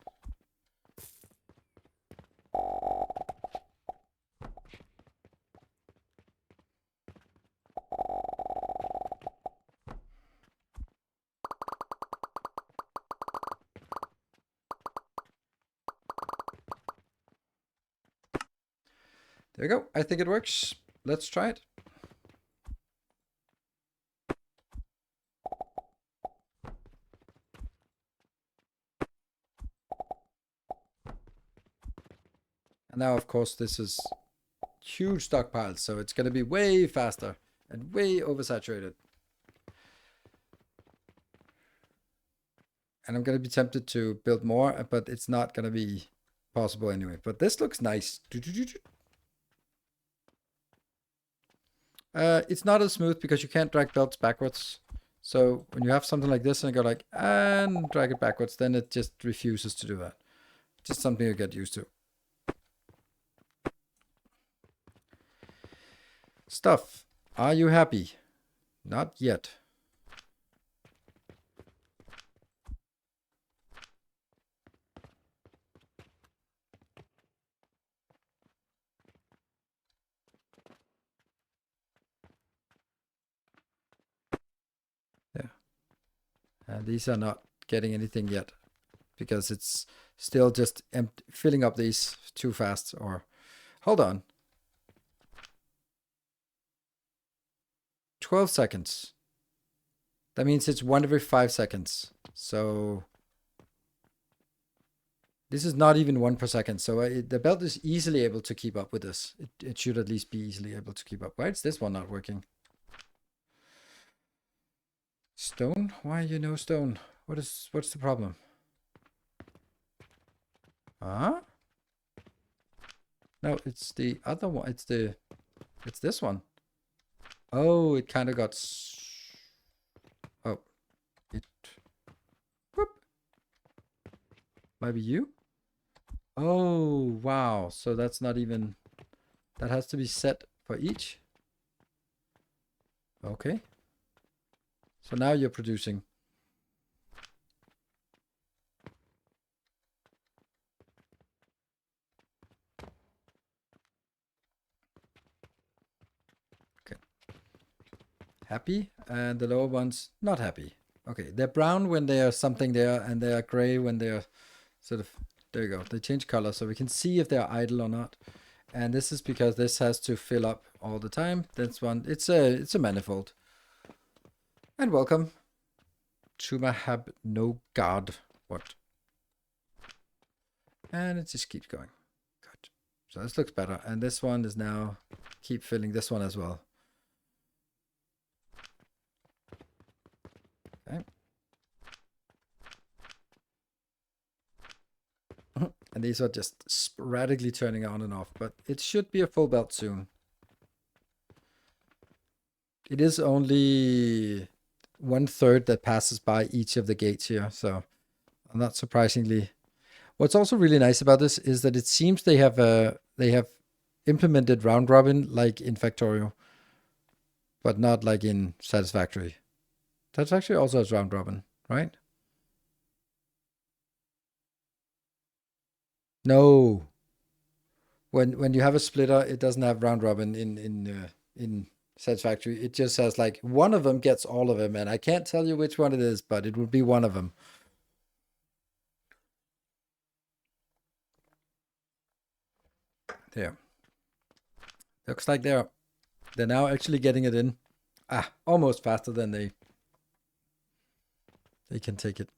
There you go. I think it works. Let's try it. And now, of course, this is huge stockpiles, so it's going to be way faster and way oversaturated. And I'm going to be tempted to build more, but it's not going to be possible anyway. But this looks nice. It's not as smooth because you can't drag belts backwards. So when you have something like this and you go like, and drag it backwards, then it just refuses to do that. Just something you get used to. Stuff. Are you happy? Not yet. Yeah. And these are not getting anything yet because it's still just filling up these too fast. Or hold on. 12 seconds. That means it's 1 every 5 seconds. So this is not even 1 per second. So the belt is easily able to keep up with this. It should at least be easily able to keep up. Why is this one not working? Stone? Why you know stone? What's the problem? Huh? No, it's the other one. It's this one. Oh, it kind of got... Oh. It... Whoop. Maybe you? Oh, wow. So that's not even... That has to be set for each? Okay. So now you're producing. Okay. Happy, and the lower ones not happy. Okay, they're brown when they are something there, and they are gray when they are sort of... There you go. They change color, so we can see if they're idle or not. And this is because this has to fill up all the time. That's one. It's a manifold. And welcome to my hab no guard. What? And it just keeps going. Good. So this looks better. And this one is now keep filling this one as well. Okay. And these are just sporadically turning on and off, but it should be a full belt soon. It is only 1/3 that passes by each of the gates here, so not surprisingly. What's also really nice about this is that it seems they have implemented round robin like in Factorio, but not like in Satisfactory. Satisfactory also has round robin, right? No. When you have a splitter, it doesn't have round robin in Satisfactory. It just says like one of them gets all of them, and I can't tell you which one it is, but it would be one of them. There. Looks like they're now actually getting it in. Almost faster than they can take it.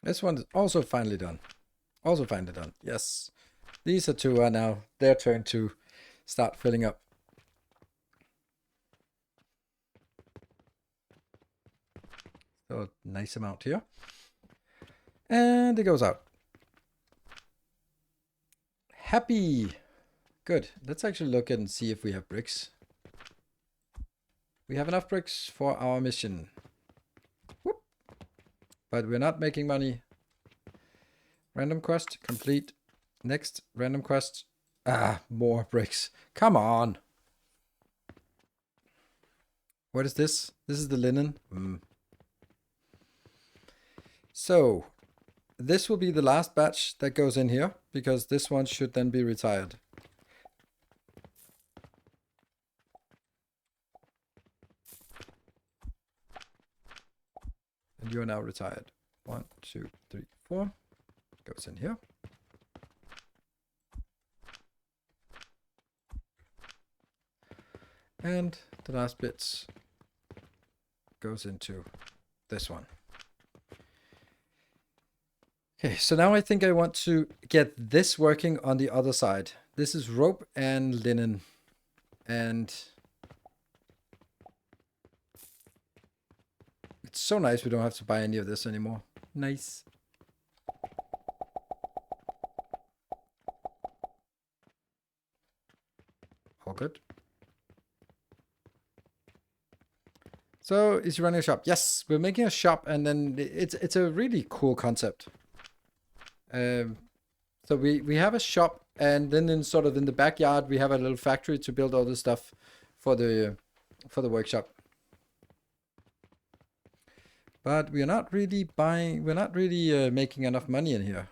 This one is also finally done. Also finally done. Yes. These are two are now their turn to start filling up. So nice amount here. And it goes out. Happy. Good. Let's actually look and see if we have bricks. We have enough bricks for our mission. Whoop. But we're not making money. Random quest. Complete. Next. Random quest. Ah, more bricks. Come on. What is this? This is the linen. So, this will be the last batch that goes in here, because this one should then be retired. And you are now retired. 1, 2, 3, 4. Goes in here. And the last bits goes into this one. Okay, so now I think I want to get this working on the other side. This is rope and linen. And it's so nice we don't have to buy any of this anymore. Nice. All good. So, is he running a shop? Yes, we're making a shop, and then it's a really cool concept. So we have a shop, and then in sort of in the backyard we have a little factory to build all the stuff for the workshop. But we're not really making enough money in here.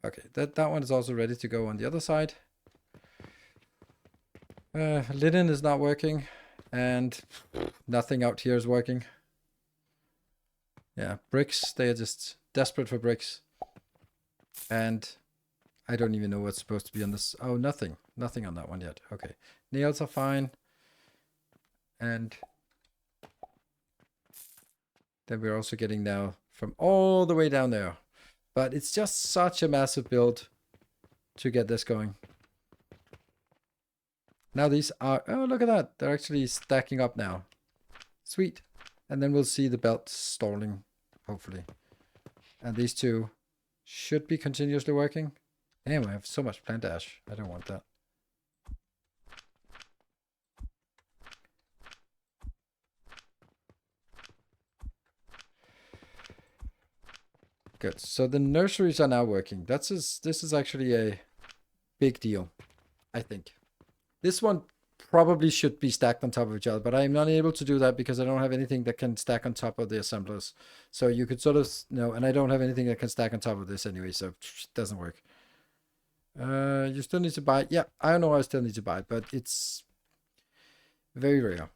Okay, that one is also ready to go on the other side. Linen is not working, and nothing out here is working. Yeah, bricks, they are just desperate for bricks. And I don't even know what's supposed to be on this. Oh, nothing. Nothing on that one yet. Okay. Nails are fine. And then we're also getting now from all the way down there. But it's just such a massive build to get this going. Now these are... Oh, look at that. They're actually stacking up now. Sweet. And then we'll see the belt stalling, hopefully. And these two should be continuously working. Damn, I have so much plant ash. I don't want that. Good. So the nurseries are now working. This is actually a big deal, I think. This one probably should be stacked on top of each other, but I'm not able to do that because I don't have anything that can stack on top of the assemblers. So you could sort of, no, and I don't have anything that can stack on top of this anyway, so it doesn't work. You still need to buy it. Yeah, I know I still need to buy it, but it's very rare.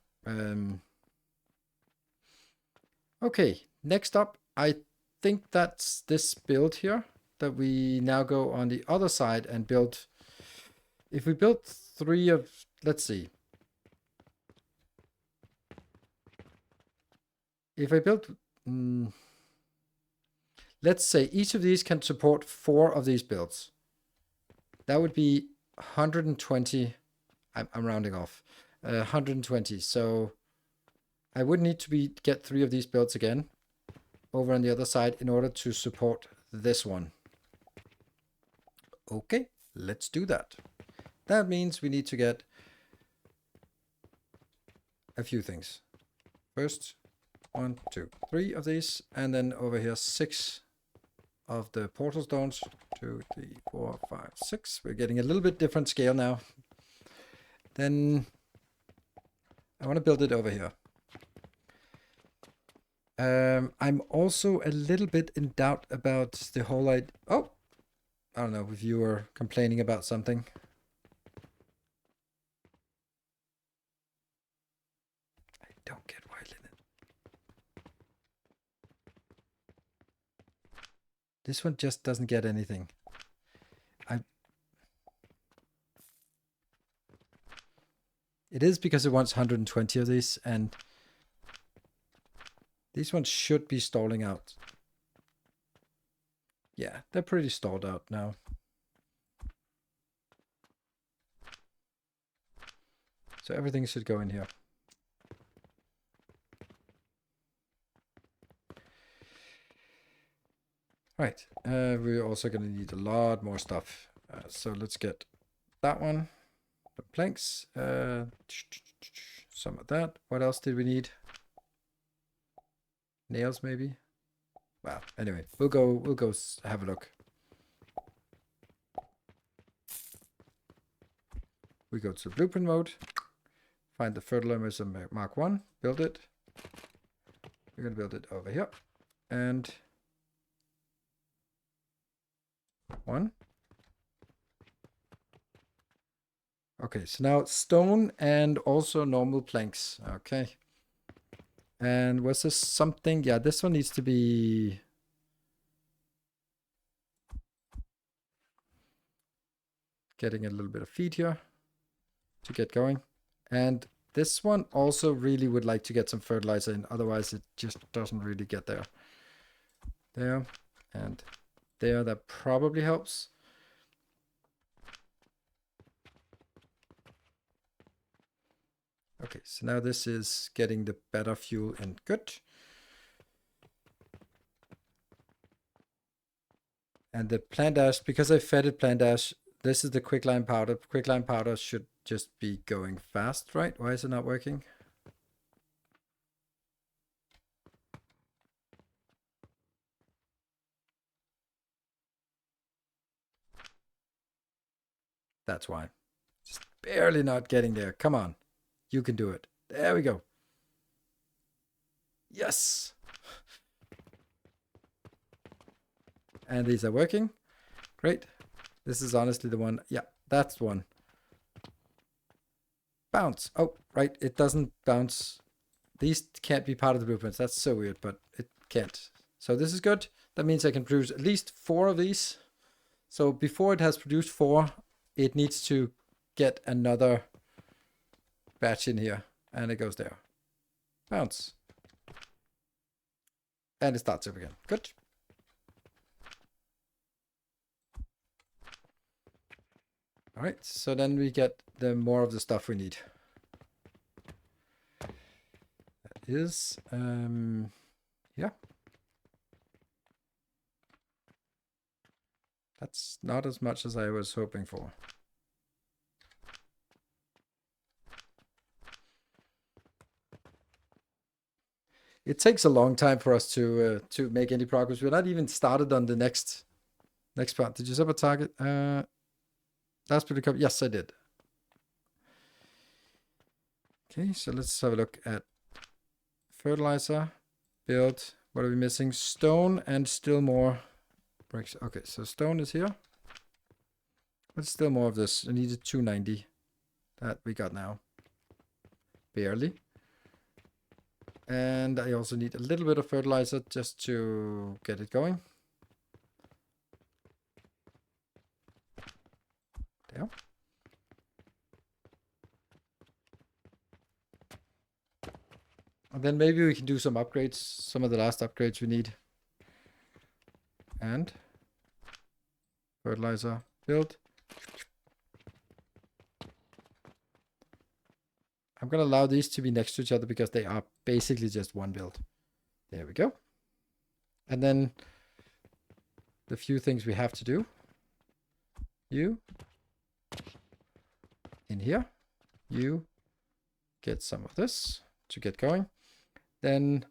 Okay, next up, I think that's this build here that we now go on the other side and build. If we build 3 of, let's see. If I build, let's say each of these can support 4 of these builds. That would be 120. I'm rounding off. 120. So I would need to get 3 of these builds again over on the other side in order to support this one. Okay, let's do that. That means we need to get a few things. First, 1, 2, 3 of these, and then over here 6 of the portal stones. 2, 3, 4, 5, 6. We're getting a little bit different scale now. Then I want to build it over here. I'm also a little bit in doubt about the whole idea. Oh, I don't know if you were complaining about something. I don't get why linen. This one just doesn't get anything. It is because it wants 120 of these, and these ones should be stalling out. Yeah, they're pretty stalled out now. So everything should go in here. Right. We're also going to need a lot more stuff. So let's get that one. The planks. Some of that. What else did we need? Nails, maybe? Well, anyway, we'll go have a look. We go to the blueprint mode. Find the fertilizer Mark 1. Build it. We're going to build it over here. And 1. Okay, so now stone and also normal planks. Okay. And was this something? Yeah, this one needs to be... Getting a little bit of feed here to get going. And this one also really would like to get some fertilizer in. Otherwise, it just doesn't really get there. There and there. That probably helps. Okay, so now this is getting the better fuel and good. And the plant ash, because I fed it plant ash, this is the quicklime powder. Quicklime powder should just be going fast, right? Why is it not working? That's why. Just barely not getting there. Come on. You can do it. There we go. Yes. And these are working. Great. This is honestly the one. Yeah, that's the one. Bounce. Oh, right. It doesn't bounce. These can't be part of the blueprints. That's so weird, but it can't. So this is good. That means I can produce at least 4 of these. So before it has produced 4, it needs to get another batch in here. And it goes there. Bounce. And it starts up again. Good. All right, so then we get the more of the stuff we need. That is, yeah. That's not as much as I was hoping for. It takes a long time for us to make any progress. We're not even started on the next part. Did you set a target? Last bit of yes, I did. Okay, so let's have a look at fertilizer, build. What are we missing? Stone and still more bricks. Okay, so stone is here. But still more of this. I needed 290. That we got now. Barely. And I also need a little bit of fertilizer just to get it going. There. And then maybe we can do some upgrades, some of the last upgrades we need. And fertilizer, build. I'm going to allow these to be next to each other because they are basically just one build. There we go. And then the few things we have to do. You in here. You get some of this to get going. Then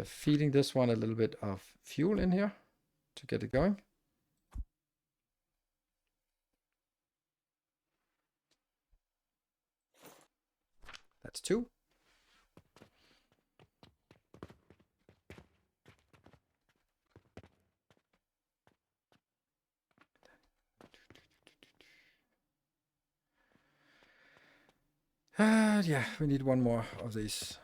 feeding this one a little bit of fuel in here to get it going. That's 2. Yeah, we need 1 more of these.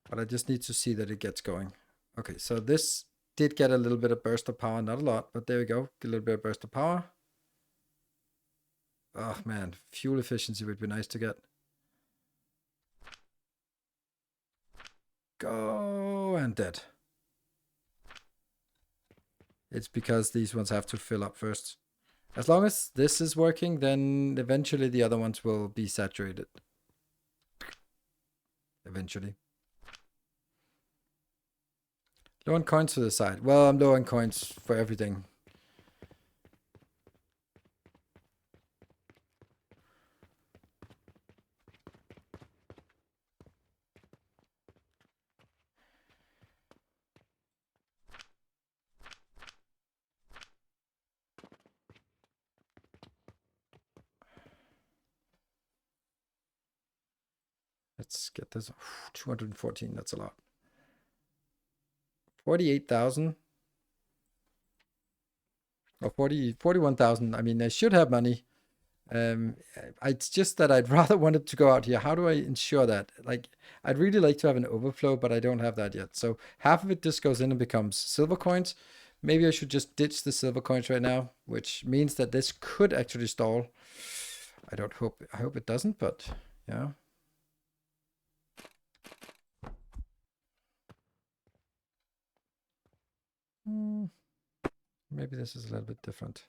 But I just need to see that it gets going. Okay, so this did get a little bit of burst of power. Not a lot, but there we go. Get a little bit of burst of power. Oh man, fuel efficiency would be nice to get. Go and dead. It's because these ones have to fill up first. As long as this is working, then eventually the other ones will be saturated. Eventually. Low on coins to the side. Well, I'm low on coins for everything. Let's get this. 214, that's a lot. 48,000. Or 41,000. I mean, I should have money. It's just that I'd rather want it to go out here. How do I ensure that? Like, I'd really like to have an overflow, but I don't have that yet. So half of it just goes in and becomes silver coins. Maybe I should just ditch the silver coins right now, which means that this could actually stall. I hope it doesn't, but yeah. Maybe this is a little bit different.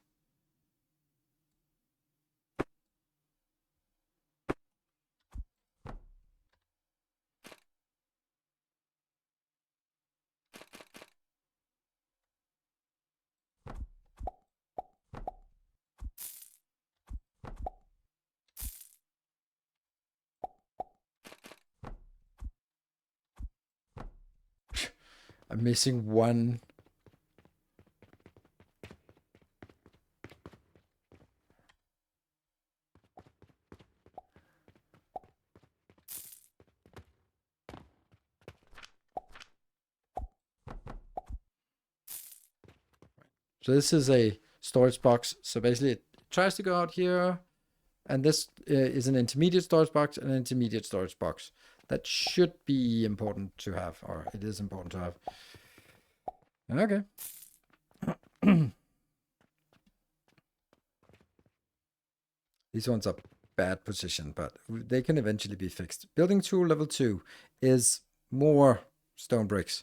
I'm missing one. So this is a storage box. So basically it tries to go out here. And this is an intermediate storage box and an intermediate storage box. That should be important to have, or it is important to have. Okay. These ones are bad position, but they can eventually be fixed. Building tool level 2 is more stone bricks.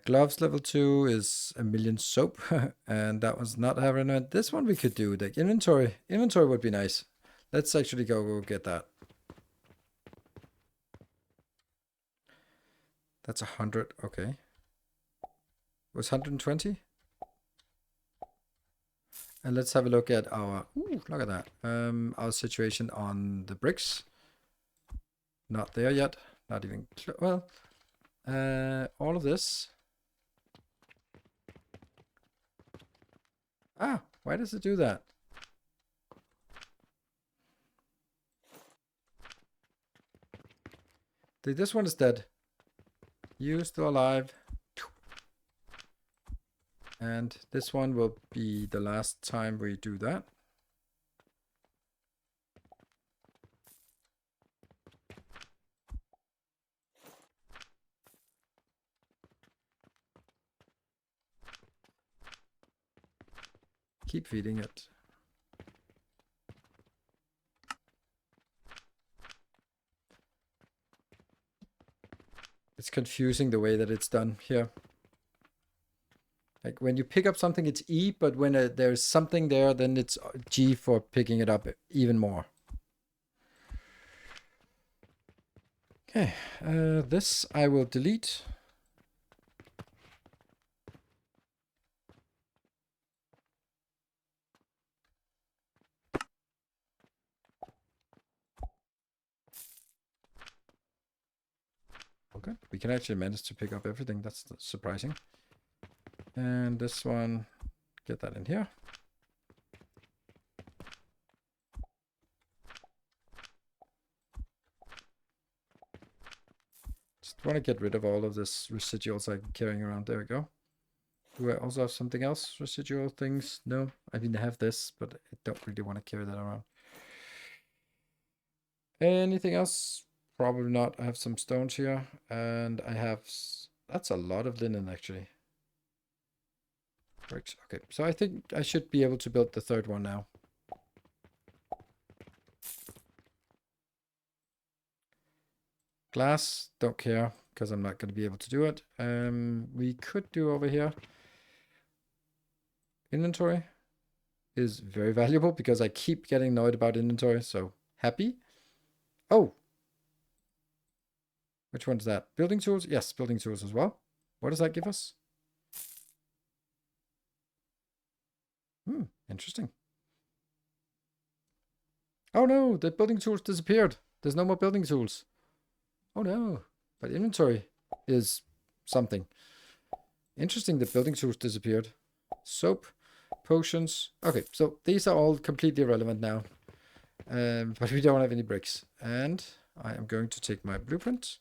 Gloves level 2 is a million soap, and that was not having it. This one we could do. The inventory would be nice. Let's actually go get that. That's 100. Okay. It was 120. And let's have a look at our. Ooh, look at that. Our situation on the bricks. Not there yet. Not even. Well. All of this. Ah, why does it do that? This one is dead. You still alive. And this one will be the last time we do that. Keep feeding it. It's confusing the way that it's done here. Like when you pick up something, it's E, but when there's something there, then it's G for picking it up even more. Okay, this I will delete. Okay, we can actually manage to pick up everything. That's surprising. And this one, get that in here. Just want to get rid of all of this residuals I'm carrying around. There we go. Do I also have something else? Residual things? No, I mean I have this, but I don't really want to carry that around. Anything else? Probably not. I have some stones here, and I have. That's a lot of linen actually. Bricks. Okay, so I think I should be able to build the third one now. Glass, don't care, because I'm not going to be able to do it. We could do over here. Inventory is very valuable because I keep getting annoyed about inventory, so happy. Oh! Which one's that? Building tools? Yes, building tools as well. What does that give us? Interesting. Oh no, the building tools disappeared. There's no more building tools. Oh no, but inventory is something. Interesting, the building tools disappeared. Soap, potions. Okay, so these are all completely irrelevant now. But we don't have any bricks. And I am going to take my blueprint.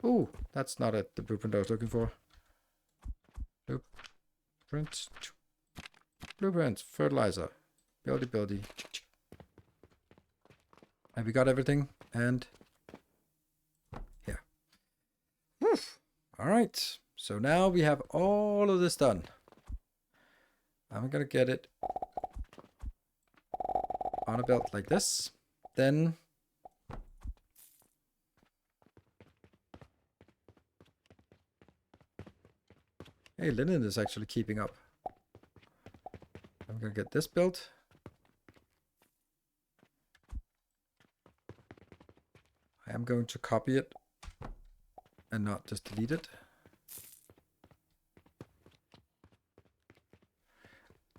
Oh, that's not it, the blueprint I was looking for. Blueprint. Blueprint, fertilizer. Buildy. And we got everything. And yeah. All right. So now we have all of this done. I'm going to get it on a belt like this. Then hey, linen is actually keeping up. I'm going to get this built. I am going to copy it and not just delete it.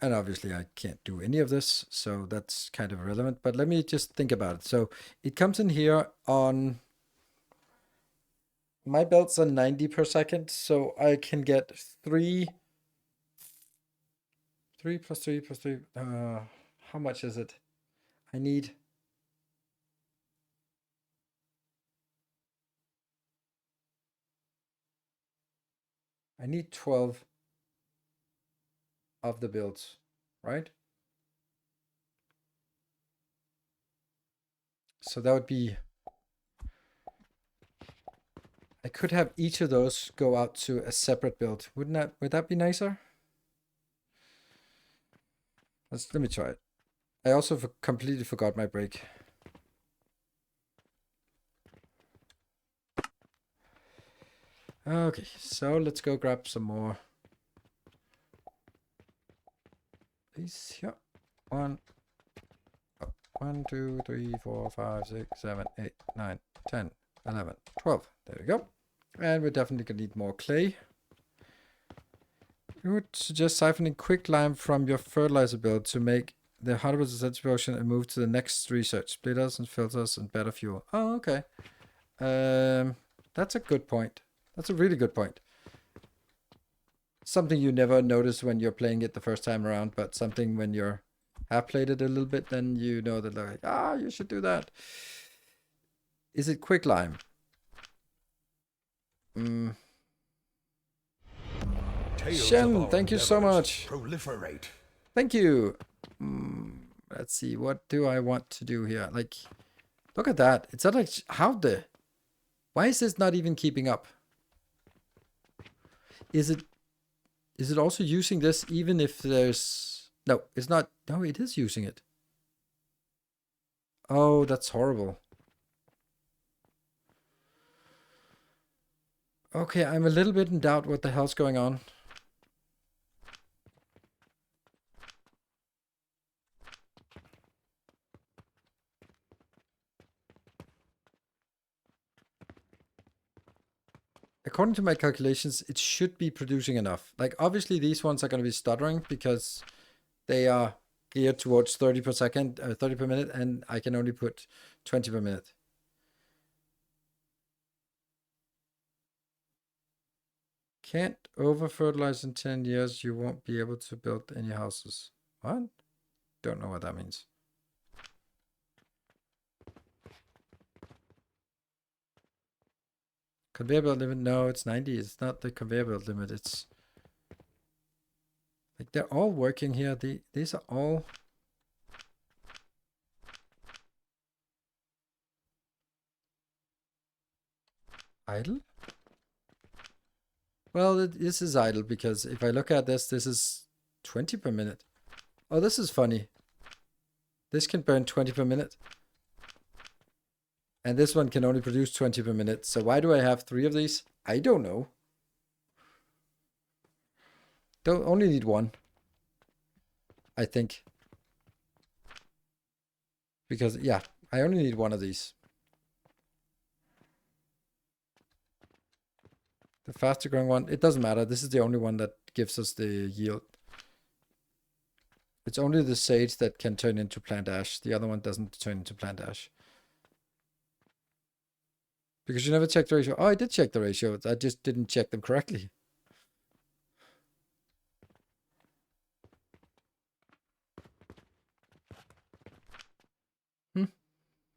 And obviously I can't do any of this, so that's kind of irrelevant. But let me just think about it. So it comes in here on... My belts are 90 per second, so I can get 3 plus 3 plus 3. How much is it? I need 12 of the builds, right? So that would be... I could have each of those go out to a separate build. Would that be nicer? Let me try it. I also completely forgot my break. Okay, so let's go grab some more. These here. 1, 2, 3, 4, 5, 6, 7, 8, 9, 10, 11, 12. There we go. And we're definitely going to need more clay. I would suggest siphoning quicklime from your fertilizer build to make the 100% potion and move to the next research. Splitters and filters and better fuel. Oh, okay. That's a good point. That's a really good point. Something you never notice when you're playing it the first time around, but something when you're have played it a little bit, then you know that like, you should do that. Is it quicklime? Shen, thank you so much. Proliferate. Thank you. Let's see. What do I want to do here? Like, look at that. It's not like why is this not even keeping up? Is it also using this even if there's... No, it's not. No, it is using it. Oh, that's horrible. Okay, I'm a little bit in doubt what the hell's going on. According to my calculations, it should be producing enough. Like, obviously, these ones are going to be stuttering because they are geared towards 30 per second, 30 per minute, and I can only put 20 per minute. Can't over-fertilize in 10 years, you won't be able to build any houses. What? Don't know what that means. Conveyor belt limit? No, it's 90. It's not the conveyor belt limit. It's like they're all working here. These are all idle. Well, this is idle because if I look at this is 20 per minute. Oh, this is funny. This can burn 20 per minute. And this one can only produce 20 per minute. So why do I have 3 of these? I don't know. Don't only need 1. I think. Because, yeah, I only need 1 of these. The faster growing one, it doesn't matter. This is the only one that gives us the yield. It's only the sage that can turn into plant ash. The other one doesn't turn into plant ash. Because you never checked the ratio. Oh, I did check the ratio. I just didn't check them correctly.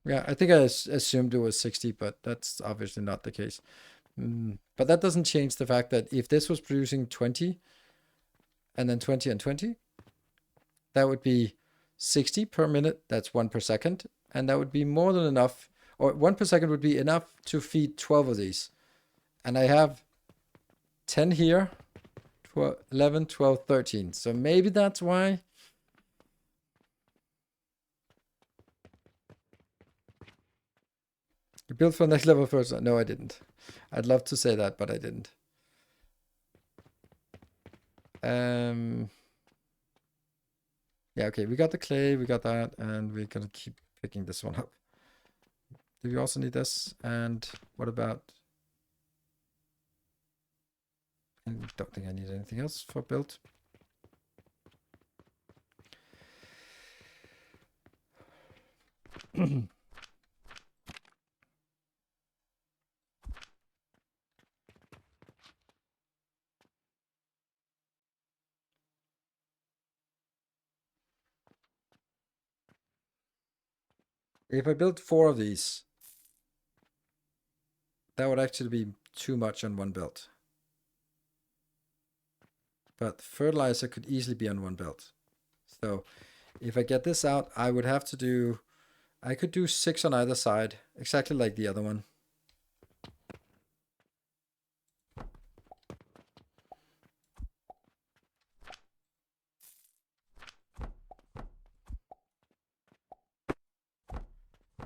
Yeah, I think I assumed it was 60, but that's obviously not the case. But that doesn't change the fact that if this was producing 20, and then 20 and 20, that would be 60 per minute. That's 1 per second. And that would be more than enough, or 1 per second would be enough to feed 12 of these. And I have 10 here, 12, 11, 12, 13. So maybe that's why. You built for next level first? No, I didn't. I'd love to say that, but I didn't. Yeah, okay, we got the clay, we got that, and we're gonna keep picking this one up. Do you also need this? And what about... I don't think I need anything else for build. If I built 4 of these, that would actually be too much on one belt. But fertilizer could easily be on one belt. So if I get this out, I would have to do... I could do 6 on either side, exactly like the other one.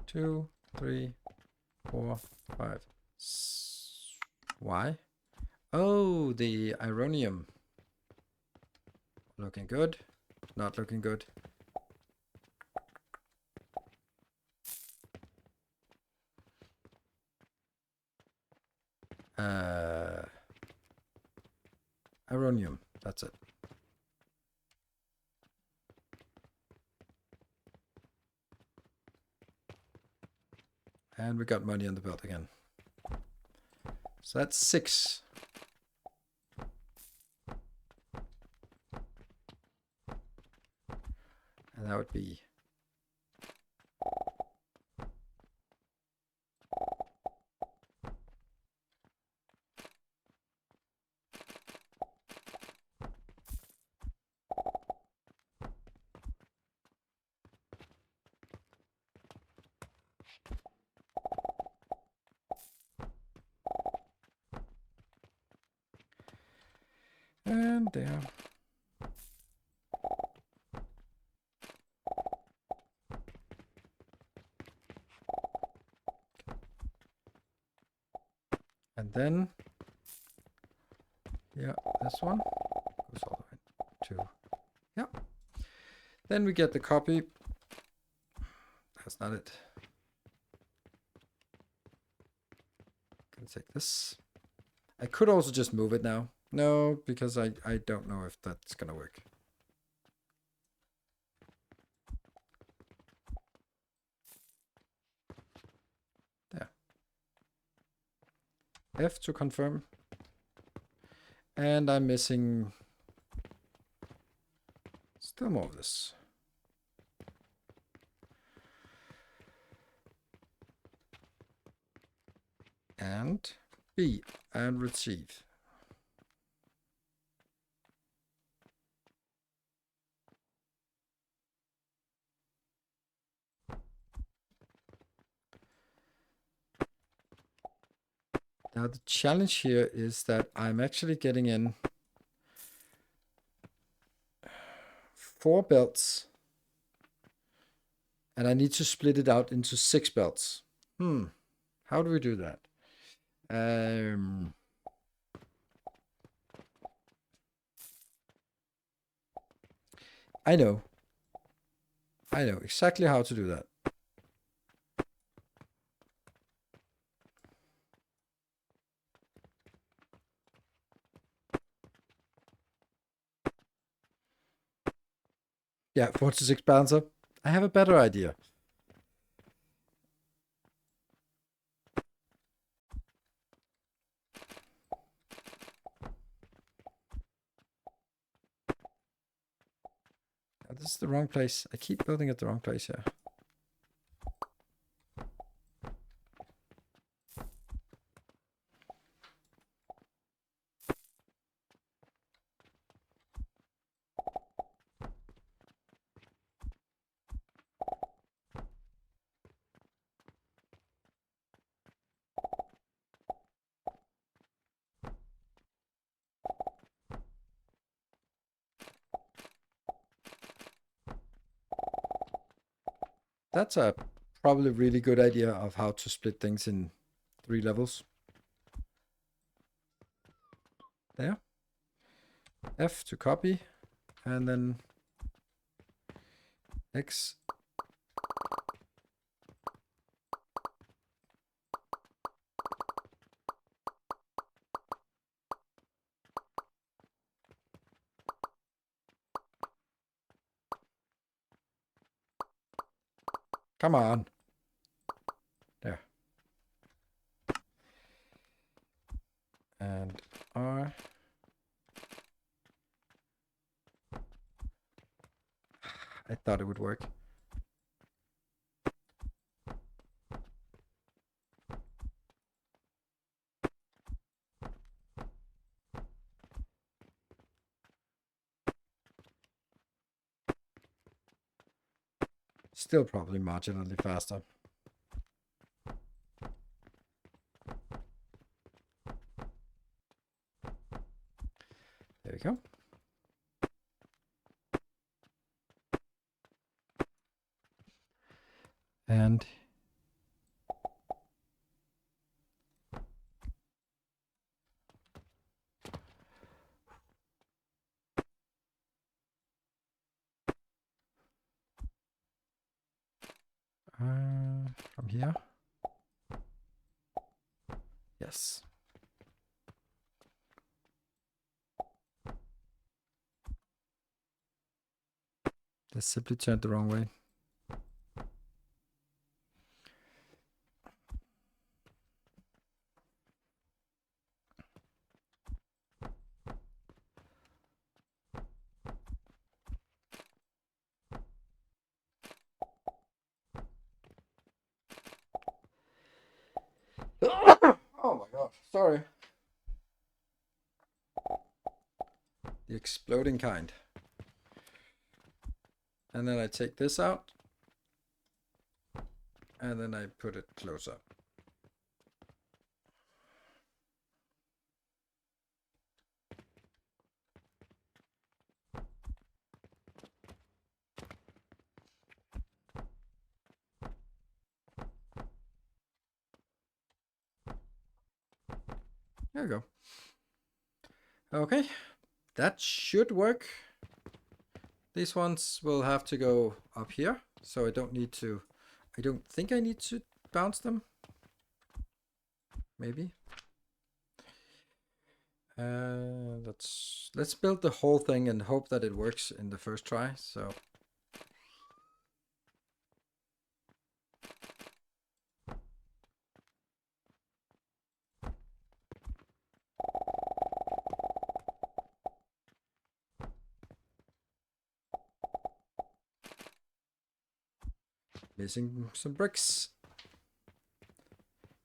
Two, 3, 4, 5. Why? Oh, the ironium. Looking good. Not looking good. Ironium. That's it. And we got money on the belt again. So that's 6. And that would be... And there. And then, yeah, this one goes all the way to, yeah. Then we get the copy. That's not it. Gonna take this. I could also just move it now. No, because I don't know if that's gonna work. There. F to confirm. And I'm missing still more of this. And B and receive. Now the challenge here is that I'm actually getting in 4 belts, and I need to split it out into 6 belts. How do we do that? I know exactly how to do that. Yeah, 4 to 6 balancer. I have a better idea. Oh, this is the wrong place. I keep building at the wrong place here. That's a probably really good idea of how to split things in 3 levels. There. F to copy, and then X. Come on. There. And R. I thought it would work. Still probably marginally faster. There we go. And from here. Yes. This simply turned the wrong way. Oh my god, sorry. The exploding kind. And then I take this out. And then I put it closer. There we go. Okay, that should work. These ones will have to go up here, so I don't need to, I don't think I need to bounce them. Maybe. Let's build the whole thing and hope that it works in the first try. So missing some bricks.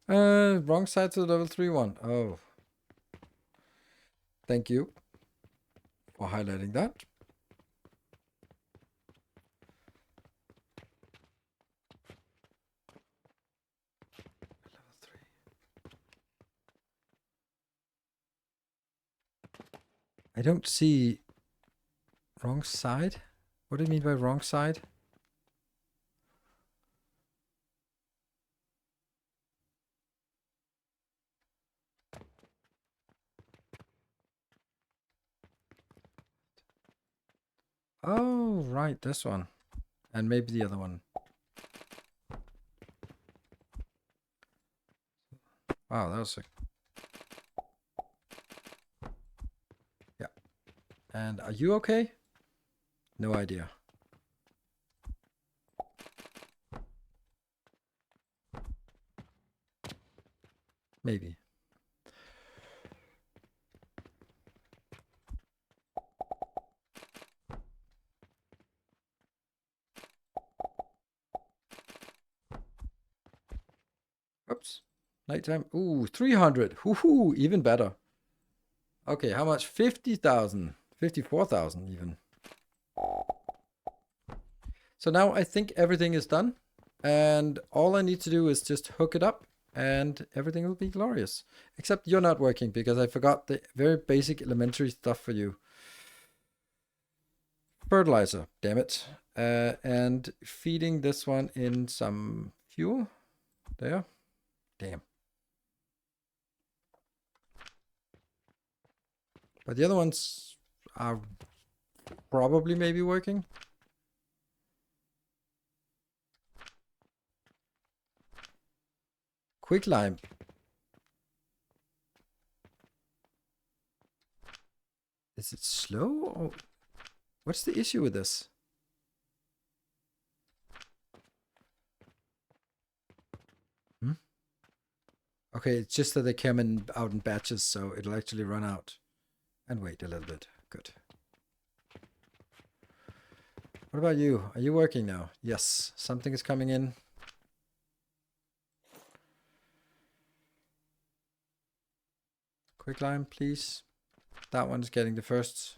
Wrong side to the level 3 one. Oh. Thank you for highlighting that. Level 3. I don't see wrong side. What do you mean by wrong side? Oh, right, this one. And maybe the other one. Wow, that was a... Yeah. And are you okay? No idea. Maybe. Oops. Nighttime. Ooh, 300. Woohoo, even better. Okay, how much? 50,000. 54,000 even. So now I think everything is done. And all I need to do is just hook it up and everything will be glorious. Except you're not working because I forgot the very basic elementary stuff for you. Fertilizer, damn it. And feeding this one in some fuel. There. Damn. But the other ones are probably maybe working. Quicklime. Is it slow? Or what's the issue with this? Okay, it's just that they come out in batches, so it'll actually run out. And wait a little bit. Good. What about you? Are you working now? Yes, something is coming in. Quicklime, please. That one's getting the first.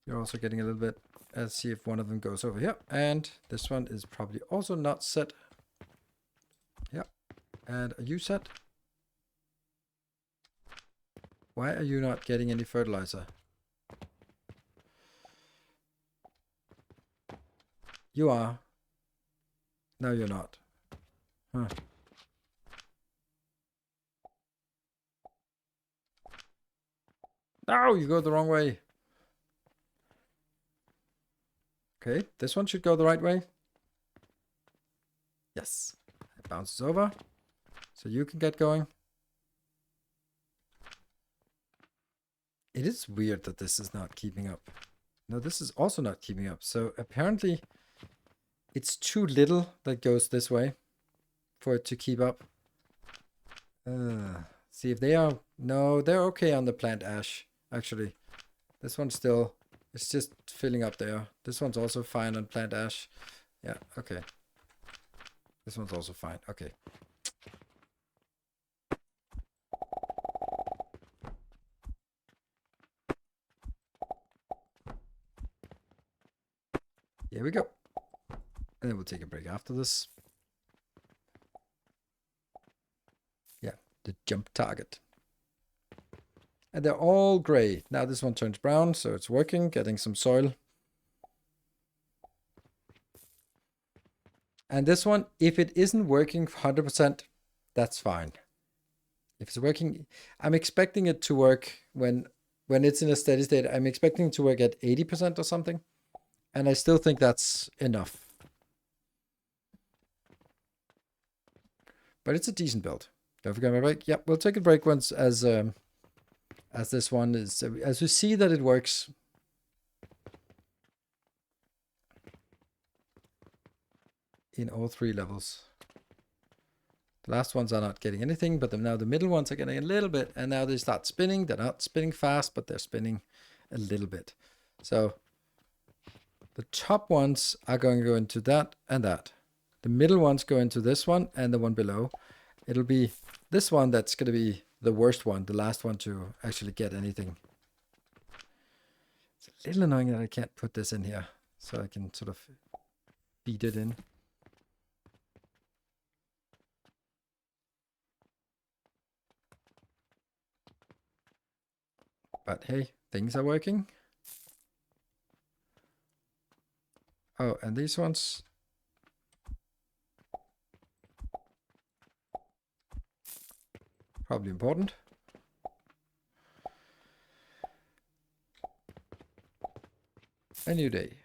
You're also getting a little bit. Let's see if one of them goes over here. And this one is probably also not set. Yep. And are you set? Why are you not getting any fertilizer? You are. No, you're not. Huh. No, you go the wrong way. Okay, this one should go the right way. Yes. It bounces over. So you can get going. It is weird that this is not keeping up. No, this is also not keeping up. So apparently it's too little that goes this way for it to keep up. See if they are... No, they're okay on the plant ash, actually. This one's still... It's just filling up there. This one's also fine on plant ash. Yeah, okay. This one's also fine. Okay. Here we go. And then we'll take a break after this. Yeah, the jump target. And they're all gray. Now this one turns brown, so it's working, getting some soil. And this one, if it isn't working 100%, that's fine. If it's working, I'm expecting it to work when it's in a steady state. I'm expecting it to work at 80% or something. And I still think that's enough. But it's a decent build. Don't forget my break. Yep, we'll take a break once as this one is, as we see that it works. In all three levels. The last ones are not getting anything, but now the middle ones are getting a little bit, and now they start spinning. They're not spinning fast, but they're spinning a little bit. So the top ones are going to go into that and that. The middle ones go into this one and the one below. It'll be this one that's going to be the worst one, the last one to actually get anything. It's a little annoying that I can't put this in here, so I can sort of feed it in. But hey, things are working. Oh, and these ones. Probably important. A new day.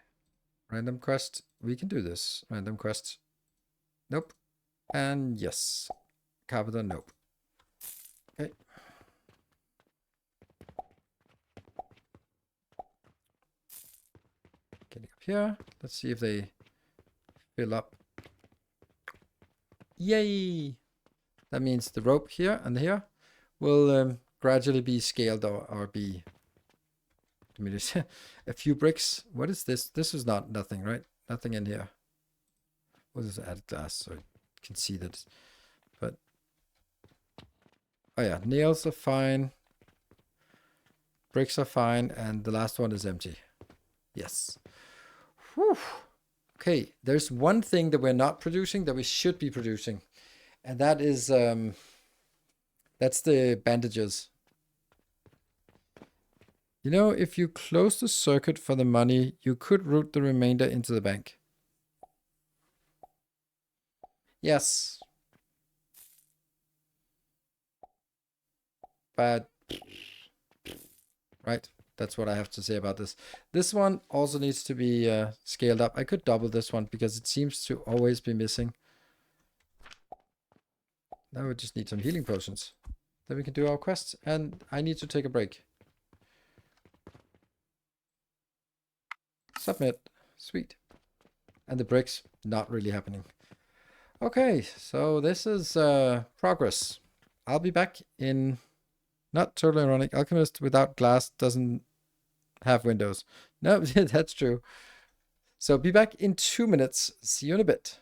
Random quest. We can do this. Random quest. Nope. And yes. Carpenter, nope. Okay. Getting up here. Let's see if they fill up. Yay! That means the rope here and here will gradually be scaled or be diminished. A few bricks. What is this? This is nothing, right? Nothing in here. What is added glass so you can see that? But oh yeah, nails are fine. Bricks are fine, and the last one is empty. Yes. Whew. Okay, there's one thing that we're not producing that we should be producing, and that is that's the bandages. You know, if you close the circuit for the money, you could route the remainder into the bank. Yes. But right, that's what I have to say about this. This one also needs to be scaled up. I could double this one because it seems to always be missing. Now we just need some healing potions. Then we can do our quests, and I need to take a break. Submit. Sweet. And the bricks, not really happening. Okay, so this is progress. I'll be back in... Not totally ironic. Alchemist without glass doesn't have windows. No, that's true. So be back in 2 minutes. See you in a bit.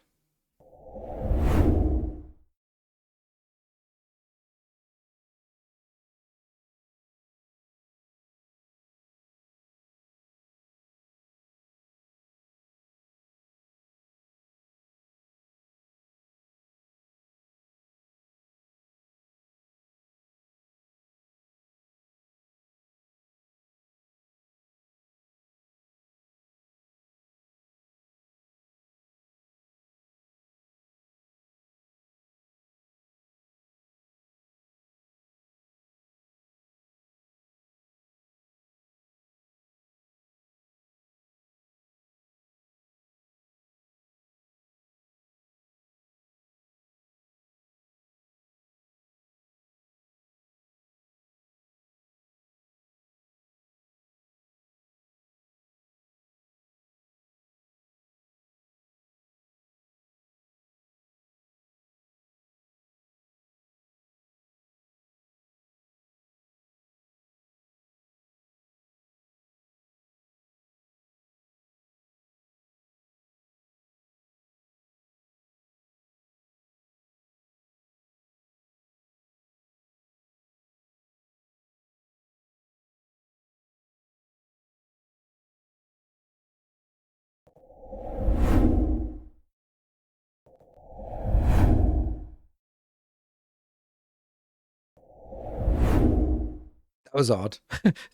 That was odd.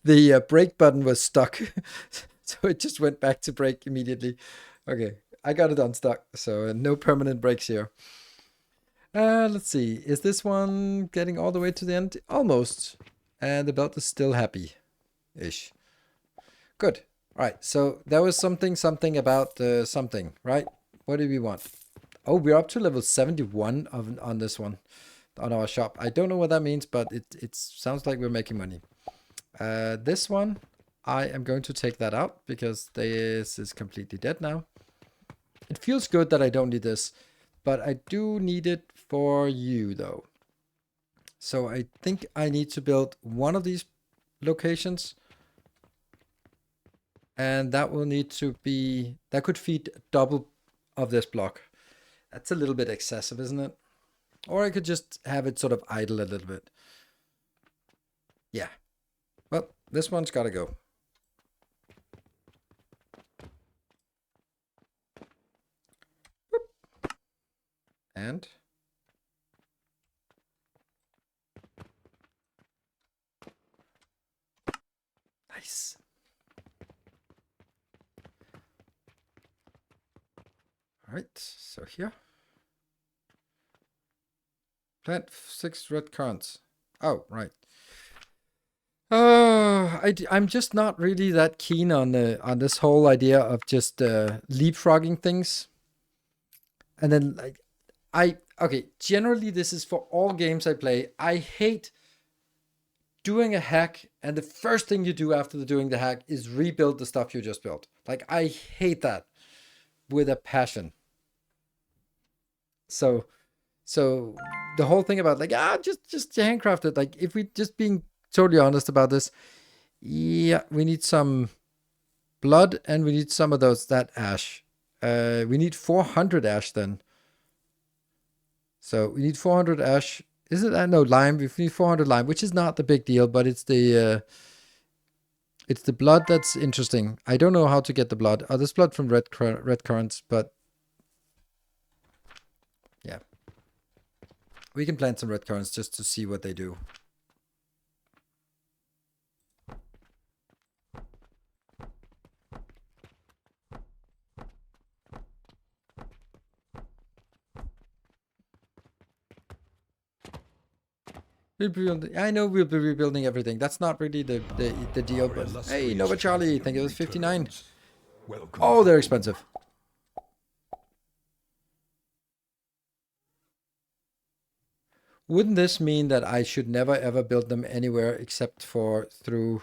The break button was stuck. So it just went back to break immediately. Okay, I got it unstuck. So no permanent breaks here. Let's see. Is this one getting all the way to the end? Almost. And the belt is still happy-ish. Good. All right. So there was something about something, right? What do we want? Oh, we're up to level 71 on this one, on our shop. I don't know what that means, but it sounds like we're making money. This one, I am going to take that out because this is completely dead now. It feels good that I don't need this, but I do need it for you though. So I think I need to build one of these locations, and that will need to be, that could feed double of this block. That's a little bit excessive, isn't it? Or I could just have it sort of idle a little bit. Yeah. Well, this one's got to go. Whoop. And nice. All right, so here. Plant 6 red currants. Oh, right. I'm just not really that keen on this whole idea of just leapfrogging things. And then like okay, generally this is for all games I play. I hate doing a hack and the first thing you do after doing the hack is rebuild the stuff you just built. Like I hate that with a passion. So So the whole thing about like, just handcraft it. Like, if we just being totally honest about this, yeah, we need some blood and we need some of that ash. We need 400 ash then. So we need 400 ash. Is it? No, lime. We need 400 lime, which is not the big deal, but it's the blood that's interesting. I don't know how to get the blood. Oh, there's blood from red currants, but yeah. We can plant some red currants just to see what they do. I know we'll be rebuilding everything. That's not really the deal, but hey, Nova Charlie, thank you. It was 59. Oh, they're expensive. Wouldn't this mean that I should never ever build them anywhere except for through...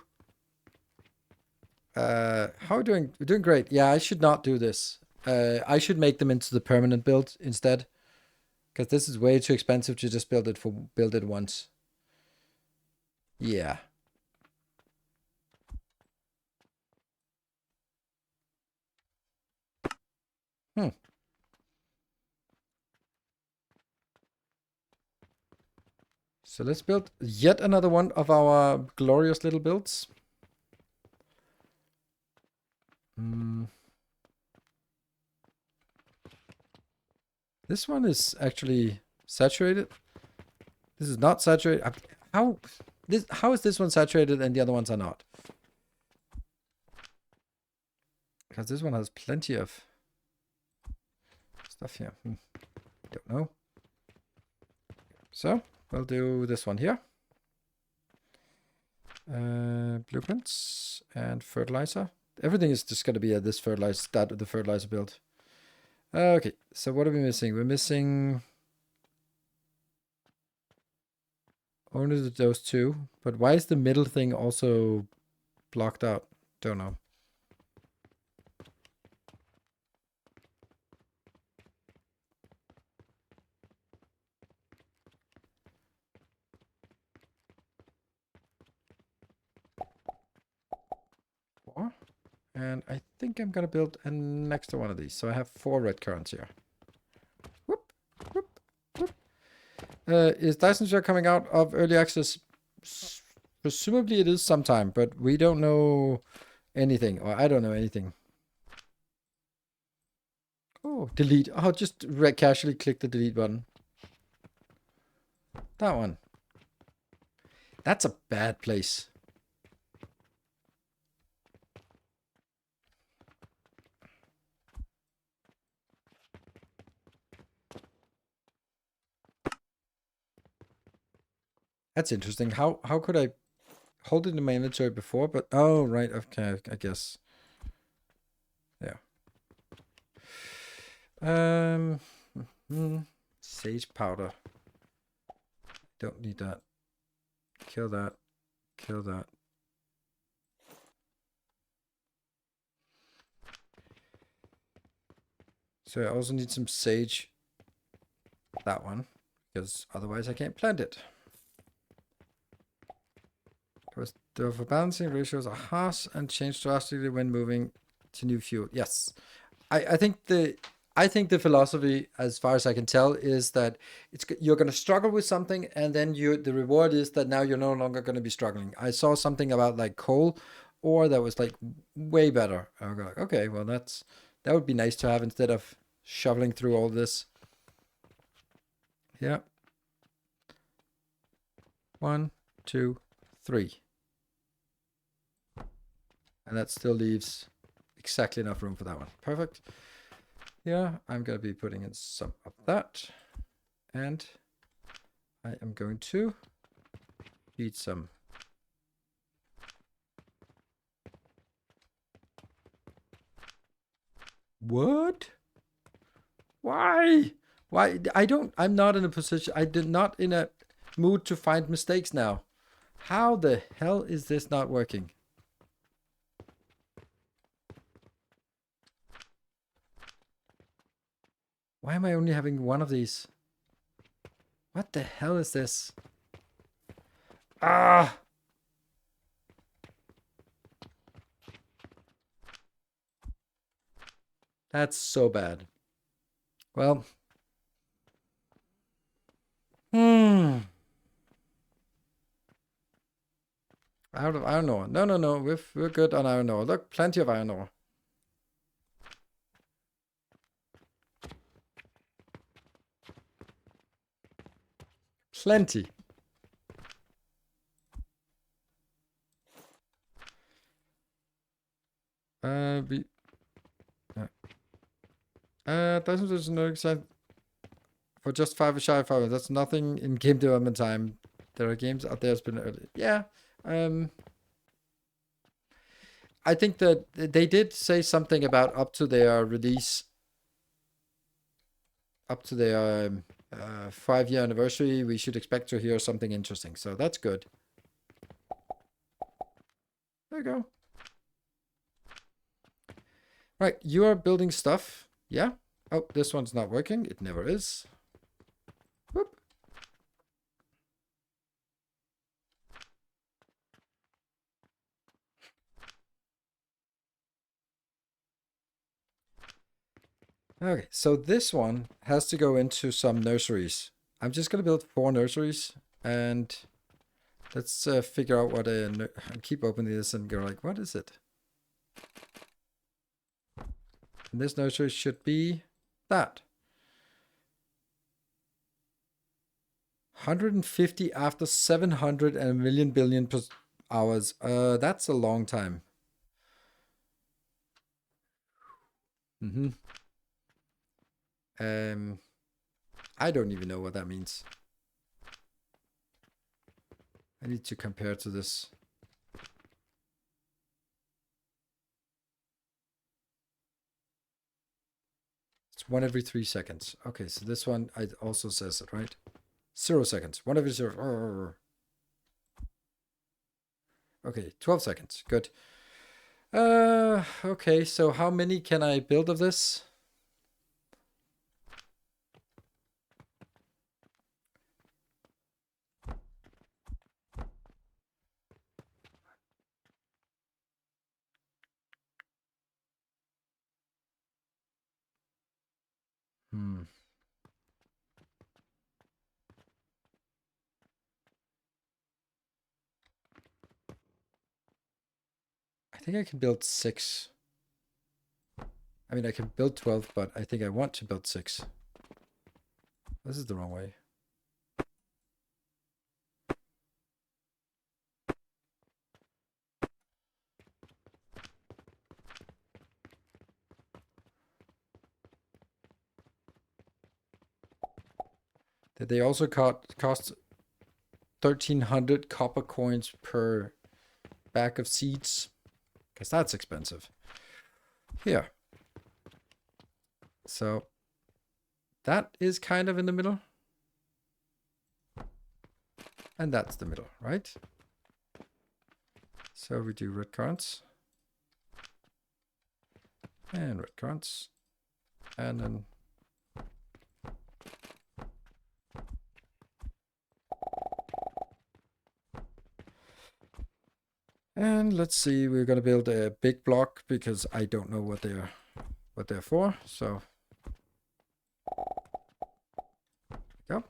how are we doing? We're doing great. Yeah, I should not do this. I should make them into the permanent build instead. Because this is way too expensive to just build it once. Yeah. So let's build yet another one of our glorious little builds. This one is actually saturated. This is not saturated. How is this one saturated and the other ones are not? Because this one has plenty of stuff here. Don't know. So we'll do this one here. Blueprints and fertilizer. Everything is just going to be at this fertilizer, the fertilizer build. Okay, so what are we missing? We're missing only those two. But why is the middle thing also blocked out? Don't know. And I think I'm going to build an extra one of these. So I have 4 red currants here. Whoop, whoop, whoop. Is Dyson Share coming out of early access? Presumably it is sometime, but we don't know anything. Or I don't know anything. Oh, delete. I'll just casually click the delete button. That one. That's a bad place. That's interesting. How could I hold it in my inventory before? But oh, right. Okay, I guess. Yeah. Sage powder. Don't need that. Kill that. Kill that. So I also need some sage. That one. Because otherwise I can't plant it. The balancing ratios are harsh and change drastically when moving to new fuel. Yes. I think the philosophy, as far as I can tell, is that you're going to struggle with something, and then the reward is that now you're no longer going to be struggling. I saw something about like coal ore that was like way better. I was like, okay, well that would be nice to have instead of shoveling through all this. Yeah. 1, 2, 3. And that still leaves exactly enough room for that one. Perfect. Yeah, I'm going to be putting in some of that. And I am going to feed some. What? Why? Why? I'm not in a position. Not in a mood to find mistakes now. How the hell is this not working? Why am I only having one of these? What the hell is this? Ah! That's so bad. Well. I don't have iron ore. No. We're good on iron ore. Look, plenty of iron ore. Plenty. Doesn't there's no exciting for just 5 shy 5. That's nothing in game development time. There are games out there that's been early. Yeah. I think that they did say something about up to their release, up to their 5-year anniversary, we should expect to hear something interesting. So that's good. There you go. Right, you are building stuff. Yeah. Oh, this one's not working. It never is. Whoop. Okay, so this one has to go into some nurseries. I'm just going to build 4 nurseries, and let's figure out what I keep opening this and go like, what is it? And this nursery should be that. 150 after 700 and a million billion hours. That's a long time. I don't even know what that means. I need to compare to this. It's 1 every 3 seconds. Okay, so this one it also says it, right? 0 seconds. 1 every 0. Okay, 12 seconds. Good. Okay, so how many can I build of this? I think I can build 6. I mean, I can build 12, but I think I want to build 6. This is the wrong way. Did they also cost 1,300 copper coins per bag of seeds? Because that's expensive. Here. So that is kind of in the middle. And that's the middle, right? So we do red currants. And red currants. And then and let's see, we're gonna build a big block because I don't know what they're for. So go.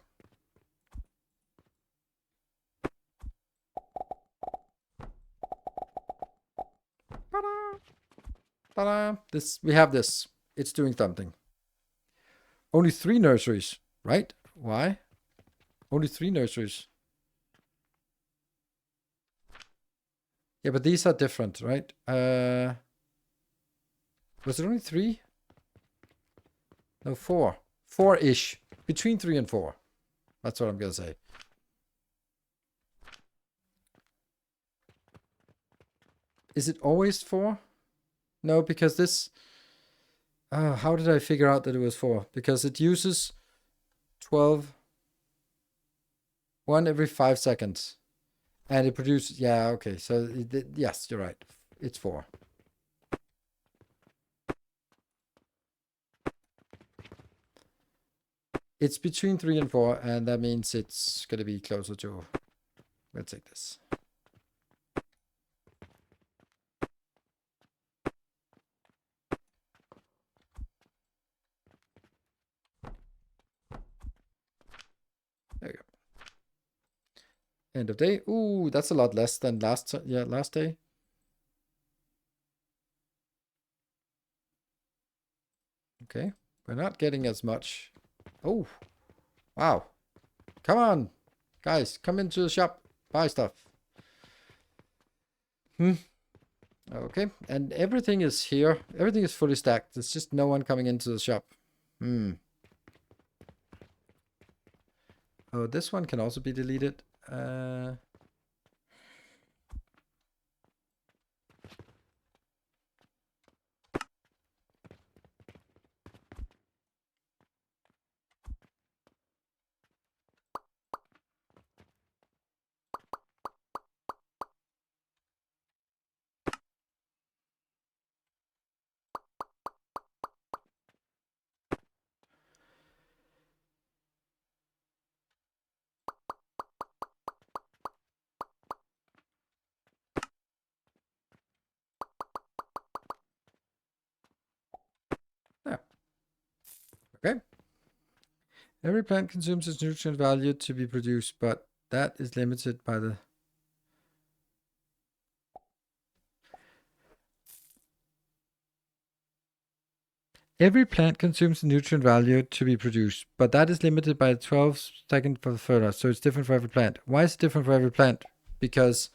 Ta-da! Ta-da! This we have this. It's doing something. Only 3 nurseries, right? Why? Only 3 nurseries. Yeah, but these are different, right? Was it only 3? No, 4. 4-ish. Between 3 and 4. That's what I'm gonna say. Is it always 4? No, because this... how did I figure out that it was 4? Because it uses 12... 1 every 5 seconds. And it produces... Yeah, okay. So, yes, you're right. It's 4. It's between 3 and 4, and that means it's going to be closer to... Let's take this. There you go. End of day. Ooh, that's a lot less than last day. Okay, we're not getting as much. Oh, wow. Come on, guys, come into the shop, buy stuff. Okay, and everything is here. Everything is fully stacked. There's just no one coming into the shop. Oh, this one can also be deleted. Yeah. Okay. Every plant consumes its nutrient value to be produced, but that is limited by the... Every plant consumes the nutrient value to be produced, but that is limited by 12 seconds for the fertilizer, so it's different for every plant. Why is it different for every plant? Because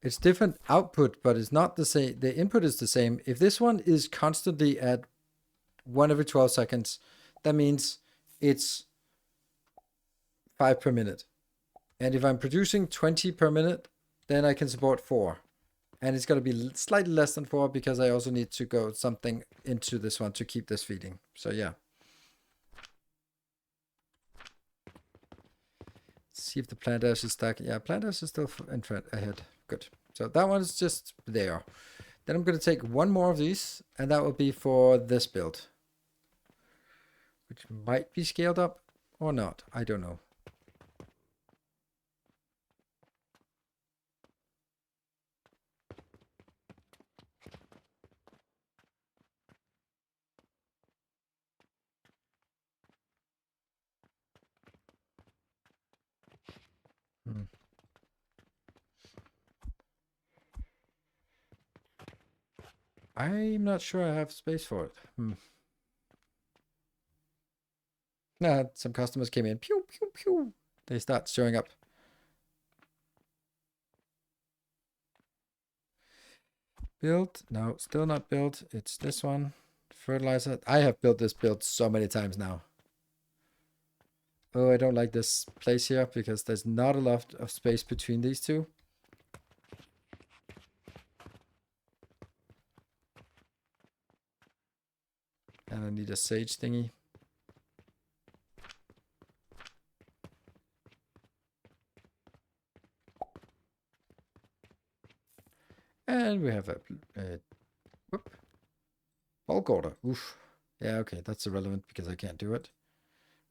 it's different output, but it's not the same. The input is the same. If this one is constantly at 1 every 12 seconds, that means it's 5 per minute. And if I'm producing 20 per minute, then I can support 4. And it's going to be slightly less than 4 because I also need to go something into this one to keep this feeding. So yeah. See if the plant ash is stacking. Yeah, plant ash is still in front ahead. Good. So that one is just there. Then I'm going to take one more of these, and that will be for this build, which might be scaled up or not. I don't know. I'm not sure I have space for it. Nah, some customers came in. Pew, pew, pew. They start showing up. Build. No, still not built. It's this one. Fertilizer. I have built this build so many times now. Oh, I don't like this place here because there's not a lot of space between these two. And I need a sage thingy. And we have a whoop, bulk order. Oof. Yeah, okay, that's irrelevant because I can't do it.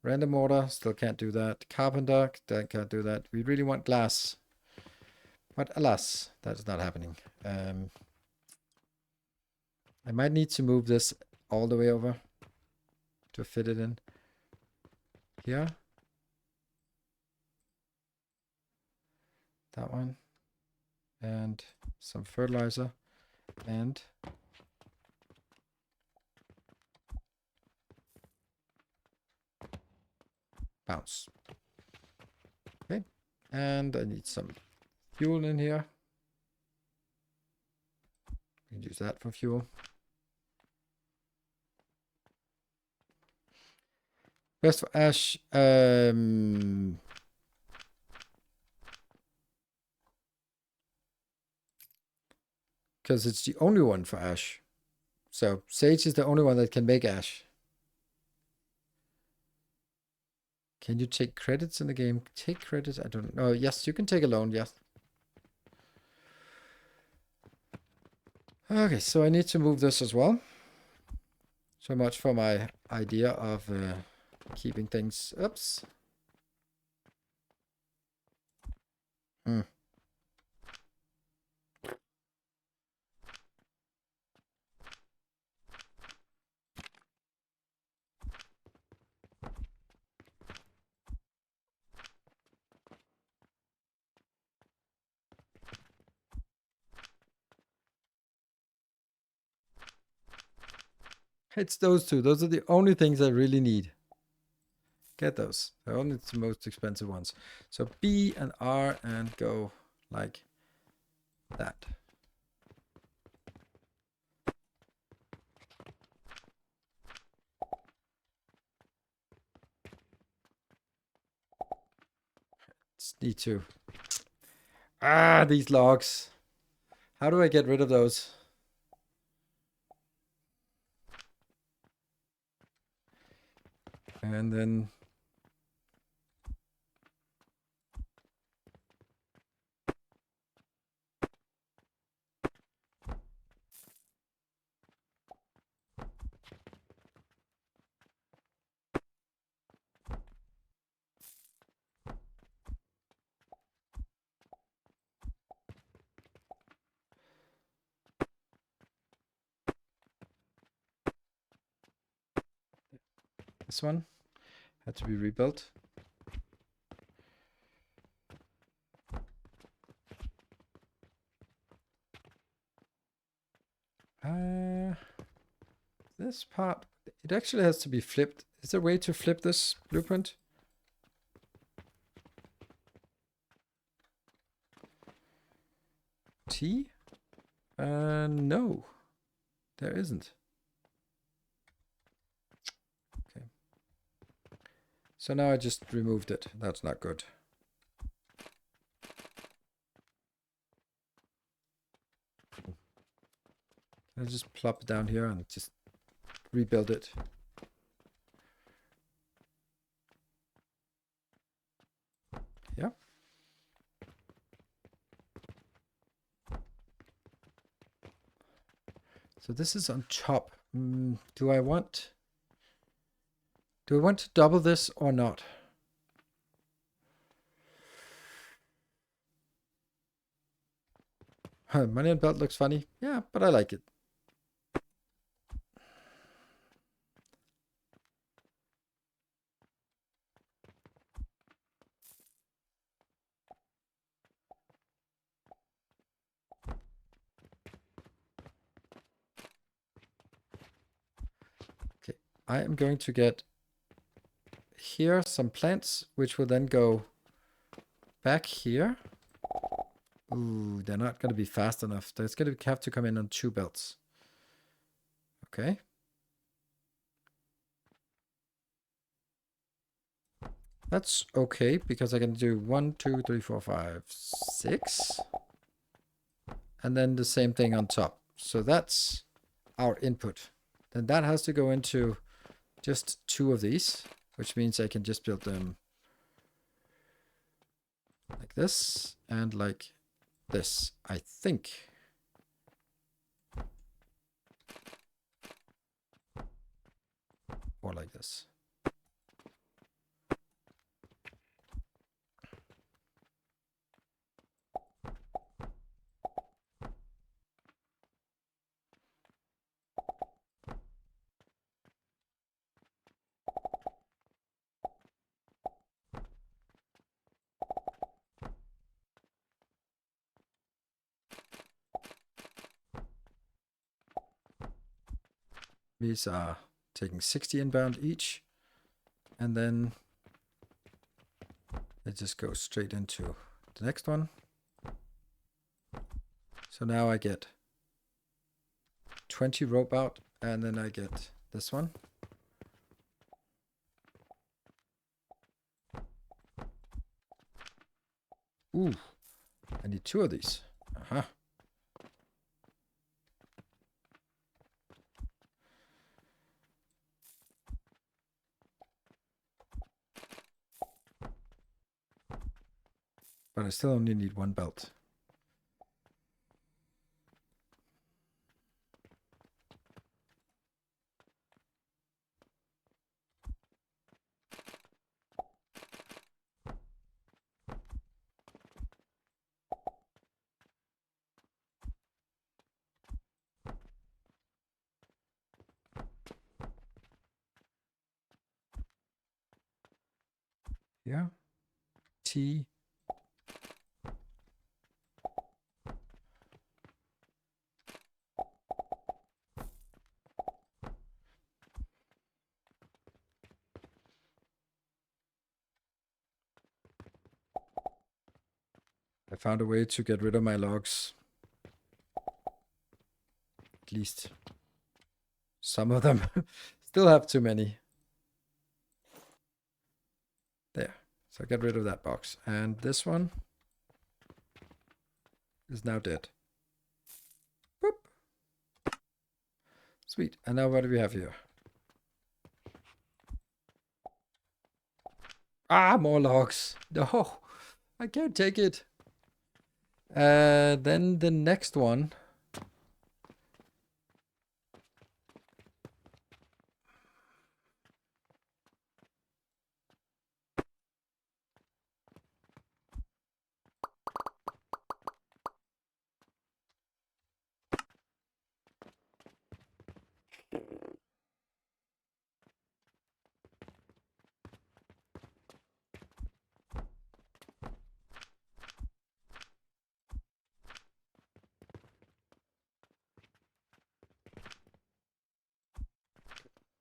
Random order, still can't do that. Carpenter, can't do that. We really want glass. But alas, that is not happening. I might need to move this all the way over to fit it in here. That one. And some fertilizer. And bounce. Okay. And I need some fuel in here. We can use that for fuel. Best for ash. Because it's the only one for ash. So sage is the only one that can make ash. Can you take credits in the game? Take credits? I don't know. Yes, you can take a loan. Yes. Okay, so I need to move this as well. So much for my idea of keeping things. Oops. Hmm. It's those two. Those are the only things I really need. Get those. They're only the most expensive ones. So B and R and go like that. Just need to. Ah, these logs. How do I get rid of those? And then this one had to be rebuilt. This part, it actually has to be flipped. Is there a way to flip this blueprint? T? No, there isn't. Okay. So now I just removed it. That's not good. I'll just plop it down here and just rebuild it. Yeah. So this is on top. Do I want to double this or not? Money and belt looks funny. Yeah, but I like it. Okay, I am going to get here some plants, which will then go back here. Ooh, they're not going to be fast enough. There's going to have to come in on 2 belts. Okay. That's okay, because I can do 1, 2, 3, 4, 5, 6. And then the same thing on top. So that's our input. Then that has to go into just 2 of these, which means I can just build them like this and like this, I think. Or like this. These are taking 60 inbound each. And then it just goes straight into the next one. So now I get 20 rope out, and then I get this one. Ooh, I need 2 of these. Uh-huh. But I still only need 1 belt. here. T. I found a way to get rid of my logs. At least some of them. Still have too many. There. So get rid of that box. And this one is now dead. Boop. Sweet. And now what do we have here? Ah, more logs. No, I can't take it. Then the next one.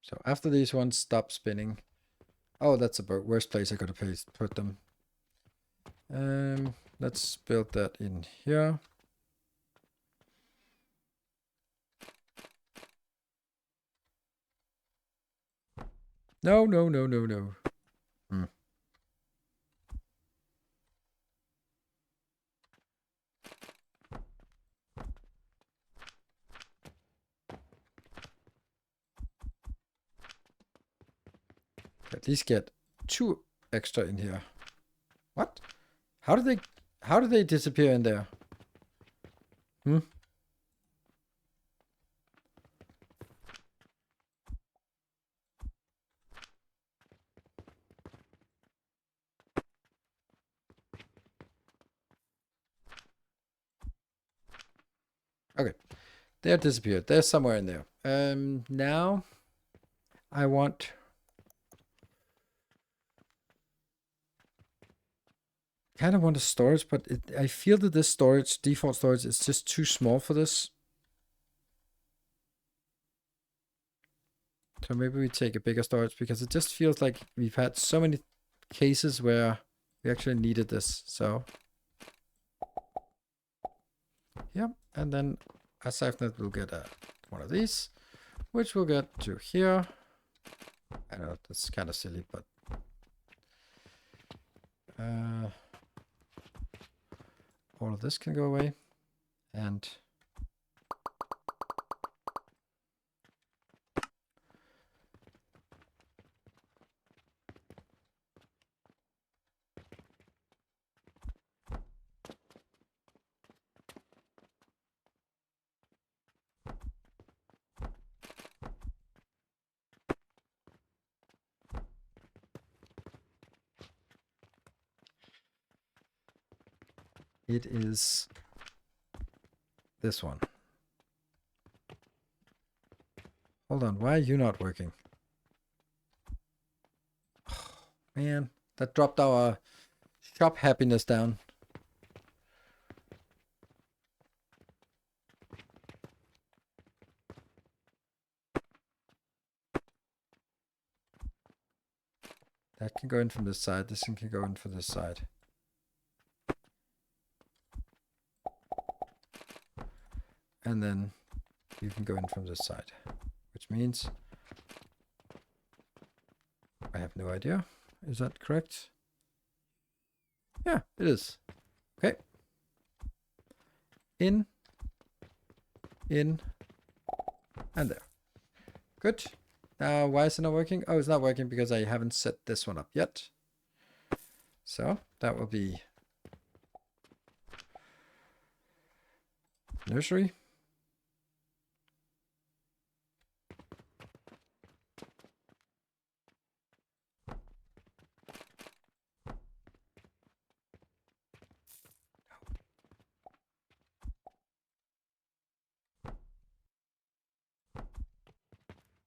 So after these ones stop spinning. Oh, that's the worst place I could have put them. Let's build that in here. No, no, no, no, no. At least get 2 extra in here. What? How do they disappear in there? Okay. They're disappeared. They're somewhere in there. Now I want kind of want a storage, but I feel that this storage, default storage, is just too small for this. So maybe we take a bigger storage because it just feels like we've had so many cases where we actually needed this. So yeah, and then a SafeNet will get one of these, which we'll get to here. I know that's kind of silly, but all of this can go away, and it is this one. Hold on, why are you not working? Oh, man, that dropped our shop happiness down. That can go in from this side. This one can go in from this side. And then you can go in from this side, which means I have no idea. Is that correct? Yeah, it is. Okay. In, and there. Good. Now, why is it not working? Oh, it's not working because I haven't set this one up yet. So that will be nursery.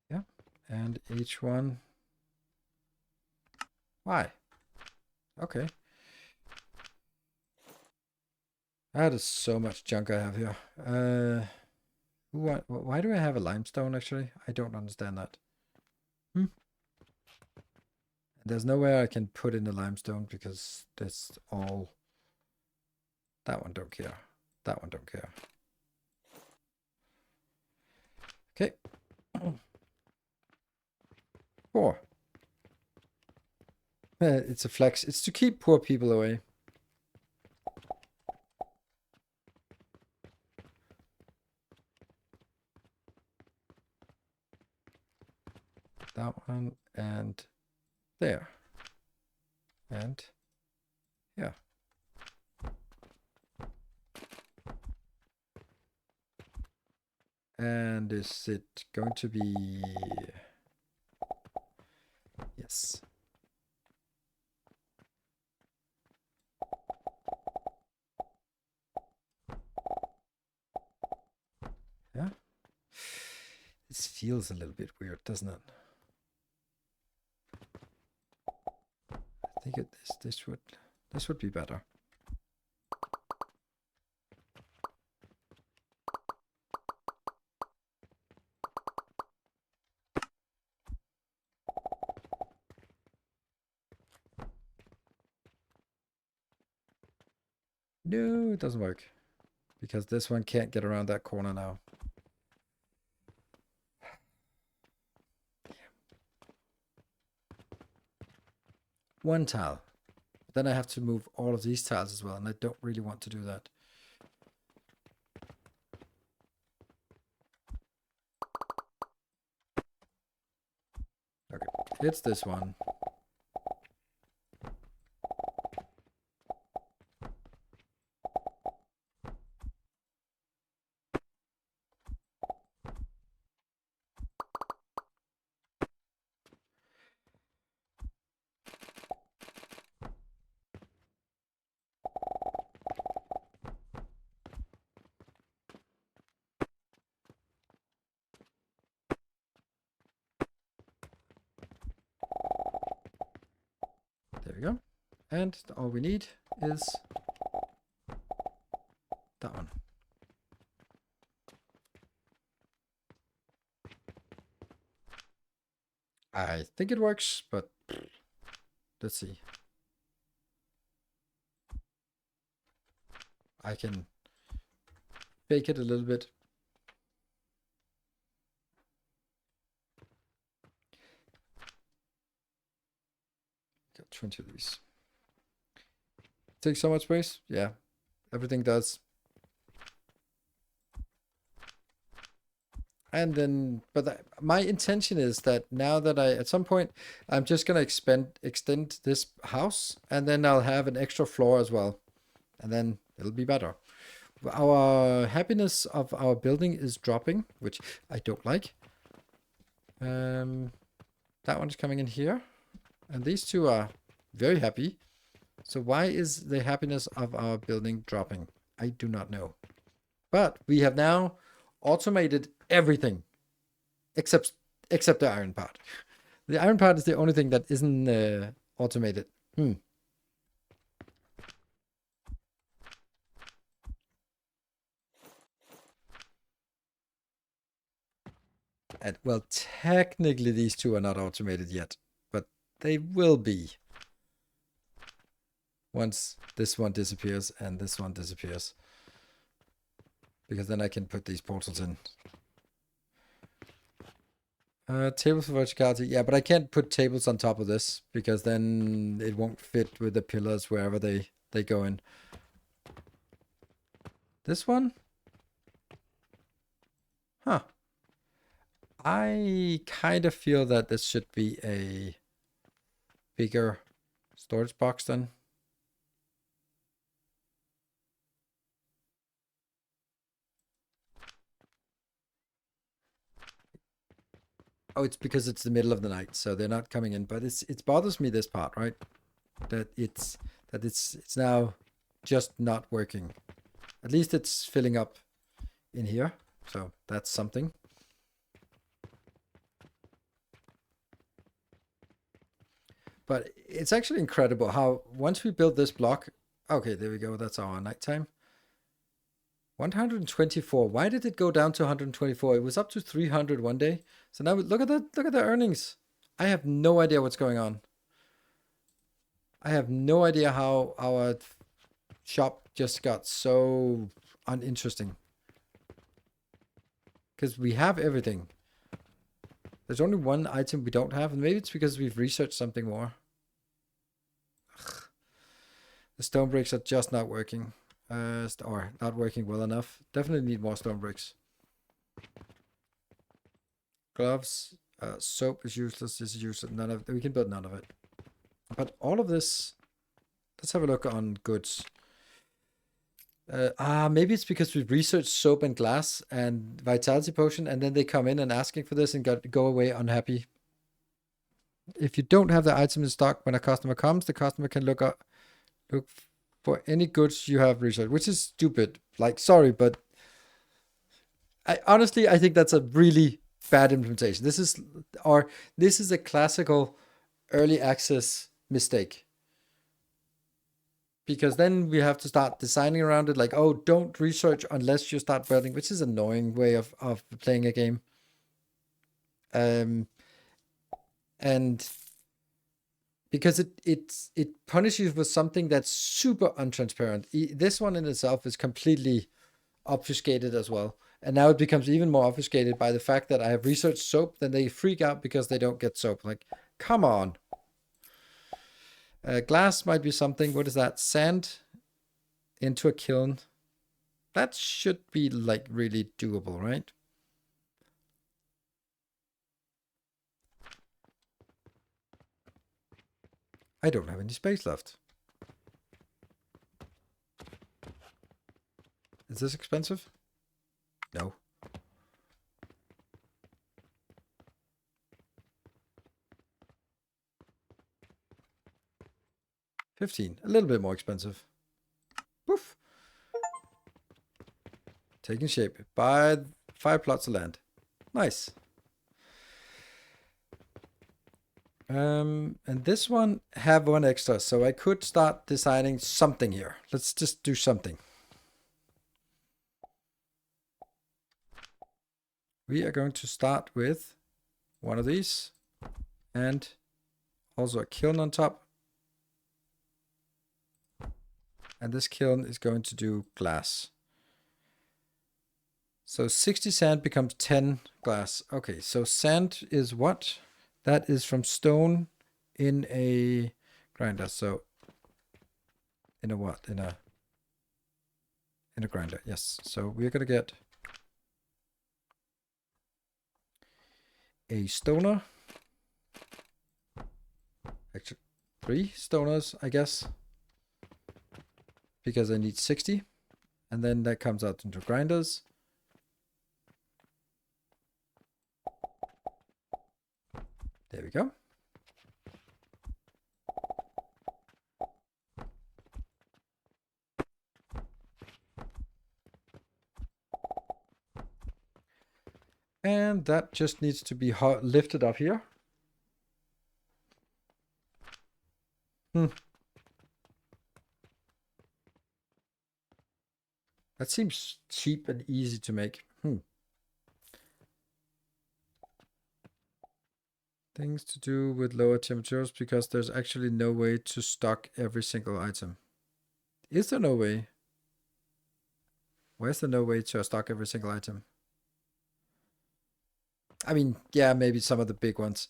Yeah, and each one. Why? Okay. That is so much junk I have here. Why do I have a limestone, actually? I don't understand that. There's nowhere I can put in the limestone because that's all... That one don't care. That one don't care. Okay. 4. It's a flex. It's to keep poor people away. That one and there. And yeah. And is it going to be... Yes. Yeah. This feels a little bit weird, doesn't it? I think this would be better. No, it doesn't work. Because this one can't get around that corner now. One tile. Then I have to move all of these tiles as well, and I don't really want to do that. Okay, it's this one. There we go. And all we need is that one. I think it works, but let's see. I can bake it a little bit. Got 20 of these. Takes so much space? Yeah, everything does. And then, but my intention is that now that at some point, I'm just going to extend this house, and then I'll have an extra floor as well. And then it'll be better. Our happiness of our building is dropping, which I don't like. That one is coming in here. And these two are very happy. So why is the happiness of our building dropping? I do not know. But we have now automated everything except the iron part. The iron part is the only thing that isn't automated. And well, technically these two are not automated yet, but they will be once this one disappears and this one disappears. Because then I can put these portals in. Tables for verticality. Yeah, but I can't put tables on top of this because then it won't fit with the pillars wherever they go in. This one? Huh. I kind of feel that this should be a bigger storage box then. Oh, it's because it's the middle of the night, so they're not coming in. But it bothers me, this part, right? That it's now just not working. At least it's filling up in here, so that's something. But it's actually incredible how once we build this block, okay, there we go. That's our nighttime. 124. Why did it go down to 124? It was up to 300 one day. So now look at that. Look at the earnings. I have no idea what's going on. I have no idea how our shop just got so uninteresting. Because we have everything. There's only one item we don't have, and maybe it's because we've researched something more. Ugh. The stone bricks are just not working. Or not working well enough. Definitely need more stone bricks. Gloves. Soap is useless. This is useless. We can build none of it. But all of this... Let's have a look on goods. Maybe it's because we've researched soap and glass and vitality potion, and then they come in and asking for this and go away unhappy. If you don't have the item in stock when a customer comes, the customer can look for any goods you have researched, which is stupid. Like, sorry, but I think that's a really bad implementation. This is a classical early access mistake. Because then we have to start designing around it, like, oh, don't research unless you start building, which is an annoying way of playing a game. And because it punishes you for something that's super untransparent. This one in itself is completely obfuscated as well. And now it becomes even more obfuscated by the fact that I have researched soap, then they freak out because they don't get soap. Like, come on. Glass might be something. What is that? Sand into a kiln. That should be like really doable, right? I don't have any space left. Is this expensive? No. $15. A little bit more expensive. Poof. Taking shape. Buy 5 plots of land. Nice. And this one have one extra, so I could start designing something here. Let's just do something. We are going to start with one of these and also a kiln on top. And this kiln is going to do glass. So 60 sand becomes 10 glass. Okay, so sand is what? That is from stone in a grinder. So in a what? In a grinder, yes. So we're gonna get a stoner. Actually, 3 stoners, I guess. Because I need 60. And then that comes out into grinders. There we go. And that just needs to be lifted up here. That seems cheap and easy to make. Things to do with lower temperatures because there's actually no way to stock every single item. Is there no way? Where's the no way to stock every single item? I mean, yeah, maybe some of the big ones.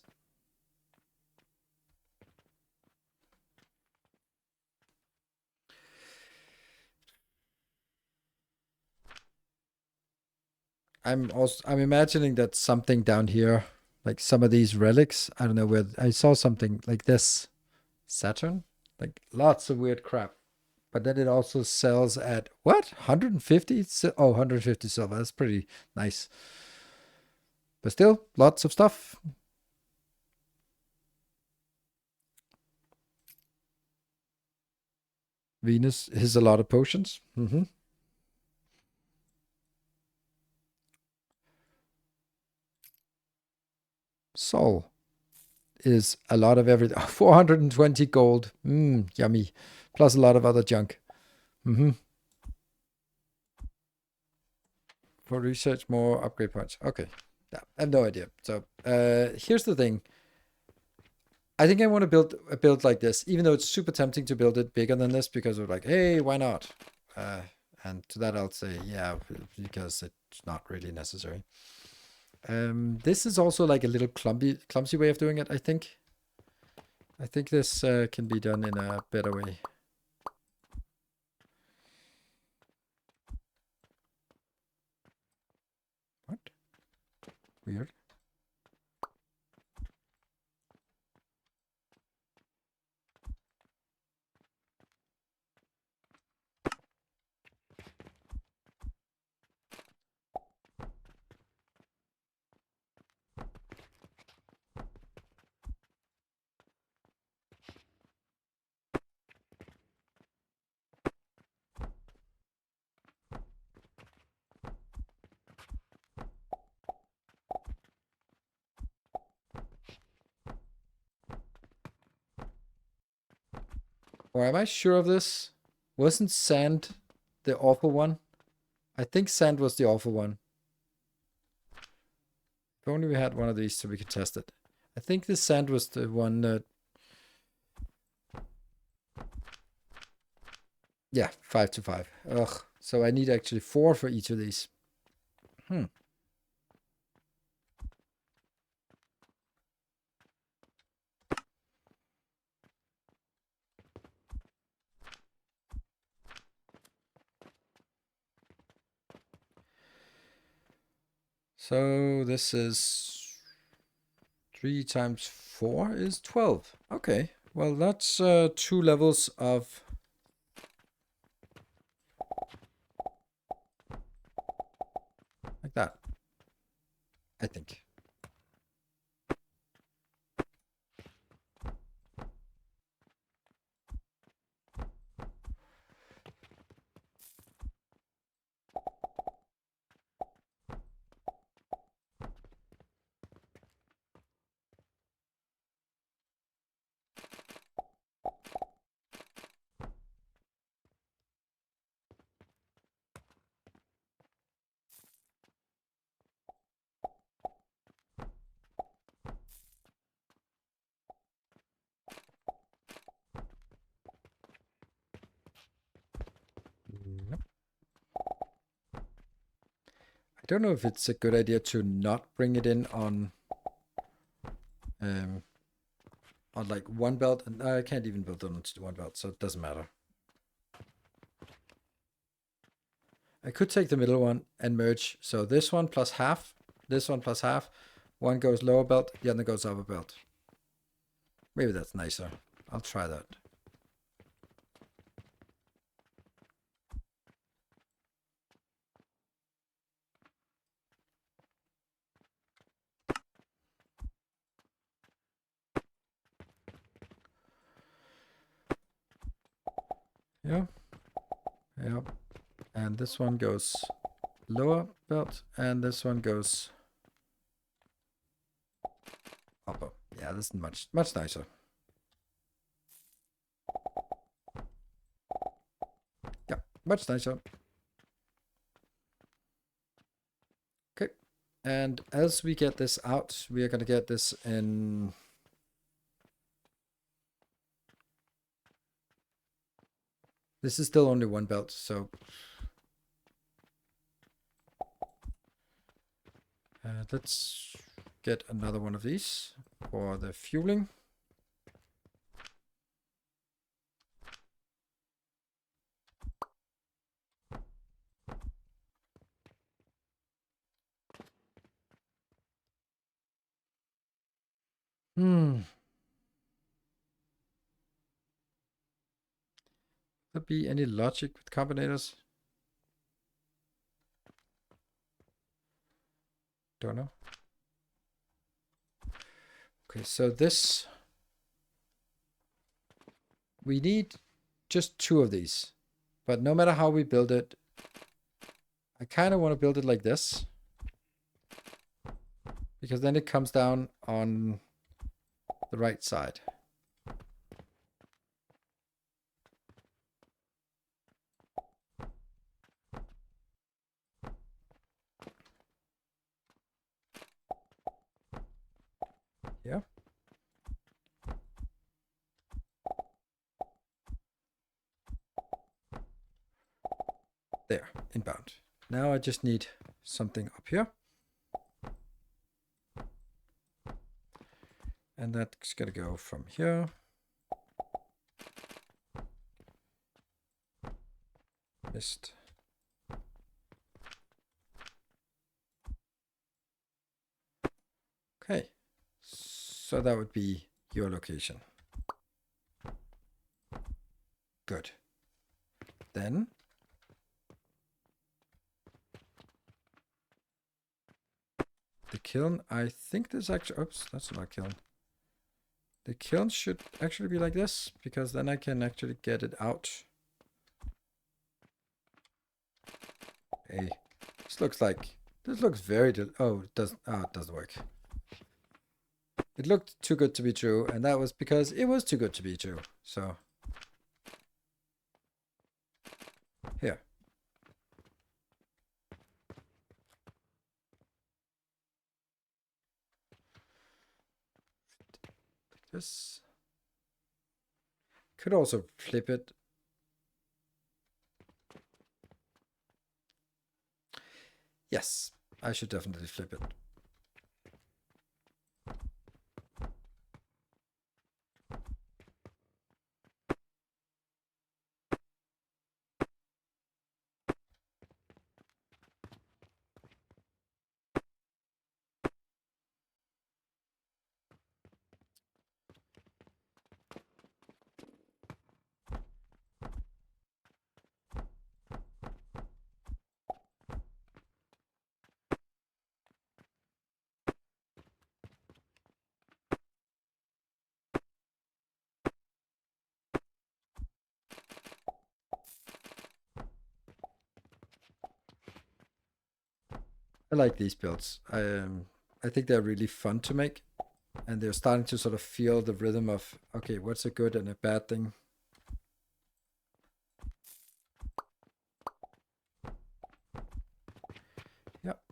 I'm imagining that something down here, like some of these relics, I don't know where I saw something like this. Saturn? Like lots of weird crap. But then it also sells at what? 150? Oh, 150 silver. That's pretty nice. But still, lots of stuff. Venus is a lot of potions. Sol is a lot of everything. 420 gold. Yummy. Plus a lot of other junk. For research, more upgrade points. Okay. Yeah, I have no idea. So here's the thing. I think I want to build a build like this, even though it's super tempting to build it bigger than this because we're like, hey, why not? And to that I'll say, yeah, because it's not really necessary. This is also like a little clumsy way of doing it, I think. I think this can be done in a better way. What? Weird. Or am I sure of this? Wasn't sand the awful one? I think sand was the awful one. If only we had one of these so we could test it. I think the sand was the one that... Yeah, 5 to 5. Ugh. So I need actually 4 for each of these. So this is 3 times 4 is 12. Okay. Well, that's 2 levels of... like that. I think. Nope. I don't know if it's a good idea to not bring it in on like one belt, and I can't even build on one belt, so it doesn't matter. I could take the middle one and merge. So this one plus half, this one plus half. One goes lower belt, the other goes upper belt. Maybe that's nicer. I'll try that. Yeah. Yeah. And this one goes lower belt, and this one goes upper. Yeah, this is much nicer. Yeah, much nicer. Okay. And as we get this out, we are going to get this in... This is still only one belt, so... let's get another one of these for the fueling. There be any logic with combinators? Don't know. Okay, so this... We need just 2 of these. But no matter how we build it, I kind of want to build it like this. Because then it comes down on the right side. Yeah. There, inbound. Now I just need something up here. And that's going to go from here. Missed. Okay. So that would be your location. Good. Then the kiln, I think there's actually, oops, that's not a kiln. The kiln should actually be like this, because then I can actually get it out. Hey, this looks very, oh, it doesn't work. It looked too good to be true, and that was because it was too good to be true. So, here. Like this. Could also flip it. Yes, I should definitely flip it. I like these builds. I think they're really fun to make, and they're starting to sort of feel the rhythm of, okay, what's a good and a bad thing. Yep.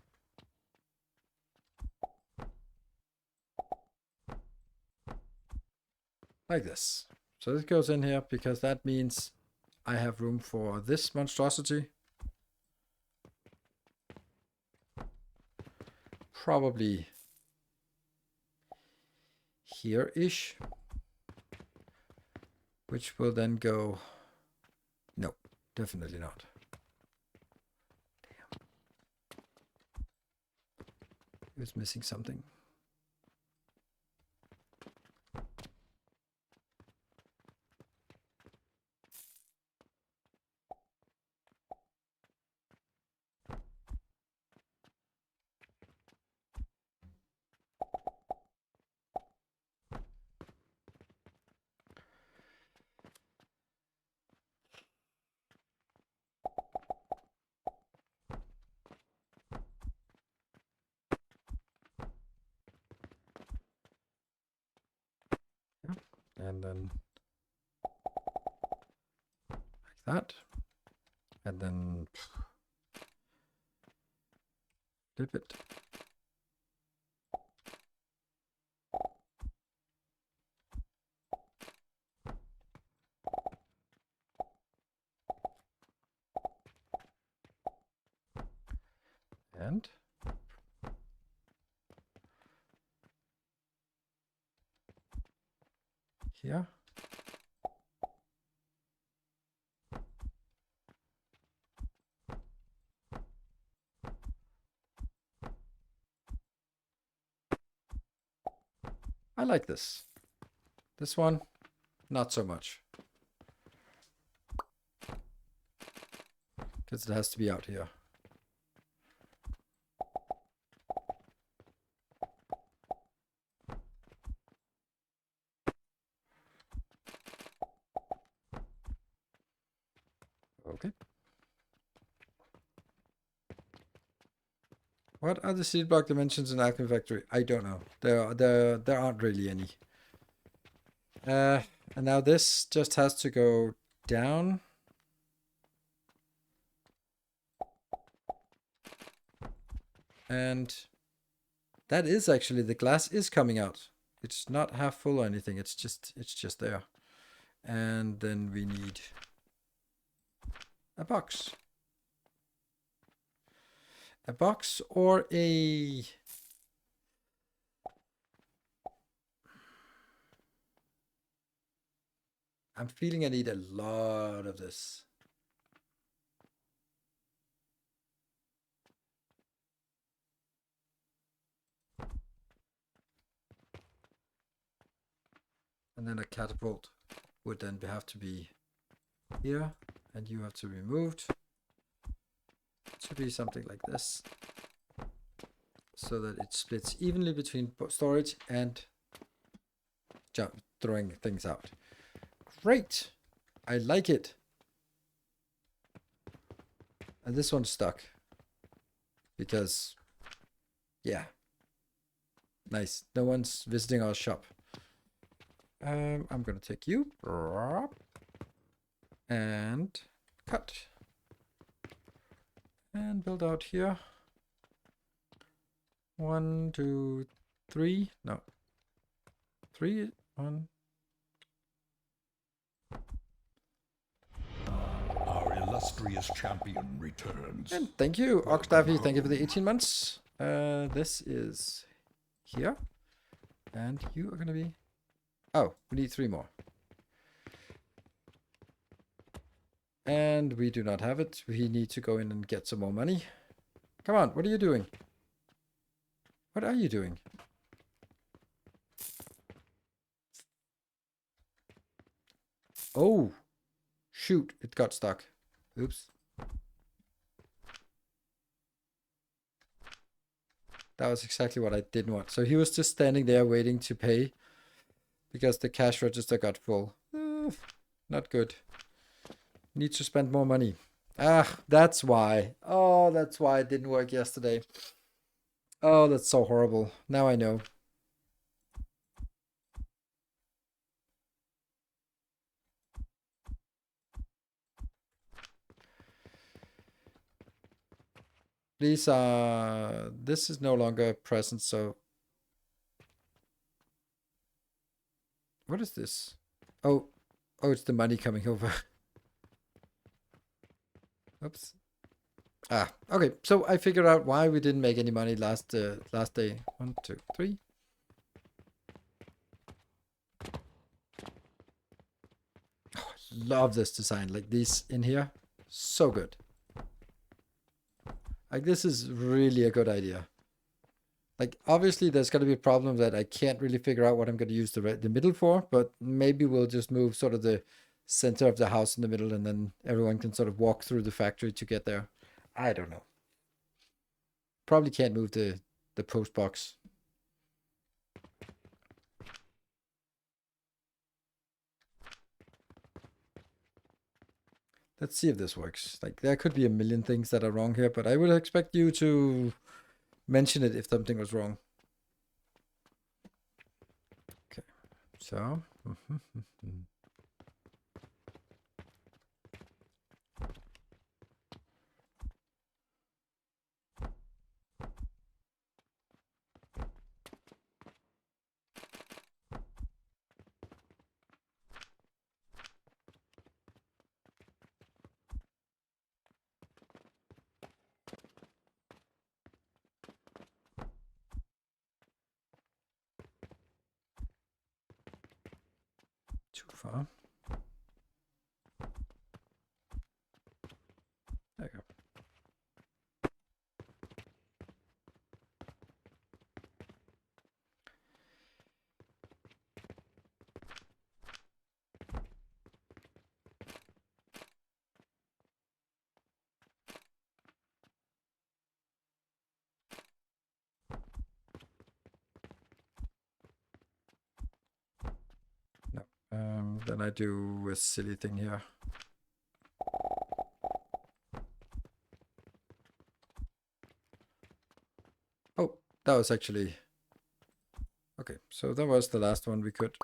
Like this. So this goes in here because that means I have room for this monstrosity. Probably here-ish. Which will then go... No, definitely not. Damn. It was missing something. And then like that. And then flip it. And here. I like this. This one, not so much. Because it has to be out here. Okay. What are the seed block dimensions in Alchemy Factory? I don't know. There aren't really any. And now this just has to go down. And that is actually, the glass is coming out. It's not half full or anything. It's just there. And then we need a box. A box or a... I'm feeling I need a lot of this. And then a catapult would then have to be here, and you have to be moved to be something like this, so that it splits evenly between storage and throwing things out. Great! I like it. And this one's stuck. Because, yeah. Nice. No one's visiting our shop. I'm gonna take you. And cut. And build out here. 1, 2, 3. No. 3, 1. Our illustrious champion returns. And thank you, Oxdaffy. Thank you for the 18 months. This is here. And you are going to be... Oh, we need 3 more. And we do not have it. We need to go in and get some more money. Come on, what are you doing? What are you doing? Oh, shoot, it got stuck. Oops. That was exactly what I didn't want. So he was just standing there waiting to pay because the cash register got full. Not good. Need to spend more money. Ah, that's why. Oh, that's why it didn't work yesterday. Oh, that's so horrible. Now I know. Please, this is no longer present, so... What is this? Oh, it's the money coming over. Oops. Ah, okay. So I figured out why we didn't make any money last day. 1, 2, 3. Oh, I love this design. Like these in here, so good. Like this is really a good idea. Like obviously there's going to be a problem that I can't really figure out what I'm going to use the middle for, but maybe we'll just move sort of the center of the house in the middle, and then everyone can sort of walk through the factory to get there. I don't know. Probably can't move the post box. Let's see if this works. Like there could be a million things that are wrong here, but I would expect you to mention it if something was wrong. Okay, so. Too far. There you go. Then I do a silly thing here. Oh, that was actually... Okay, so that was the last one we could...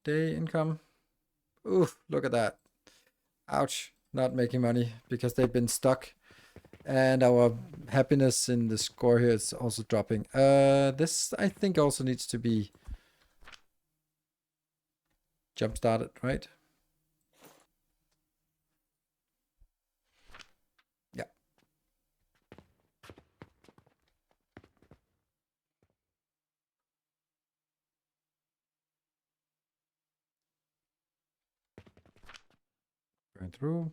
day income. Oof, look at that. Ouch, not making money because they've been stuck. And our happiness in the score here is also dropping. This I think also needs to be jump started, right? Yeah. Going through.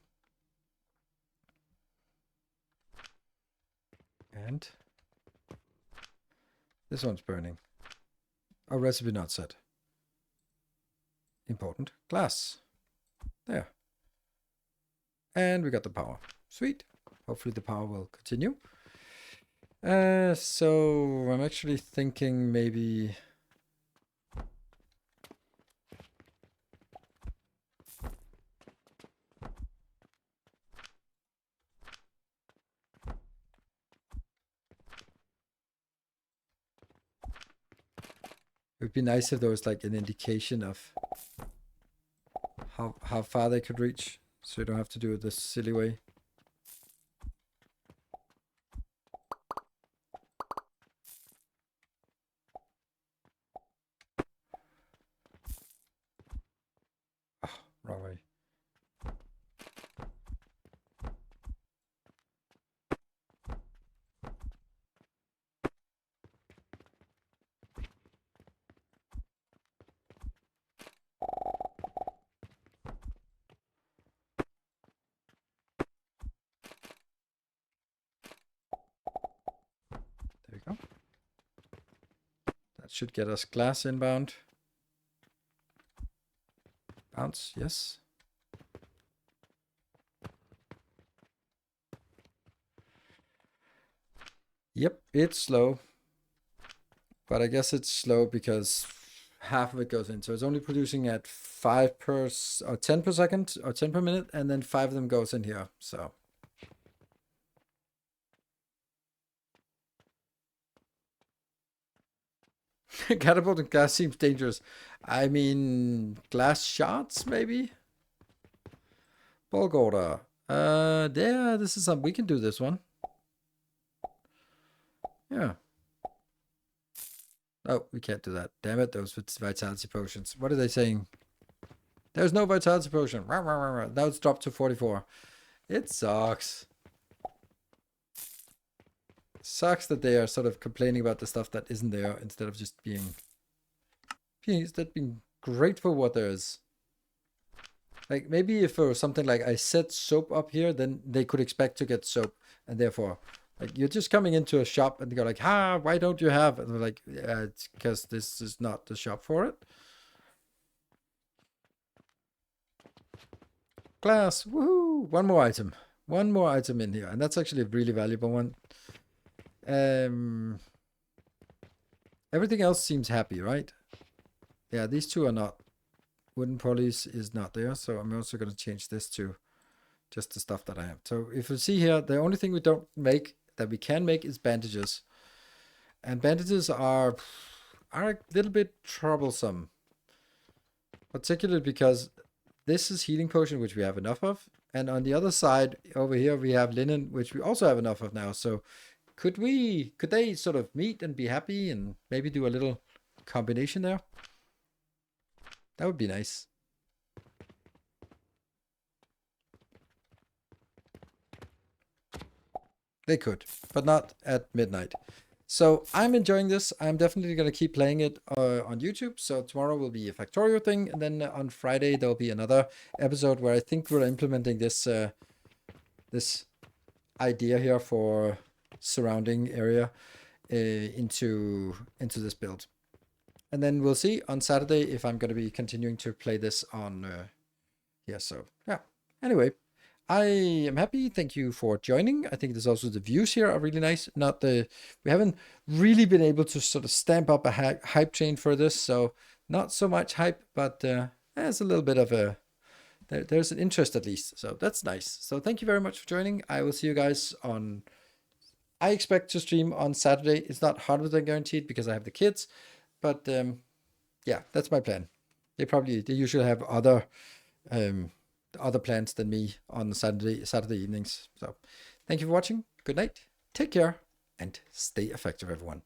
And this one's burning. Oh, recipe not set. Important. Glass. There. And we got the power. Sweet. Hopefully the power will continue. So I'm actually thinking maybe... It would be nice if there was like an indication of how far they could reach, so you don't have to do it this silly way. Oh, wrong way. There we go. That should get us glass inbound. Bounce, yes. Yep, it's slow. But I guess it's slow because half of it goes in. So it's only producing at 5 per or 10 per second or 10 per minute, and then 5 of them goes in here. So catapult and glass seems dangerous. I mean, glass shots maybe. Bulk order. Yeah, this is something we can do. This one. Yeah. Oh, we can't do that. Damn it, those vitality potions. What are they saying? There's no vitality potion. Now it's dropped to 44. It sucks. Sucks that they are sort of complaining about the stuff that isn't there instead of just being grateful what there is. Like maybe if it was something like I set soap up here, then they could expect to get soap, and therefore, like you're just coming into a shop and they go like, why don't you have? And they're like, yeah, it's because this is not the shop for it. Glass, woohoo! One more item in here, and that's actually a really valuable one. Everything else seems happy, right? Yeah, these two are not. Wooden polish is not there, so I'm also going to change this to just the stuff that I have. So if you see here, the only thing we don't make that we can make is bandages, and bandages are a little bit troublesome, particularly because this is healing potion, which we have enough of, and on the other side over here we have linen, which we also have enough of now. So could they sort of meet and be happy and maybe do a little combination there? That would be nice. They could, but not at midnight. So I'm enjoying this. I'm definitely going to keep playing it on YouTube. So tomorrow will be a Factorio thing. And then on Friday, there'll be another episode where I think we're implementing this this idea here for surrounding area into this build. And then we'll see on Saturday if I'm going to be continuing to play this on yeah. So yeah. Anyway, I am happy. Thank you for joining. I think there's also the views here are really nice. We haven't really been able to sort of stamp up a hype train for this, so not so much hype, but there's a little bit of there's an interest at least. So that's nice. So thank you very much for joining. I will see you guys on. I expect to stream on Saturday. It's not 100% guaranteed because I have the kids, but yeah, that's my plan. They usually have other plans than me on Saturday evenings. So thank you for watching. Good night. Take care and stay effective, everyone.